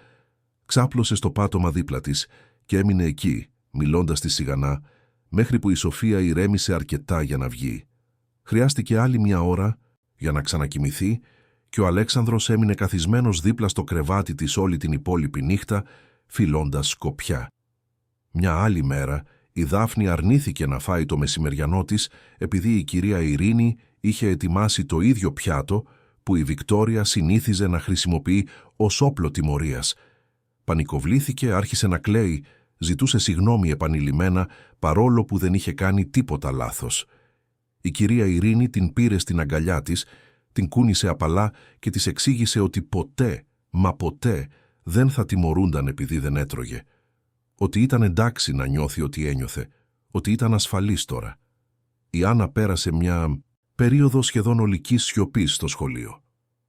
Ξάπλωσε στο πάτωμα δίπλα της και έμεινε εκεί, μιλώντας τη σιγανά, μέχρι που η Σοφία ηρέμησε αρκετά για να βγει. Χρειάστηκε άλλη 1 ώρα για να ξανακοιμηθεί και ο Αλέξανδρος έμεινε καθισμένος δίπλα στο κρεβάτι της όλη την υπόλοιπη νύχτα, φιλώντας σκοπιά. Μια άλλη μέρα, η Δάφνη αρνήθηκε να φάει το μεσημεριανό της επειδή η κυρία Ειρήνη είχε ετοιμάσει το ίδιο πιάτο που η Βικτόρια συνήθιζε να χρησιμοποιεί ως όπλο τιμωρίας. Πανικοβλήθηκε, άρχισε να κλαίει, ζητούσε συγγνώμη επανειλημμένα παρόλο που δεν είχε κάνει τίποτα λάθος. Η κυρία Ειρήνη την πήρε στην αγκαλιά της, την κούνησε απαλά και της εξήγησε ότι ποτέ, μα ποτέ, δεν θα τιμωρούνταν επειδή δεν έτρωγε. Ότι ήταν εντάξει να νιώθει ότι ένιωθε, ότι ήταν ασφαλής τώρα. Η Άννα πέρασε μια περίοδο σχεδόν ολικής σιωπής στο σχολείο.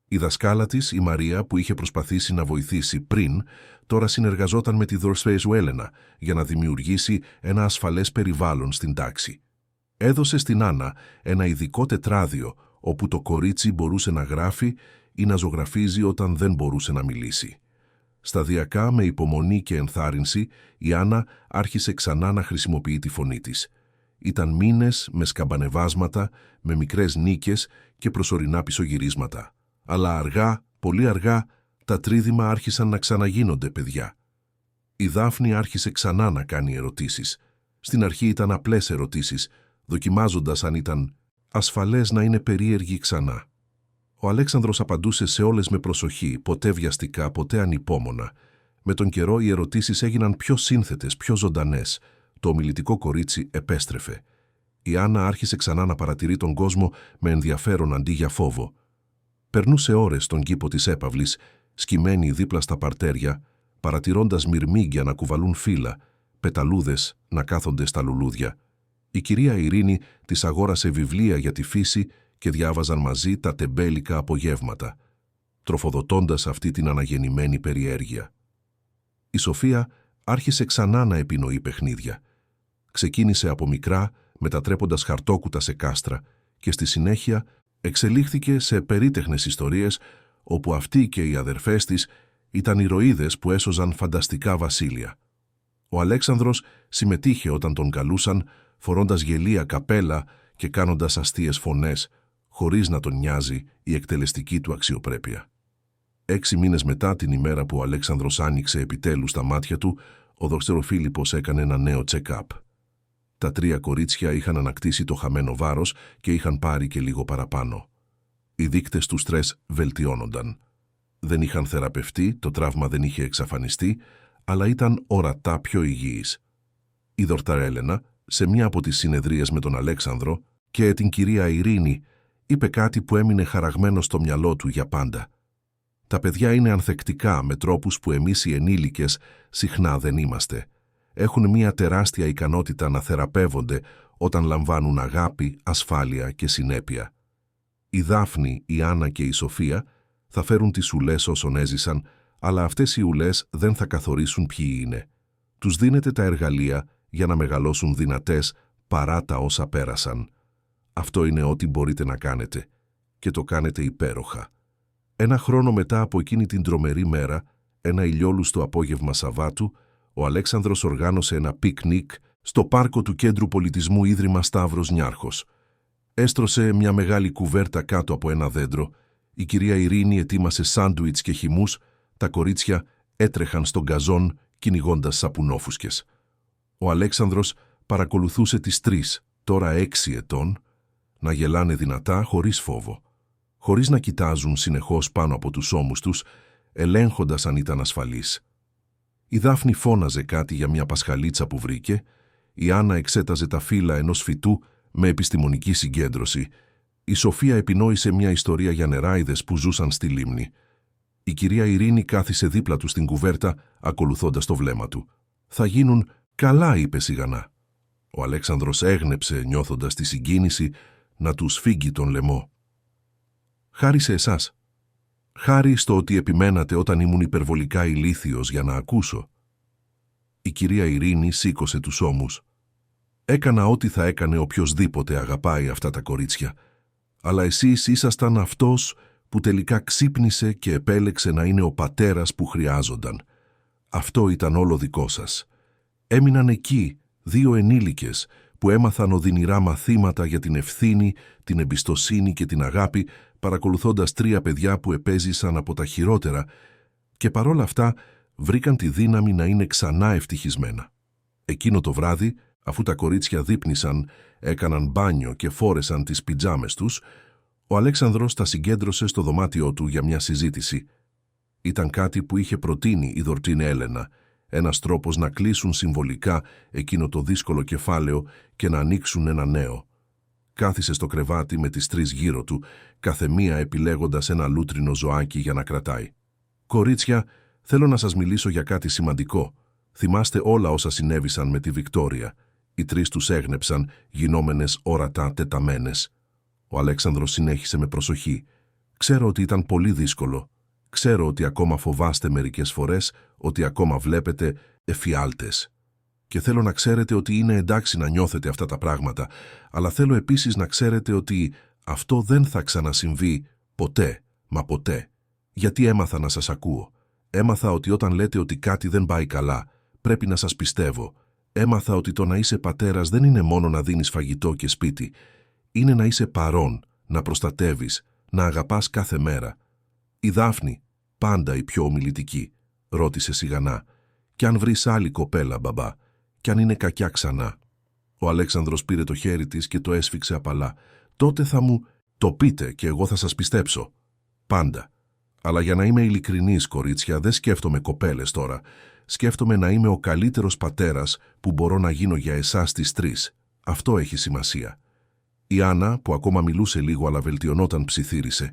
Η δασκάλα της, η Μαρία, που είχε προσπαθήσει να βοηθήσει πριν, τώρα συνεργαζόταν με τη δορφέταρ Έλενα για να δημιουργήσει ένα ασφαλές περιβάλλον στην τάξη. Έδωσε στην Άννα ένα ειδικό τετράδιο όπου το κορίτσι μπορούσε να γράφει ή να ζωγραφίζει όταν δεν μπορούσε να μιλήσει. Σταδιακά, με υπομονή και ενθάρρυνση, η Άννα άρχισε ξανά να χρησιμοποιεί τη φωνή της. Ήταν μήνες με σκαμπανεβάσματα, με μικρές νίκες και προσωρινά πισωγυρίσματα. Αλλά αργά, πολύ αργά, τα τρίδημα άρχισαν να ξαναγίνονται παιδιά. Η Δάφνη άρχισε ξανά να κάνει ερωτήσεις. Στην αρχή ήταν απλές ερωτήσεις, δοκιμάζοντας αν ήταν ασφαλές να είναι περίεργη ξανά. Ο Αλέξανδρος απαντούσε σε όλες με προσοχή, ποτέ βιαστικά, ποτέ ανυπόμονα. Με τον καιρό οι ερωτήσεις έγιναν πιο σύνθετες, πιο ζωντανές. Το ομιλητικό κορίτσι επέστρεφε. Η Άννα άρχισε ξανά να παρατηρεί τον κόσμο με ενδιαφέρον αντί για φόβο. Περνούσε ώρες στον κήπο της έπαυλης, σκυμμένη δίπλα στα παρτέρια, παρατηρώντας μυρμήγκια να κουβαλούν φύλλα, πεταλούδες να κάθονται στα λουλούδια. Η κυρία Ειρήνη της αγόρασε βιβλία για τη φύση και διάβαζαν μαζί τα τεμπέλικα απογεύματα, τροφοδοτώντας αυτή την αναγεννημένη περιέργεια. Η Σοφία άρχισε ξανά να επινοεί παιχνίδια. Ξεκίνησε από μικρά, μετατρέποντας χαρτόκουτα σε κάστρα και στη συνέχεια εξελίχθηκε σε περίτεχνες ιστορίες όπου αυτοί και οι αδερφές της ήταν ηρωίδες που έσωζαν φανταστικά βασίλεια. Ο Αλέξανδρος συμμετείχε όταν τον καλούσαν, φορώντας γελία καπέλα και κάνοντας αστείες φωνές, χωρίς να τον νοιάζει η εκτελεστική του αξιοπρέπεια. 6 μήνες μετά την ημέρα που ο Αλέξανδρος άνοιξε επιτέλους τα μάτια του, ο δοξτεροφίλιππος έκανε ένα νέο check-up. Τα 3 κορίτσια είχαν ανακτήσει το χαμένο βάρος και είχαν πάρει και λίγο παραπάνω. Οι δείκτες του στρες βελτιώνονταν. Δεν είχαν θεραπευτεί, το τραύμα δεν είχε εξαφανιστεί, αλλά ήταν ορατά πιο υγιείς. Η δοκτώρα Έλενα, σε μια από τις συνεδρίες με τον Αλέξανδρο και την κυρία Ειρήνη, είπε κάτι που έμεινε χαραγμένο στο μυαλό του για πάντα. Τα παιδιά είναι ανθεκτικά με τρόπους που εμείς οι ενήλικες συχνά δεν είμαστε. Έχουν μια τεράστια ικανότητα να θεραπεύονται όταν λαμβάνουν αγάπη, ασφάλεια και συνέπεια. Η Δάφνη, η Άννα και η Σοφία θα φέρουν τις ουλές όσων έζησαν, αλλά αυτές οι ουλές δεν θα καθορίσουν ποιοι είναι. Τους δίνετε τα εργαλεία για να μεγαλώσουν δυνατές παρά τα όσα πέρασαν. Αυτό είναι ό,τι μπορείτε να κάνετε και το κάνετε υπέροχα. 1 χρόνο μετά από εκείνη την τρομερή μέρα, ένα ηλιόλουστο απόγευμα Σαββάτου, ο Αλέξανδρος οργάνωσε ένα πικνίκ στο πάρκο του Κέντρου Πολιτισμού Ίδρυμα Σταύρος Νιάρχος. Έστρωσε μια μεγάλη κουβέρτα κάτω από ένα δέντρο, η κυρία Ειρήνη ετοίμασε σάντουιτς και χυμούς, τα κορίτσια έτρεχαν στον γκαζόν κυνηγώντας σαπουνόφουσκες. Ο Αλέξανδρος παρακολουθούσε τις 3, τώρα 6 ετών, να γελάνε δυνατά χωρίς φόβο, χωρίς να κοιτάζουν συνεχώς πάνω από τους ώμους τους, ελέγχοντας αν ήταν ασφαλείς. Η Δάφνη φώναζε κάτι για μια πασχαλίτσα που βρήκε, η Άννα εξέταζε τα φύλλα ενός φυτού με επιστημονική συγκέντρωση, η Σοφία επινόησε μια ιστορία για νεράιδες που ζούσαν στη λίμνη. Η κυρία Ειρήνη κάθισε δίπλα του στην κουβέρτα, ακολουθώντας το βλέμμα του. «Θα γίνουν καλά», είπε σιγανά. Ο Αλέξανδρος έγνεψε, νιώθοντας τη συγκίνηση να του σφίγγει τον λαιμό. «Χάρη σε εσάς. Χάρη στο ότι επιμένατε όταν ήμουν υπερβολικά ηλίθιος για να ακούσω». Η κυρία Ειρήνη σήκωσε τους ώμους. «Έκανα ό,τι θα έκανε οποιοσδήποτε αγαπάει αυτά τα κορίτσια. Αλλά εσείς ήσασταν αυτός που τελικά ξύπνησε και επέλεξε να είναι ο πατέρας που χρειάζονταν. Αυτό ήταν όλο δικό σας. Έμειναν εκεί 2 ενήλικες που έμαθαν οδυνηρά μαθήματα για την ευθύνη, την εμπιστοσύνη και την αγάπη, παρακολουθώντας 3 παιδιά που επέζησαν από τα χειρότερα και παρόλα αυτά βρήκαν τη δύναμη να είναι ξανά ευτυχισμένα. Εκείνο το βράδυ, αφού τα κορίτσια δείπνησαν, έκαναν μπάνιο και φόρεσαν τις πιτζάμες τους, ο Αλέξανδρος τα συγκέντρωσε στο δωμάτιό του για μια συζήτηση. Ήταν κάτι που είχε προτείνει η δορτίνα Έλενα, ένας τρόπος να κλείσουν συμβολικά εκείνο το δύσκολο κεφάλαιο και να ανοίξουν ένα νέο. Κάθισε στο κρεβάτι με τις 3 γύρω του, καθεμία επιλέγοντας ένα λούτρινο ζωάκι για να κρατάει. «Κορίτσια, θέλω να σας μιλήσω για κάτι σημαντικό. Θυμάστε όλα όσα συνέβησαν με τη Βικτόρια». Οι 3 τους έγνεψαν, γινόμενες όρατα τεταμένες. Ο Αλέξανδρος συνέχισε με προσοχή. «Ξέρω ότι ήταν πολύ δύσκολο. Ξέρω ότι ακόμα φοβάστε μερικές φορές, ότι ακόμα βλέπετε εφιάλτες. Και θέλω να ξέρετε ότι είναι εντάξει να νιώθετε αυτά τα πράγματα, αλλά θέλω επίσης να ξέρετε ότι αυτό δεν θα ξανασυμβεί ποτέ, μα ποτέ. Γιατί έμαθα να σας ακούω. Έμαθα ότι όταν λέτε ότι κάτι δεν πάει καλά, πρέπει να σας πιστεύω. Έμαθα ότι το να είσαι πατέρας δεν είναι μόνο να δίνεις φαγητό και σπίτι. Είναι να είσαι παρόν, να προστατεύεις, να αγαπάς κάθε μέρα. Η Δάφνη, πάντα η πιο ομιλητική, ρώτησε σιγανά. «Κι αν βρεις άλλη κοπέλα, μπαμπά, κι αν είναι κακιά ξανά?» Ο Αλέξανδρος πήρε το χέρι της και το έσφιξε απαλά. «Τότε θα μου το πείτε και εγώ θα σας πιστέψω. Πάντα. Αλλά για να είμαι ειλικρινής, κορίτσια, δεν σκέφτομαι κοπέλες τώρα. Σκέφτομαι να είμαι ο καλύτερος πατέρας που μπορώ να γίνω για εσάς τις τρεις. Αυτό έχει σημασία». Η Άννα, που ακόμα μιλούσε λίγο αλλά βελτιωνόταν, ψιθύρισε.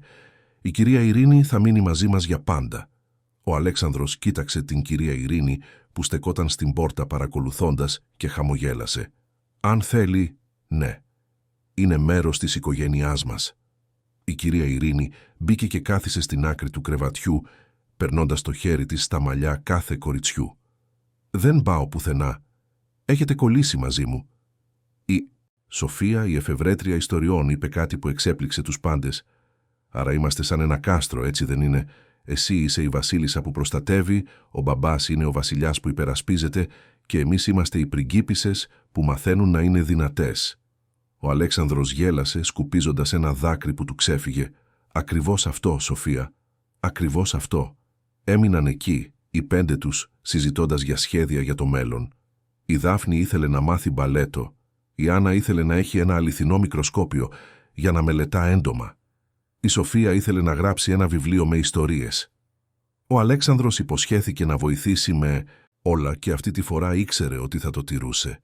«Η κυρία Ειρήνη θα μείνει μαζί μας για πάντα». Ο Αλέξανδρος κοίταξε την κυρία Ειρήνη που στεκόταν στην πόρτα παρακολουθώντας και χαμογέλασε. «Αν θέλει, ναι. Είναι μέρος της οικογένειάς μας». Η κυρία Ειρήνη μπήκε και κάθισε στην άκρη του κρεβατιού, περνώντας το χέρι της στα μαλλιά κάθε κοριτσιού. «Δεν πάω πουθενά. Έχετε κολλήσει μαζί μου». Η Σοφία, η εφευρέτρια ιστοριών, είπε κάτι που εξέπληξε τους πάντες. «Άρα είμαστε σαν ένα κάστρο, έτσι δεν είναι? Εσύ είσαι η βασίλισσα που προστατεύει, ο μπαμπάς είναι ο βασιλιάς που υπερασπίζεται και εμείς είμαστε οι πριγκίπισσες που μαθαίνουν να είναι δυνατές». Ο Αλέξανδρος γέλασε, σκουπίζοντας ένα δάκρυ που του ξέφυγε. «Ακριβώς αυτό, Σοφία. Ακριβώς αυτό». Έμειναν εκεί, οι 5 τους, συζητώντας για σχέδια για το μέλλον. Η Δάφνη ήθελε να μάθει μπαλέτο. Η Άννα ήθελε να έχει ένα αληθινό μικροσκόπιο για να μελετά έντομα. Η Σοφία ήθελε να γράψει ένα βιβλίο με ιστορίες. Ο Αλέξανδρος υποσχέθηκε να βοηθήσει με όλα και αυτή τη φορά ήξερε ότι θα το τηρούσε.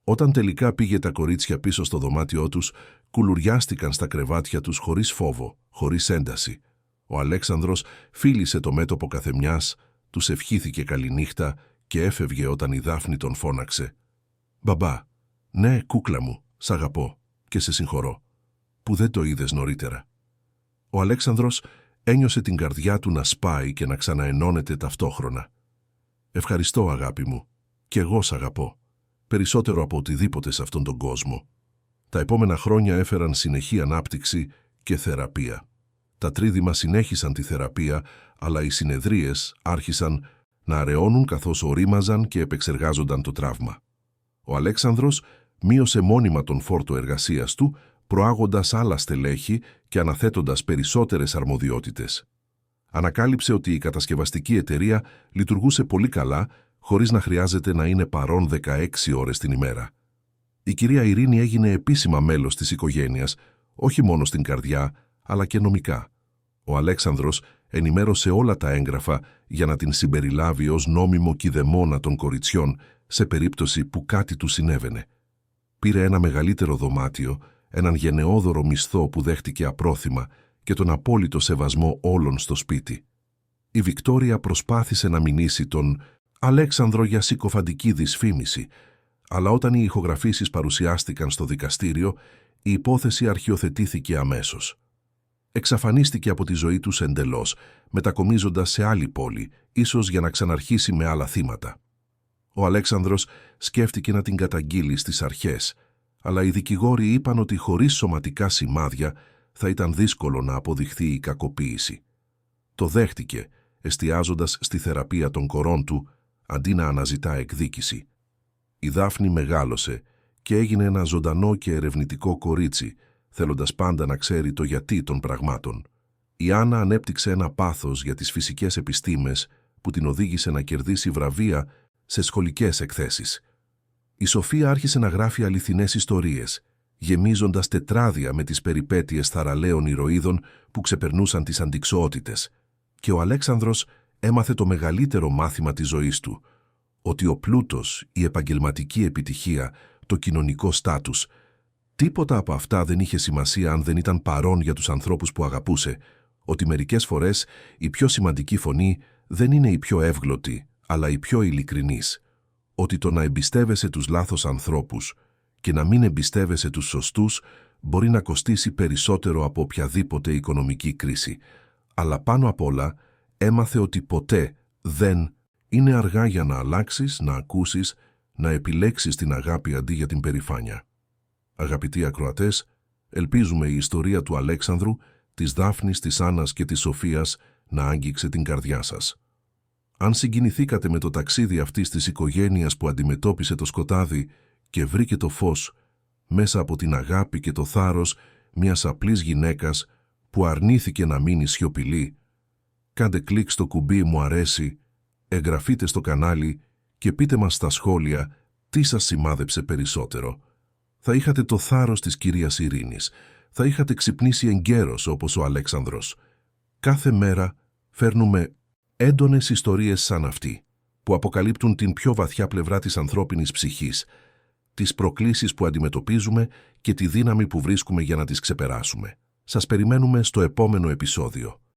Όταν τελικά πήγε τα κορίτσια πίσω στο δωμάτιό τους, κουλουριάστηκαν στα κρεβάτια τους χωρίς φόβο, χωρίς ένταση. Ο Αλέξανδρος φίλησε το μέτωπο καθεμιάς, τους ευχήθηκε καληνύχτα και έφευγε όταν η Δάφνη τον φώναξε. «Μπαμπά, ναι, κούκλα μου, σ' αγαπώ και σε συγχωρώ, που δεν το είδες νωρίτερα». Ο Αλέξανδρος ένιωσε την καρδιά του να σπάει και να ξαναενώνεται ταυτόχρονα. «Ευχαριστώ, αγάπη μου, κι εγώ σ' αγαπώ, περισσότερο από οτιδήποτε σε αυτόν τον κόσμο». Τα επόμενα χρόνια έφεραν συνεχή ανάπτυξη και θεραπεία. Τα τρίδημα συνέχισαν τη θεραπεία, αλλά οι συνεδρίες άρχισαν να αραιώνουν καθώς ορίμαζαν και επεξεργάζονταν το τραύμα. Ο Αλέξανδρος μείωσε μόνιμα τον φόρτο εργασίας του, προάγοντας άλλα στελέχη και αναθέτοντας περισσότερες αρμοδιότητες. Ανακάλυψε ότι η κατασκευαστική εταιρεία λειτουργούσε πολύ καλά, χωρίς να χρειάζεται να είναι παρόν 16 ώρες την ημέρα. Η κυρία Ειρήνη έγινε επίσημα μέλος της οικογένειας, όχι μόνο στην καρδιά, αλλά και νομικά. Ο Αλέξανδρος ενημέρωσε όλα τα έγγραφα για να την συμπεριλάβει ως νόμιμο κηδεμόνα των κοριτσιών σε περίπτωση που κάτι του συνέβαινε. Πήρε ένα μεγαλύτερο δωμάτιο, έναν γενναιόδωρο μισθό που δέχτηκε απρόθυμα και τον απόλυτο σεβασμό όλων στο σπίτι. Η Βικτόρια προσπάθησε να μηνύσει τον Αλέξανδρο για συκοφαντική δυσφήμιση, αλλά όταν οι ηχογραφήσεις παρουσιάστηκαν στο δικαστήριο, η υπόθεση αρχιοθετήθηκε αμέσως. Εξαφανίστηκε από τη ζωή τους εντελώς, μετακομίζοντας σε άλλη πόλη, ίσως για να ξαναρχίσει με άλλα θύματα. Ο Αλέξανδρος σκέφτηκε να την καταγγείλει στις αρχές, αλλά οι δικηγόροι είπαν ότι χωρίς σωματικά σημάδια θα ήταν δύσκολο να αποδειχθεί η κακοποίηση. Το δέχτηκε, εστιάζοντας στη θεραπεία των κορών του, αντί να αναζητά εκδίκηση. Η Δάφνη μεγάλωσε και έγινε ένα ζωντανό και ερευνητικό κορίτσι, θέλοντας πάντα να ξέρει το γιατί των πραγμάτων. Η Άννα ανέπτυξε ένα πάθος για τις φυσικές επιστήμες που την οδήγησε να κερδίσει βραβεία σε σχολικές εκθέσεις. Η Σοφία άρχισε να γράφει αληθινές ιστορίες, γεμίζοντας τετράδια με τις περιπέτειες θαραλέων ηρωίδων που ξεπερνούσαν τις αντιξοότητες. Και ο Αλέξανδρος έμαθε το μεγαλύτερο μάθημα της ζωής του, ότι ο πλούτος, η επαγγελματική επιτυχία, το κοινωνικό στάτους, τίποτα από αυτά δεν είχε σημασία αν δεν ήταν παρόν για τους ανθρώπους που αγαπούσε, ότι μερικές φορές η πιο σημαντική φωνή δεν είναι η πιο εύγλωτη, αλλά η πιο ειλικρινής, ότι το να εμπιστεύεσαι τους λάθος ανθρώπους και να μην εμπιστεύεσαι τους σωστούς μπορεί να κοστίσει περισσότερο από οποιαδήποτε οικονομική κρίση, αλλά πάνω απ' όλα έμαθε ότι ποτέ δεν είναι αργά για να αλλάξεις, να ακούσεις, να επιλέξεις την αγάπη αντί για την περηφάνεια. Αγαπητοί ακροατές, ελπίζουμε η ιστορία του Αλέξανδρου, της Δάφνης, της Άννας και της Σοφίας να άγγιξε την καρδιά σας. Αν συγκινηθήκατε με το ταξίδι αυτής της οικογένειας που αντιμετώπισε το σκοτάδι και βρήκε το φως μέσα από την αγάπη και το θάρρος μιας απλής γυναίκας που αρνήθηκε να μείνει σιωπηλή, κάντε κλικ στο κουμπί «Μου αρέσει», εγγραφείτε στο κανάλι και πείτε μας στα σχόλια τι σας σημάδεψε περισσότερο. Θα είχατε το θάρρος της κυρίας Ειρήνης, θα είχατε ξυπνήσει εγκαίρος όπως ο Αλέξανδρος. Κάθε μέρα φέρνουμε έντονες ιστορίες σαν αυτή, που αποκαλύπτουν την πιο βαθιά πλευρά της ανθρώπινης ψυχής, τις προκλήσεις που αντιμετωπίζουμε και τη δύναμη που βρίσκουμε για να τις ξεπεράσουμε. Σας περιμένουμε στο επόμενο επεισόδιο.